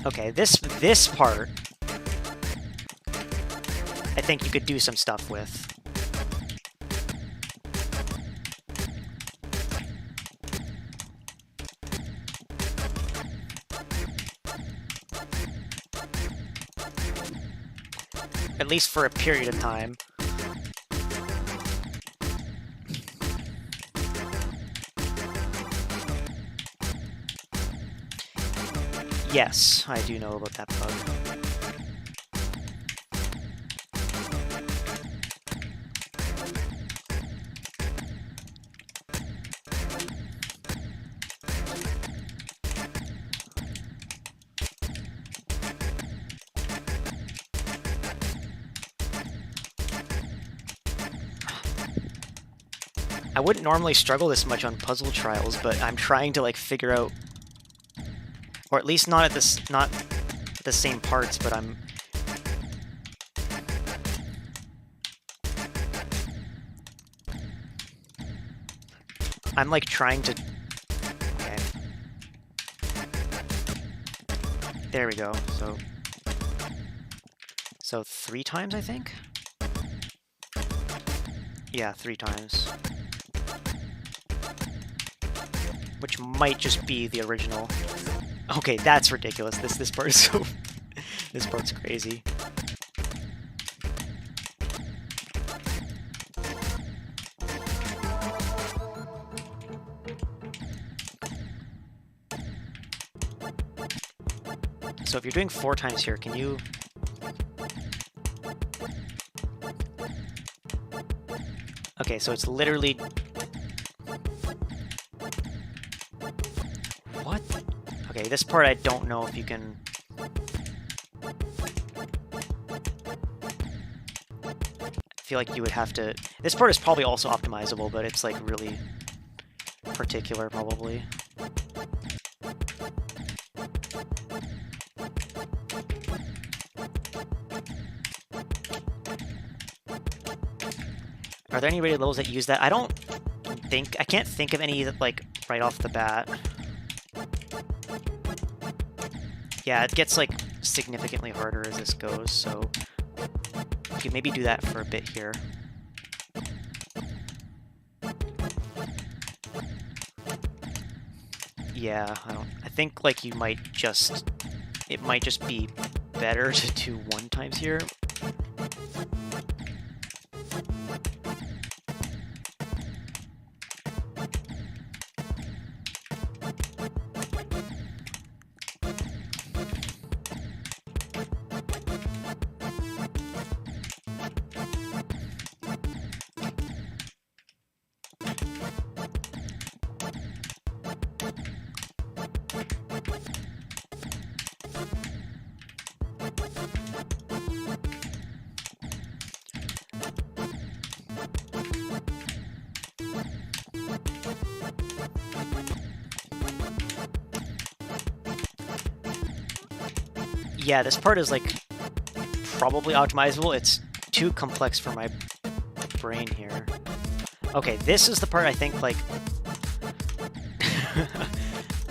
Okay, this part, I think you could do some stuff with. At least for a period of time. Yes, I do know about that bug. I wouldn't normally struggle this much on puzzle trials, but I'm trying to like figure out, or at least not at this, not the same parts, but I'm like trying to. Okay. There we go. So 3 times, I think. Yeah, 3 times. Which might just be the original. Okay, that's ridiculous. This part is so... This part's crazy. So if you're doing 4 times here, can you... Okay, so it's literally Okay, this part I don't know if you can... I feel like you would have to... This part is probably also optimizable, but it's like really particular probably. Are there any rated levels that use that? I can't think of any that, like, right off the bat. Yeah, it gets, like, significantly harder as this goes, so you could maybe do that for a bit here. Yeah, I think, like, it might just be better to do 1 times here. Yeah, this part is, like, probably optimizable. It's too complex for my brain here. Okay, this is the part I think, like...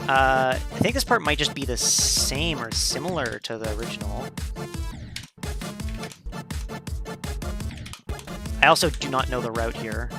I think this part might just be the same or similar to the original. I also do not know the route here.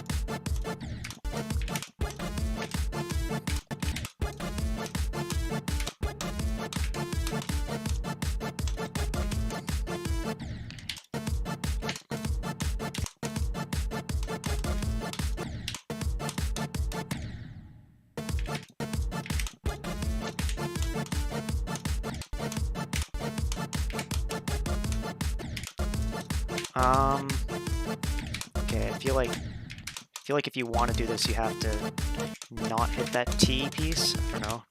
Okay, I feel like if you want to do this, you have to not hit that T piece. I don't know.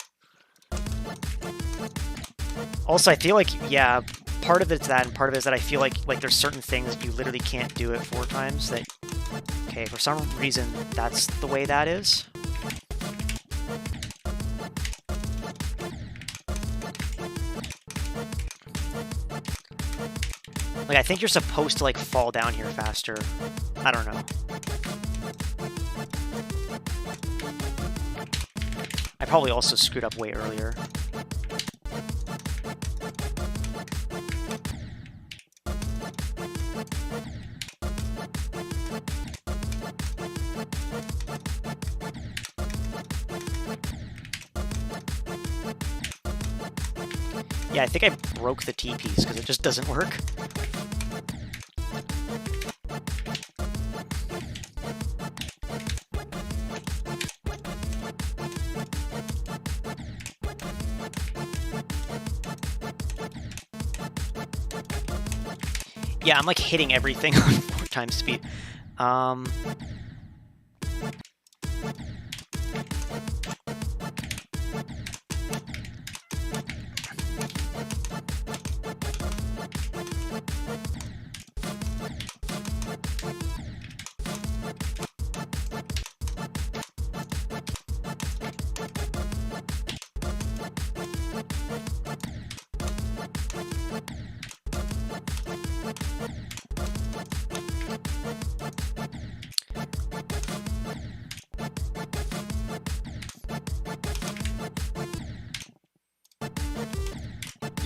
Also, I feel like, yeah, part of it's that, and part of it is that I feel like there's certain things you literally can't do it 4 times. That, okay, for some reason, that's the way that is. Like, I think you're supposed to, like, fall down here faster. I don't know. I probably also screwed up way earlier. Yeah, I think I broke the T-piece because it just doesn't work. Yeah, I'm like hitting everything on 4 times speed.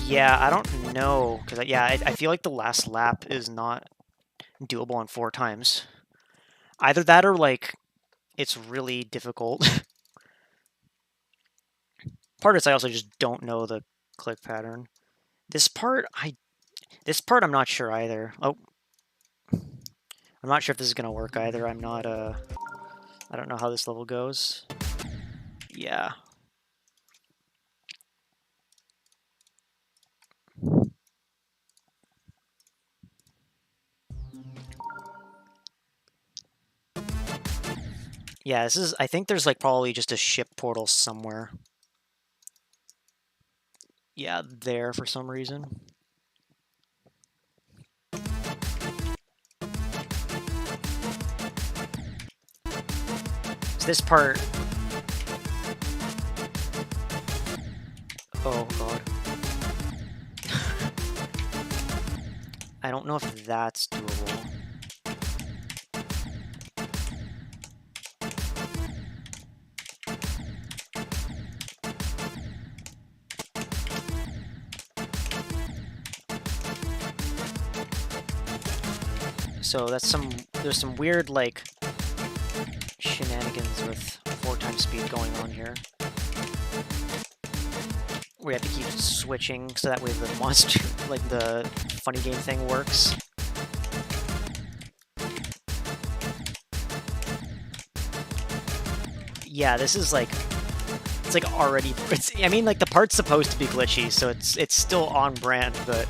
Yeah, I don't know, because yeah, I feel like the last lap is not doable on 4 times. Either that or, like, it's really difficult. Part of it is I also just don't know the click pattern. This part I'm not sure either. Oh. I'm not sure if this is gonna work either. I don't know how this level goes. Yeah. Yeah, I think there's, like, probably just a ship portal somewhere. Yeah, there for some reason. So this part... Oh, God. I don't know if that's doable. So that's there's some weird, like, shenanigans with 4x speed going on here. We have to keep switching so that way the monster, like the funny game thing works. Yeah, this is like, it's like already, I mean, like the part's supposed to be glitchy, so it's still on brand, but...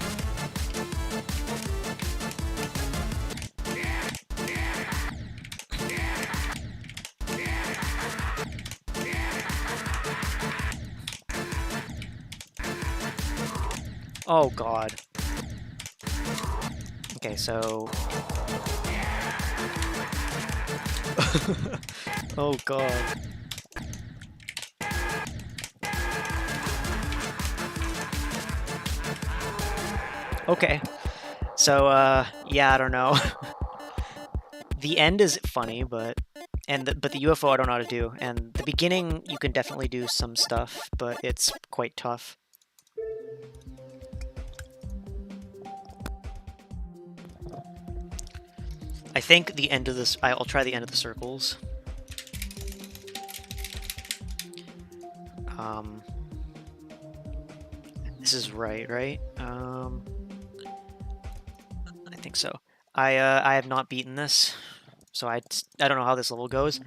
Oh, God. Okay, so... Oh, God. Okay. So, yeah, I don't know. The end is funny, but the UFO I don't know how to do, and the beginning you can definitely do some stuff, but it's quite tough. I think the end of this, I'll try the end of the circles. This is right? I think so. I have not beaten this, so I don't know how this level goes.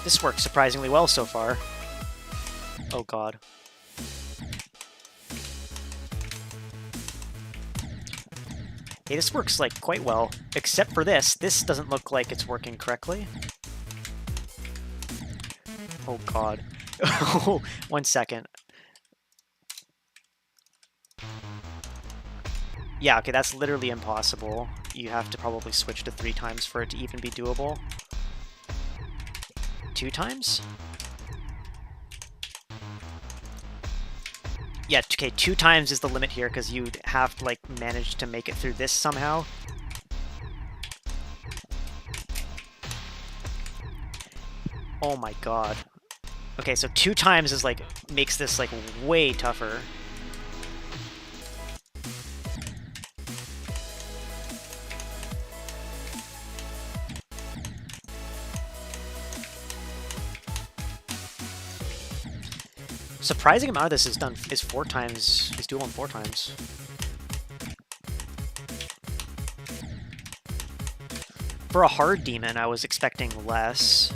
This works surprisingly well so far. Oh, God. Hey, this works, like, quite well. Except for this. This doesn't look like it's working correctly. Oh, God. 1 second. Yeah, okay, that's literally impossible. You have to probably switch to 3 times for it to even be doable. 2 times? Yeah, okay, 2 times is the limit here, because you'd have to, like, manage to make it through this somehow. Oh my God. Okay, so 2 times is, like, makes this, like, way tougher. Surprising amount of this is done is 4 times, is doable in 4 times. For a hard demon, I was expecting less.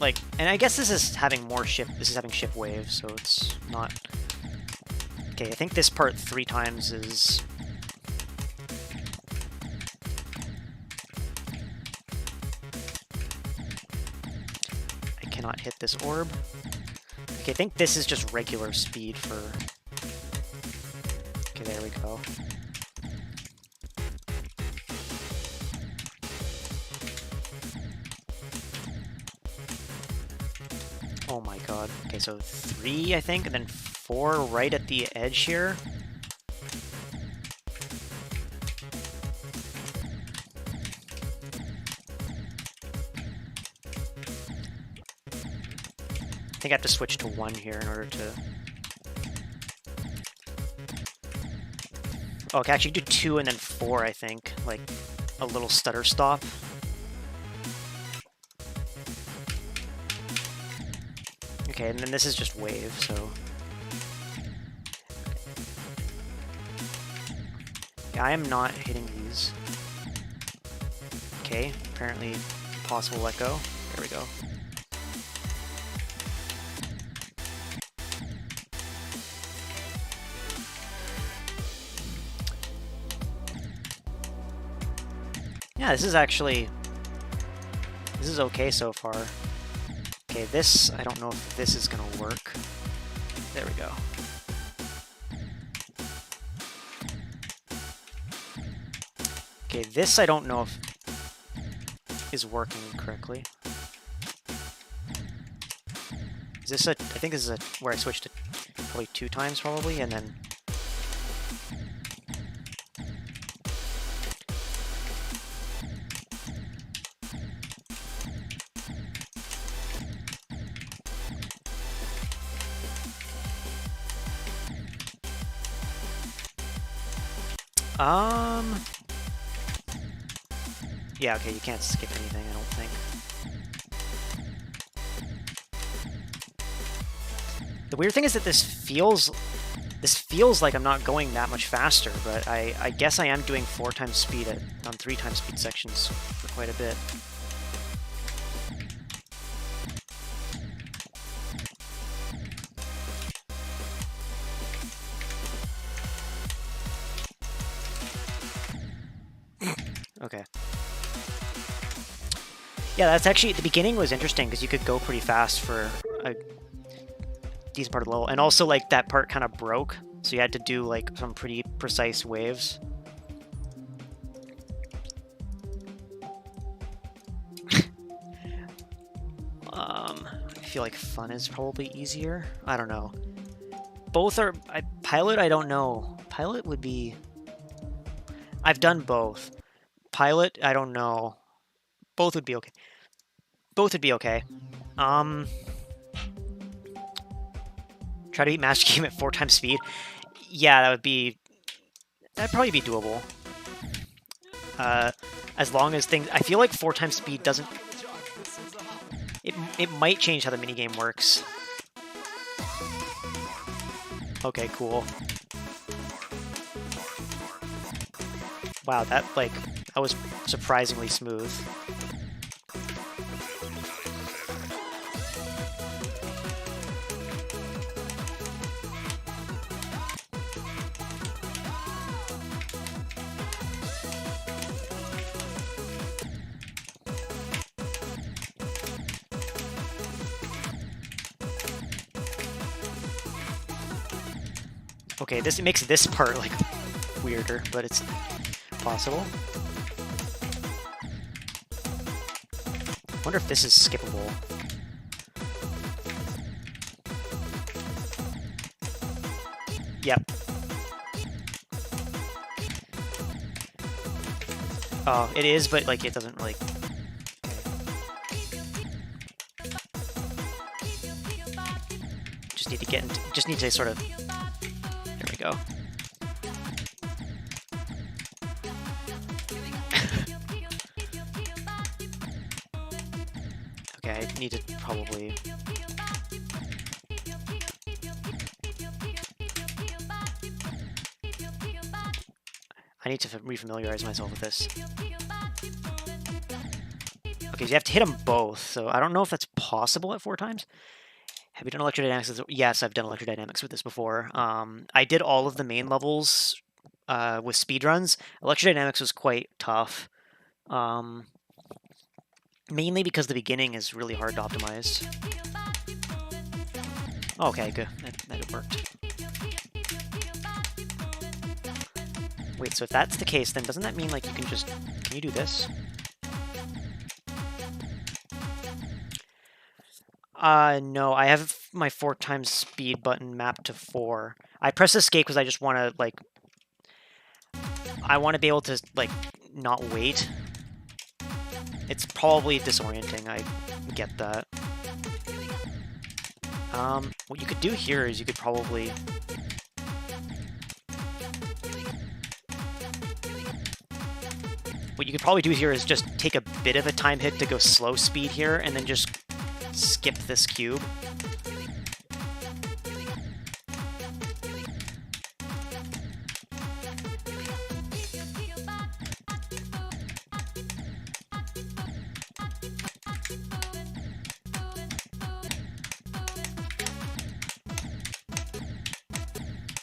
Like, and I guess this is having more this is having shift waves, so it's not... Okay, I think this part 3 times is... I cannot hit this orb. Okay, I think this is just regular speed for... Okay, there we go. Oh my God. Okay, so 3, I think, and then 4 right at the edge here. I think I have to switch to 1 here in order to... Oh, I can actually do 2 and then 4, I think. Like, a little stutter stop. Okay, and then this is just wave, so... Yeah, I am not hitting these. Okay, apparently impossible to let go. There we go. Yeah, this is actually... This is okay so far. Okay, this... I don't know if this is gonna work. There we go. Okay, this I don't know if is working correctly. Is this a... I think this is a where I switched it probably 2 times probably, and then... Yeah, okay, you can't skip anything, I don't think. The weird thing is that this feels like I'm not going that much faster, but I guess I am doing 4 times speed on 3 times speed sections for quite a bit. Okay. Yeah, that's actually, the beginning was interesting because you could go pretty fast for a decent part of the level. And also, like, that part kind of broke, so you had to do, like, some pretty precise waves. I feel like fun is probably easier. I don't know. Both are... Pilot, I don't know. Pilot would be... I've done both. Pilot, I don't know. Both would be okay. Both would be okay. Try to beat Master Game at 4 times speed. Yeah, that'd probably be doable. As long as things... I feel like 4 times speed doesn't... It might change how the minigame works. Okay, cool. Wow, that was surprisingly smooth. Okay, this makes this part, like, weirder, but it's possible. Wonder if this is skippable. Yep. Oh, it is, but, like, it doesn't really... Just need to get into... Just need to sort of... There we go. Okay, I need to probably... I need to refamiliarize myself with this. Okay, so you have to hit them both, so I don't know if that's possible at 4 times. Have you done electrodynamics? Yes, I've done electrodynamics with this before. I did all of the main levels with speedruns. Electrodynamics was quite tough. Mainly because the beginning is really hard to optimize. Okay, good. That worked. Wait, so if that's the case, then doesn't that mean, like, you can just... Can you do this? No, I have my 4 times speed button mapped to 4. I press escape because I just want to, like... I want to be able to, like, not wait. It's probably disorienting, I get that. What you could do here is you could probably... What you could probably do here is just take a bit of a time hit to go slow speed here, and then just skip this cube.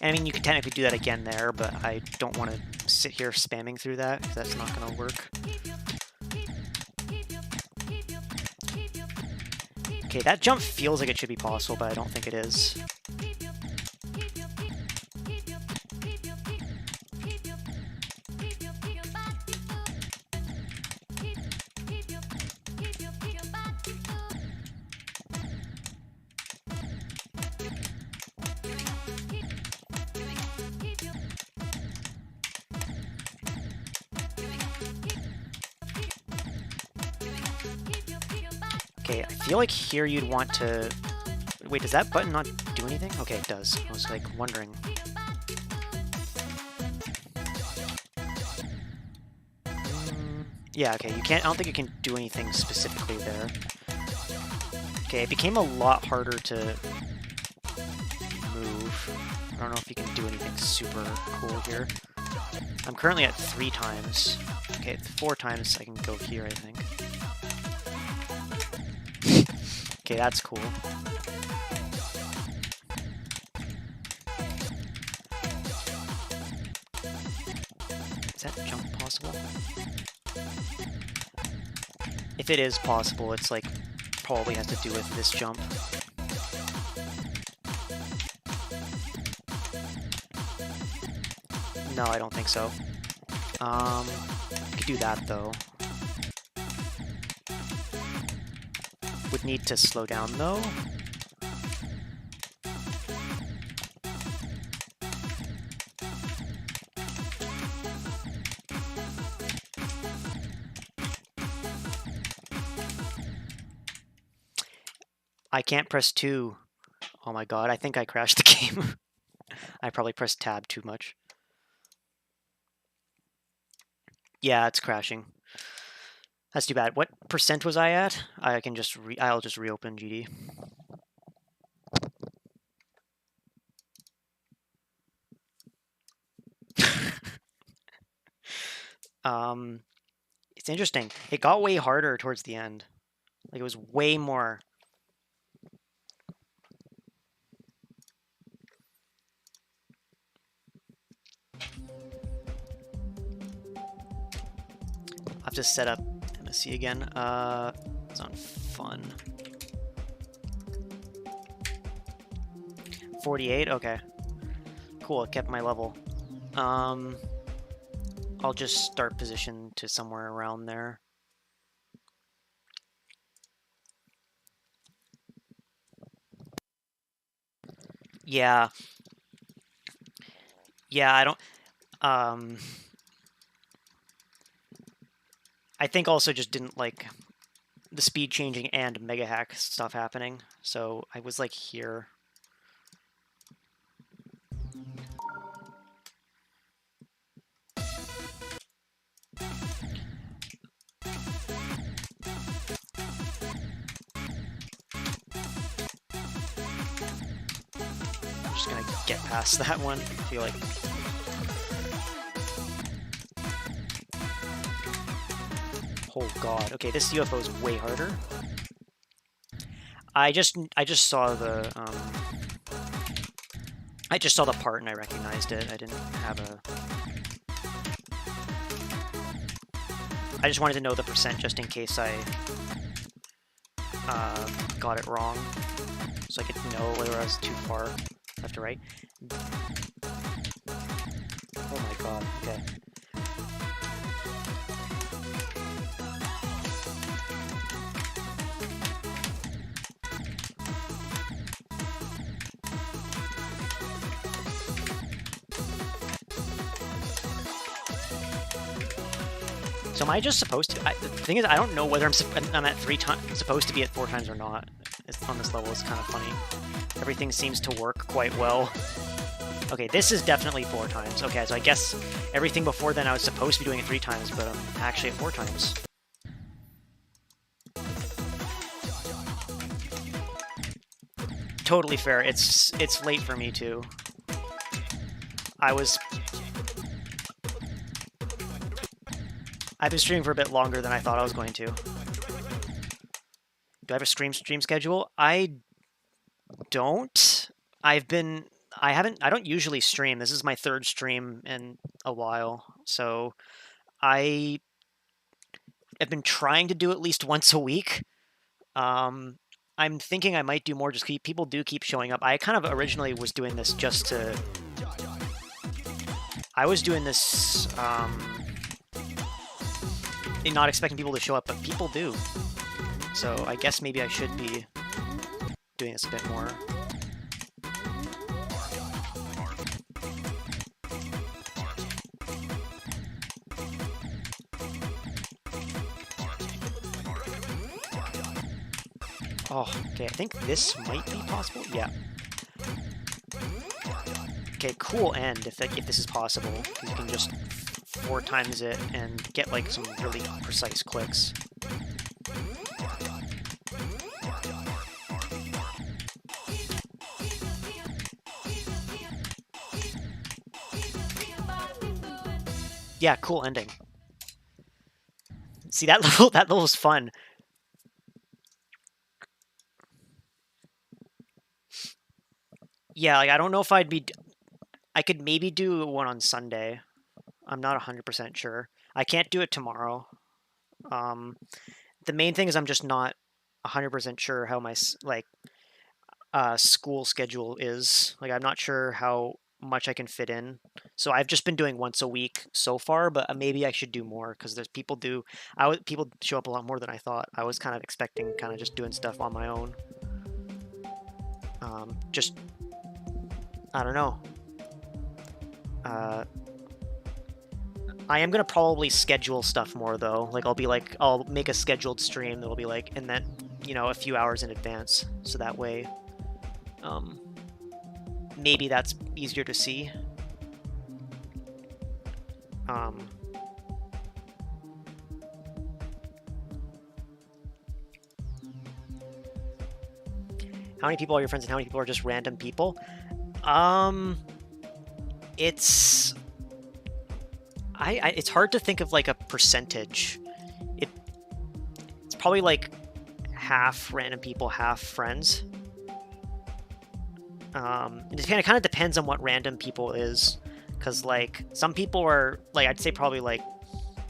And I mean, you could technically do that again there, but I don't want to sit here spamming through that, because that's not going to work. Okay, that jump feels like it should be possible, but I don't think it is. Okay, I feel like here you'd want to... Wait, does that button not do anything? Okay, it does. I was like wondering. Yeah, okay, you can't... I don't think you can do anything specifically there. Okay, it became a lot harder to move. I don't know if you can do anything super cool here. I'm currently at 3 times. Okay, 4 times I can go here, I think. Okay, that's cool. Is that jump possible? If it is possible, it's like probably has to do with this jump. No, I don't think so. Could do that though. Would need to slow down though. I can't press 2. Oh my god, I think I crashed the game. I probably pressed tab too much. Yeah, it's crashing. That's too bad. What percent was I at? I can just I'll just reopen GD. It's interesting. It got way harder towards the end. Like it was way more. I've just set up MSC again. It's on fun. 48? Okay. Cool, it kept my level. I'll just start position to somewhere around there. Yeah. Yeah, I don't... I think also just didn't like the speed changing and mega hack stuff happening, so I was like here. I'm just gonna get past that one, I feel like. Oh god, okay, this UFO is way harder. I just saw the I just saw the part and I recognized it. I didn't have a... I just wanted to know the percent just in case I got it wrong, so I could know whether I was too far left or right. Oh my god, okay. So am I just supposed to... the thing is, I don't know whether I'm at 3 times, supposed to be at 4 times or not. On this level, it's kind of funny. Everything seems to work quite well. Okay, this is definitely 4 times. Okay, so I guess everything before then I was supposed to be doing it 3 times, but I'm actually at 4 times. Totally fair. It's late for me too. I've been streaming for a bit longer than I thought I was going to. Do I have a stream schedule? I don't. I don't usually stream. This is my third stream in a while, so I have been trying to do at least once a week. I'm thinking I might do more, just people do keep showing up. I kind of originally was doing this just to... I was doing this not expecting people to show up, but people do. So I guess maybe I should be doing this a bit more. Oh, okay, I think this might be possible. Yeah. Okay, cool end if this is possible. You can just 4 times it and get like some really precise clicks. Yeah, cool ending. See, that level was fun. Yeah, like I don't know if I could maybe do one on Sunday. I'm not 100% sure. I can't do it tomorrow. The main thing is I'm just not 100% sure how my school schedule is. Like I'm not sure how much I can fit in. So I've just been doing once a week so far, but maybe I should do more because there's people show up a lot more than I thought. I was kind of expecting kind of just doing stuff on my own. Just I don't know. I am gonna probably schedule stuff more though. Like I'll make a scheduled stream that'll be like, and then a few hours in advance, so that way, maybe that's easier to see. How many people are your friends and how many people are just random people? It's hard to think of like a percentage. It's probably like half random people, half friends. It kind of depends on what random people is, because like some people are like, I'd say probably like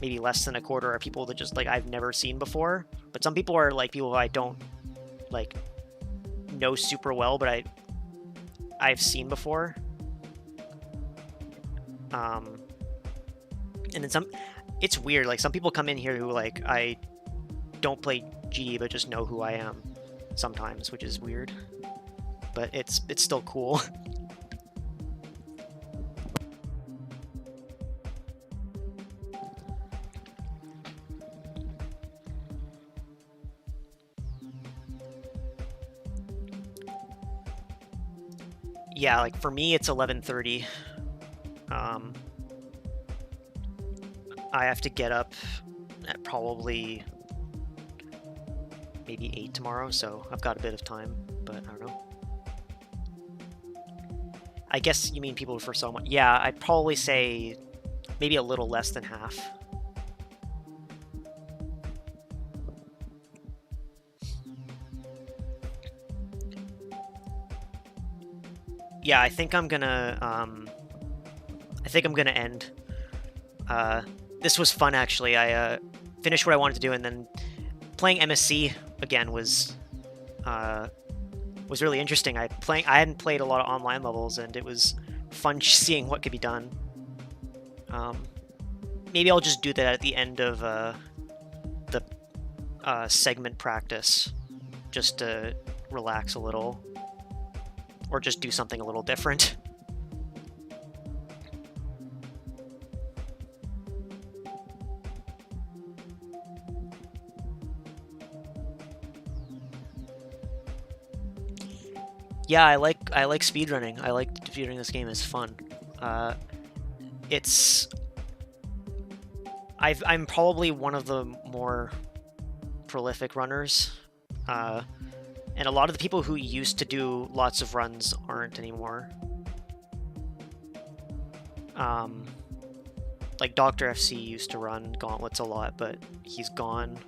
maybe less than a quarter are people that just like I've never seen before, but some people are like people who I don't like know super well, but I've seen before. And then it's weird, like some people come in here who like I don't play G but just know who I am sometimes, which is weird, but it's still cool. Yeah, like for me it's 11:30. I have to get up at probably maybe 8 tomorrow, so I've got a bit of time, but I don't know. I guess you mean people for someone. Yeah, I'd probably say maybe a little less than half. Yeah, I think I'm gonna end. This was fun, actually. I finished what I wanted to do, and then playing MSC again was really interesting. I hadn't played a lot of online levels, and it was fun seeing what could be done. Maybe I'll just do that at the end of the segment practice, just to relax a little, or just do something a little different. Yeah, I like speedrunning. I like speedrunning this game. It's fun. I'm probably one of the more prolific runners, and a lot of the people who used to do lots of runs aren't anymore. Like Dr. FC used to run gauntlets a lot, but he's gone.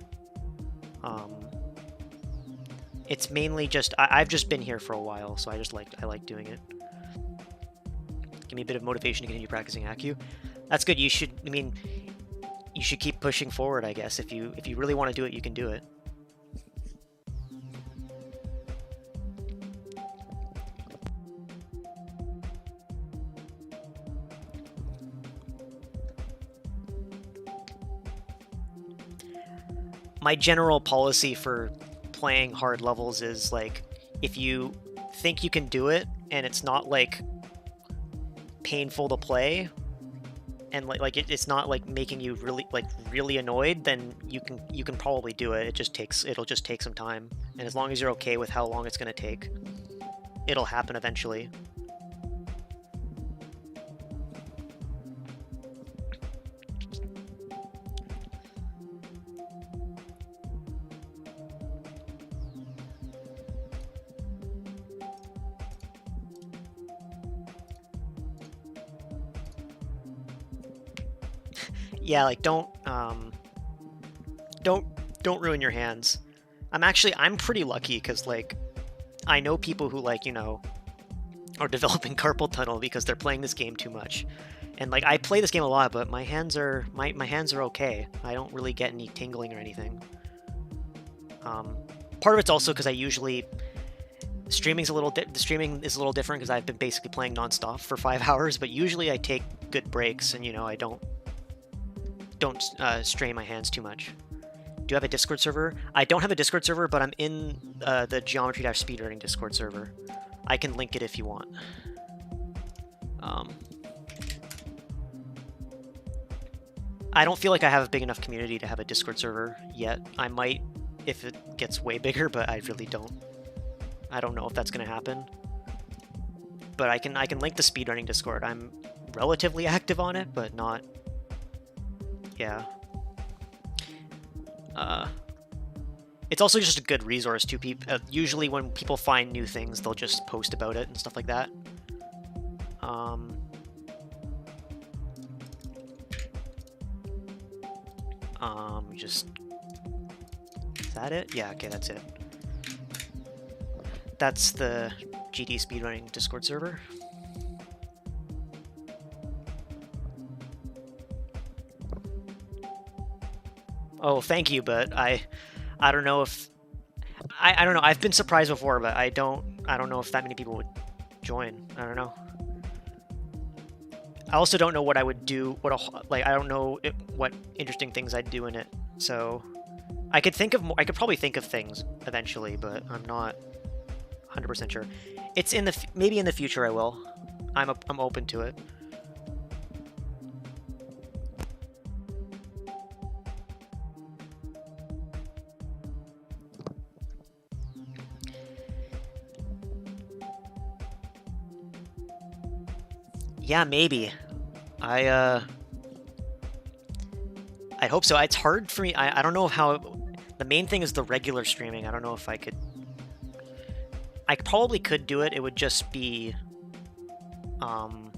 It's mainly just I've just been here for a while, so I like doing it. give me a bit of motivation to continue practicing Accu. That's good. You should, I mean, you should keep pushing forward, I guess. If you really want to do it, you can do it. My general policy for playing hard levels is like, if you think you can do it and it's not like painful to play, and it's not like making you really annoyed, then you can probably do it. It'll just take some time, and as long as you're okay with how long it's going to take, it'll happen eventually. Yeah, like don't ruin your hands. I'm pretty lucky because like I know people who like, you know, are developing carpal tunnel because they're playing this game too much. And like I play this game a lot, but my hands are okay. I don't really get any tingling or anything. Part of it's also because I usually the streaming is a little different because I've been basically playing nonstop for 5 hours, but usually I take good breaks and, you know, I don't strain my hands too much. Do you have a Discord server? I don't have a Discord server, but I'm in the Geometry-Speedrunning Discord server. I can link it if you want. I don't feel like I have a big enough community to have a Discord server yet. I might if it gets way bigger, but I really don't. I don't know if that's going to happen. But I can link the Speedrunning Discord. I'm relatively active on it, but not... Yeah. It's also just a good resource to people. Usually when people find new things, they'll just post about it and stuff like that. Just... Is that it? Yeah, okay, that's it. That's the GD Speedrunning Discord server. Oh, thank you, but I don't know if I don't know. I've been surprised before, but I don't know if that many people would join. I don't know. I also don't know what I would do. I don't know what interesting things I'd do in it. So I could think of more. I could probably think of things eventually, but I'm not 100% sure. It's in the maybe in the future I will. I'm open to it. Yeah, maybe. I hope so. It's hard for me. I don't know how... The main thing is the regular streaming. I don't know if I could... I probably could do it. It would just be... I'd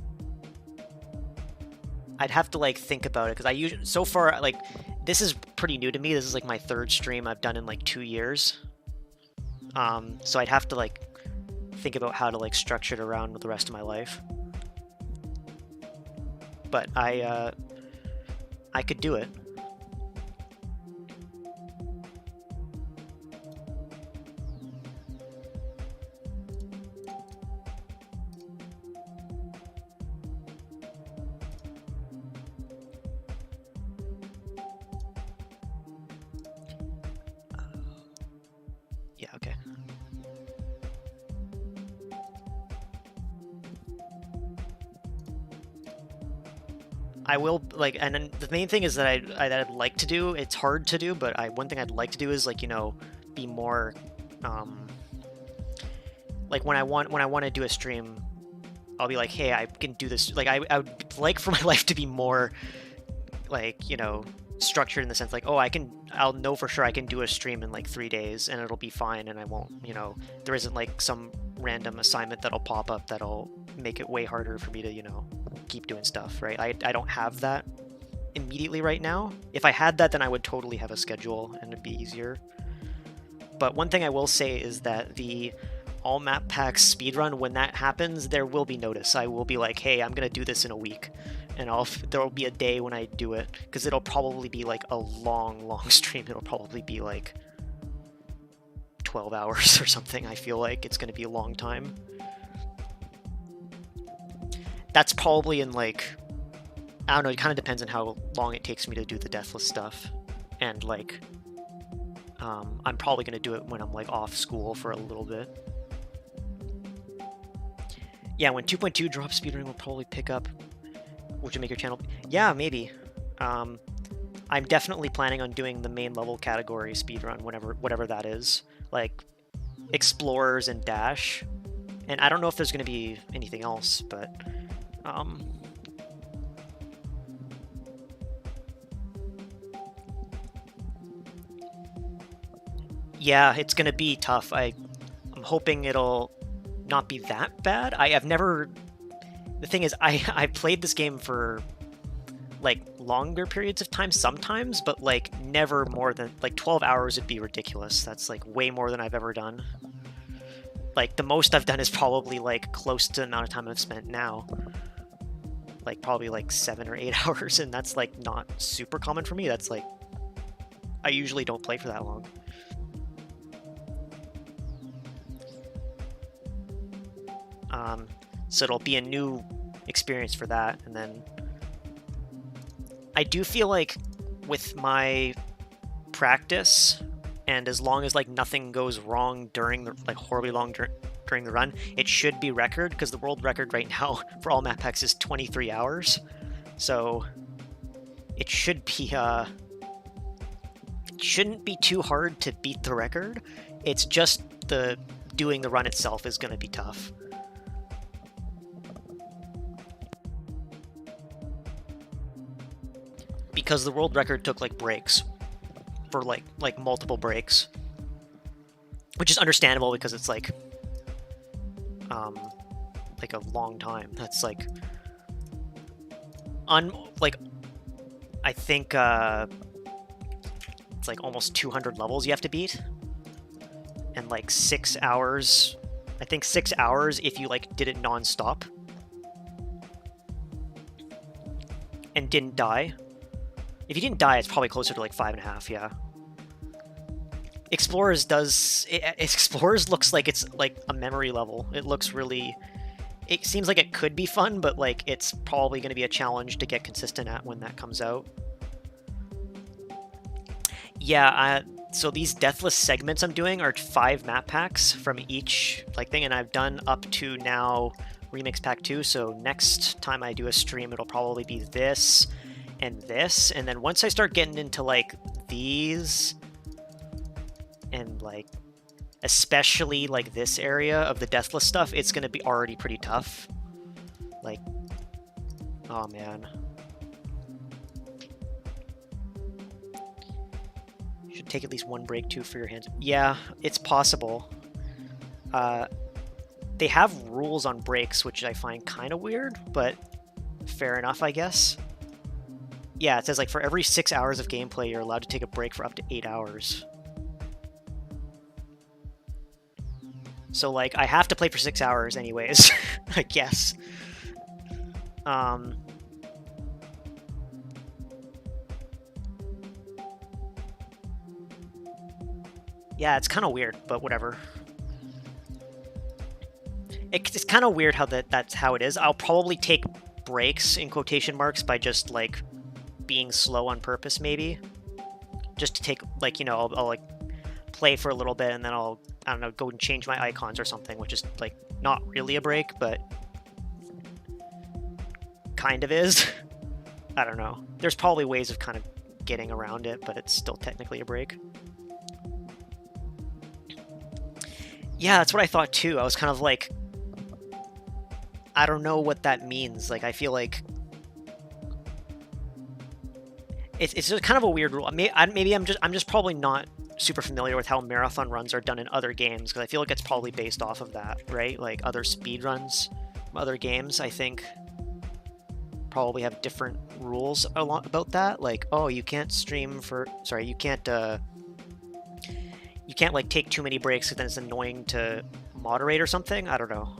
have to, like, think about it, because I usually... So far, like, this is pretty new to me. This is, like, my third stream I've done in, like, 2 years. So I'd have to, like, think about how to, like, structure it around the rest of my life. But I could do it. Yeah, okay. I will, like, and then the main thing is that I'd like to do, it's hard to do, but one thing I'd like to do is, like, you know, be more, like, when I want to do a stream, I'll be like, hey, I can do this, like, I would like for my life to be more, like, you know, structured in the sense, like, oh, I'll know for sure I can do a stream in, like, 3 days, and it'll be fine, and I won't, you know, there isn't, like, some random assignment that'll pop up that'll make it way harder for me to, you know, keep doing stuff, right? I don't have that immediately right now. If I had that, then I would totally have a schedule and it'd be easier. But one thing I will say is that the all map packs speedrun, when that happens, there will be notice. I will be like, hey, I'm gonna do this in a week, and there will be a day when I do it, because it'll probably be like a long stream. It'll probably be like 12 hours or something. I feel like it's gonna be a long time. That's probably in like, I don't know, it kind of depends on how long it takes me to do the Deathless stuff. And like, I'm probably going to do it when I'm like off school for a little bit. Yeah, when 2.2 drops, speedrunning will probably pick up. Would you make your channel? Yeah, maybe. I'm definitely planning on doing the main level category speedrun, whatever that is. Like, Explorers and Dash. And I don't know if there's going to be anything else, but... yeah, it's gonna be tough. I'm hoping it'll not be that bad. I have never... The thing is, I played this game for like longer periods of time sometimes, but like never more than like 12 hours would be ridiculous. That's like way more than I've ever done. Like the most I've done is probably like close to the amount of time I've spent now. Like probably like 7 or 8 hours, and that's like not super common for me. That's like, I usually don't play for that long. So it'll be a new experience for that, and then I do feel like with my practice, and as long as like nothing goes wrong during the like horribly long during the run, it should be record, because the world record right now for all map packs is 23 hours. So it should be it shouldn't be too hard to beat the record. It's just doing the run itself is going to be tough. Because the world record took like breaks for like multiple breaks, which is understandable because it's like a long time. That's like I think it's like almost 200 levels you have to beat, and like 6 hours. I think 6 hours if you like did it non-stop and didn't die. If you didn't die, it's probably closer to like 5.5, yeah. Explorers looks like it's like a memory level. It looks really... It seems like it could be fun, but like it's probably going to be a challenge to get consistent at when that comes out. Yeah, so these Deathless segments I'm doing are 5 map packs from each like thing, and I've done up to now Remix Pack 2, so next time I do a stream, it'll probably be this... and this, and then once I start getting into like these, and like especially like this area of the Deathless stuff, it's gonna be already pretty tough. Like, oh man, you should take at least one break too for your hands. Yeah, it's possible. They have rules on breaks, which I find kind of weird, but fair enough, I guess. Yeah, it says like for every 6 hours of gameplay, you're allowed to take a break for up to 8 hours. So like, I have to play for 6 hours anyways, I guess. Yeah, it's kind of weird, but whatever. It's kind of weird how that's how it is. I'll probably take breaks in quotation marks by just like being slow on purpose, maybe just to take like, you know, I'll like play for a little bit, and then I don't know, go and change my icons or something, which is like not really a break, but kind of is. I don't know, there's probably ways of kind of getting around it, but it's still technically a break. Yeah, that's what I thought too. I was kind of like, I don't know what that means. Like, I feel like it's just kind of a weird rule. Maybe I'm just probably not super familiar with how marathon runs are done in other games, because I feel like it's probably based off of that, right? Like other speed runs from other games, I think probably have different rules about that. Like, oh, you can't stream for, sorry, you can't like take too many breaks, because then it's annoying to moderate or something. I don't know.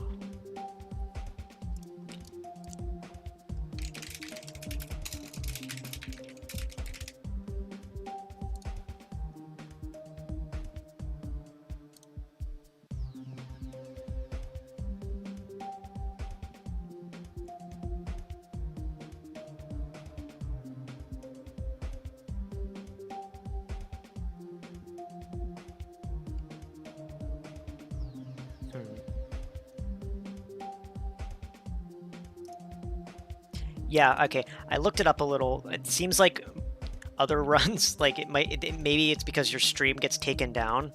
Yeah, okay. I looked it up a little. It seems like other runs, like maybe it's because your stream gets taken down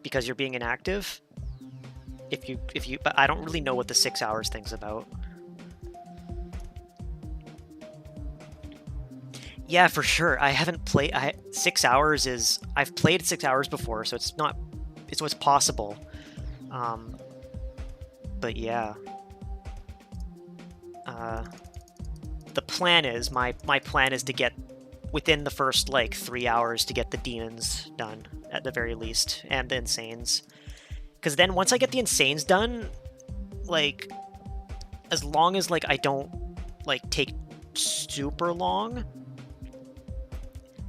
because you're being inactive. But I don't really know what the 6 hours thing's about. Yeah, for sure. I haven't played. 6 hours is. I've played 6 hours before, so it's not. It's what's possible. But yeah. The plan is my plan is to get within the first like 3 hours to get the demons done at the very least, and the insanes. Because then once I get the insanes done, like as long as like I don't like take super long,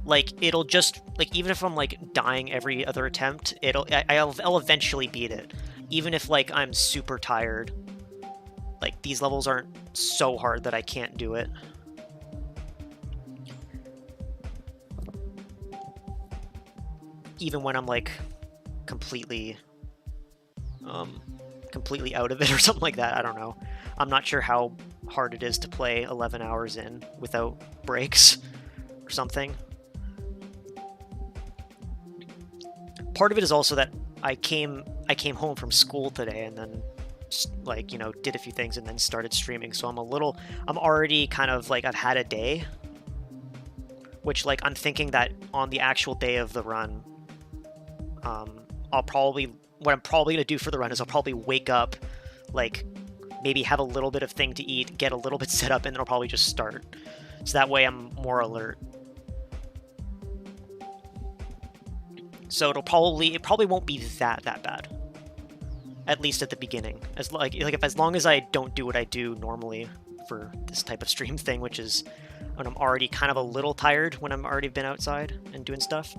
like it'll just like even if I'm like dying every other attempt, I'll eventually beat it, even if like I'm super tired. Like these levels aren't so hard that I can't do it. Even when I'm like completely out of it or something like that. I don't know. I'm not sure how hard it is to play 11 hours in without breaks or something. Part of it is also that I came home from school today and then like, you know, did a few things and then started streaming. So I'm already kind of like, I've had a day, which like I'm thinking that on the actual day of the run, what I'm probably gonna do for the run is I'll probably wake up, like maybe have a little bit of thing to eat, get a little bit set up, and then I'll probably just start. So that way I'm more alert. So it probably won't be that bad. At least at the beginning. As long as I don't do what I do normally for this type of stream thing, which is when I'm already kind of a little tired when I'm already been outside and doing stuff.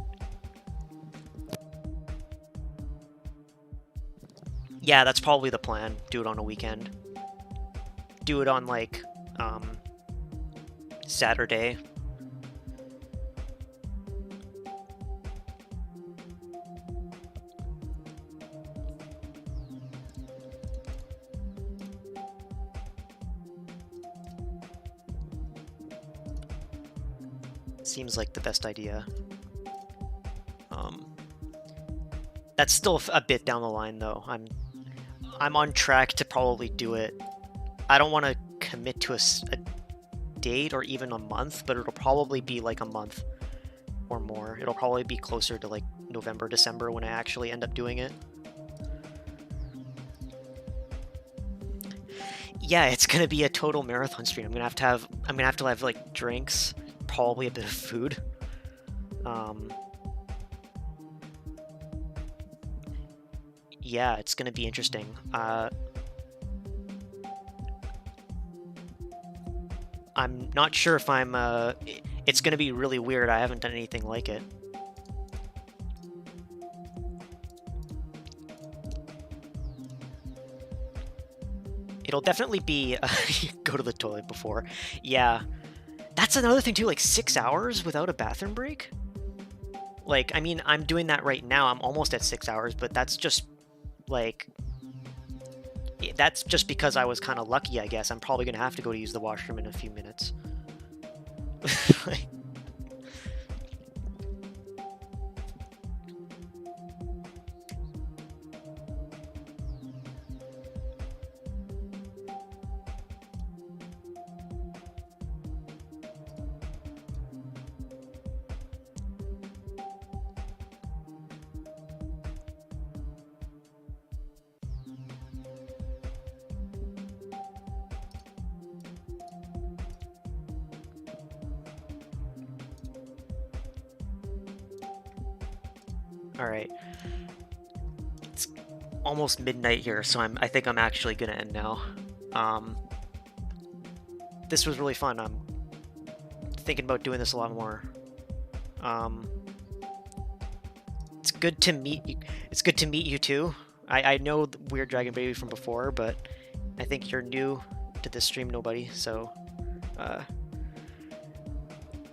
Yeah, that's probably the plan. Do it on a weekend. Do it on like Saturday. Seems like the best idea. That's still a bit down the line though. I'm on track to probably do it. I don't want to commit to a date or even a month, but it'll probably be like a month or more. It'll probably be closer to like November, December when I actually end up doing it. Yeah, it's gonna be a total marathon stream. I'm gonna have to have like drinks, probably a bit of food. Yeah, it's gonna be interesting. I'm not sure if I'm. It's gonna be really weird. I haven't done anything like it. It'll definitely be go to the toilet before. Yeah, that's another thing too. Like 6 hours without a bathroom break. Like, I mean, I'm doing that right now. I'm almost at 6 hours, but that's just like that's just because I was kind of lucky, I guess. I'm probably gonna have to go to use the washroom in a few minutes. Like, all right. almost midnight here, so I think I'm actually gonna end now. This was really fun. I'm thinking about doing this a lot more. It's good to meet you. It's good to meet you too. I know the Weird Dragon Baby from before, but I think you're new to this stream, nobody. So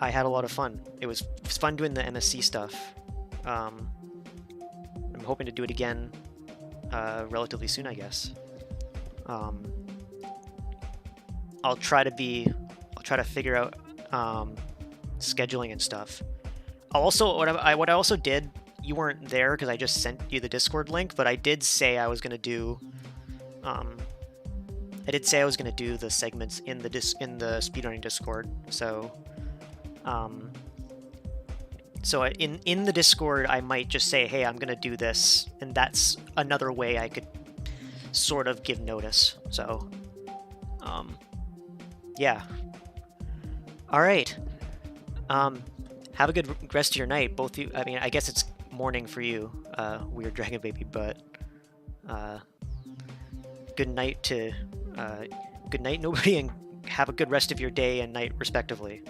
I had a lot of fun. It was fun doing the MSC stuff. I'm hoping to do it again relatively soon, I guess. I'll try to figure out scheduling and stuff. What I also did, you weren't there because I just sent you the Discord link, but I did say I was gonna do the segments in the speedrunning Discord. So in the Discord, I might just say, hey, I'm gonna do this, and that's another way I could sort of give notice. So yeah. All right. Have a good rest of your night, both of you. I mean, I guess it's morning for you, Weird Dragon Baby, but good night, nobody, and have a good rest of your day and night, respectively.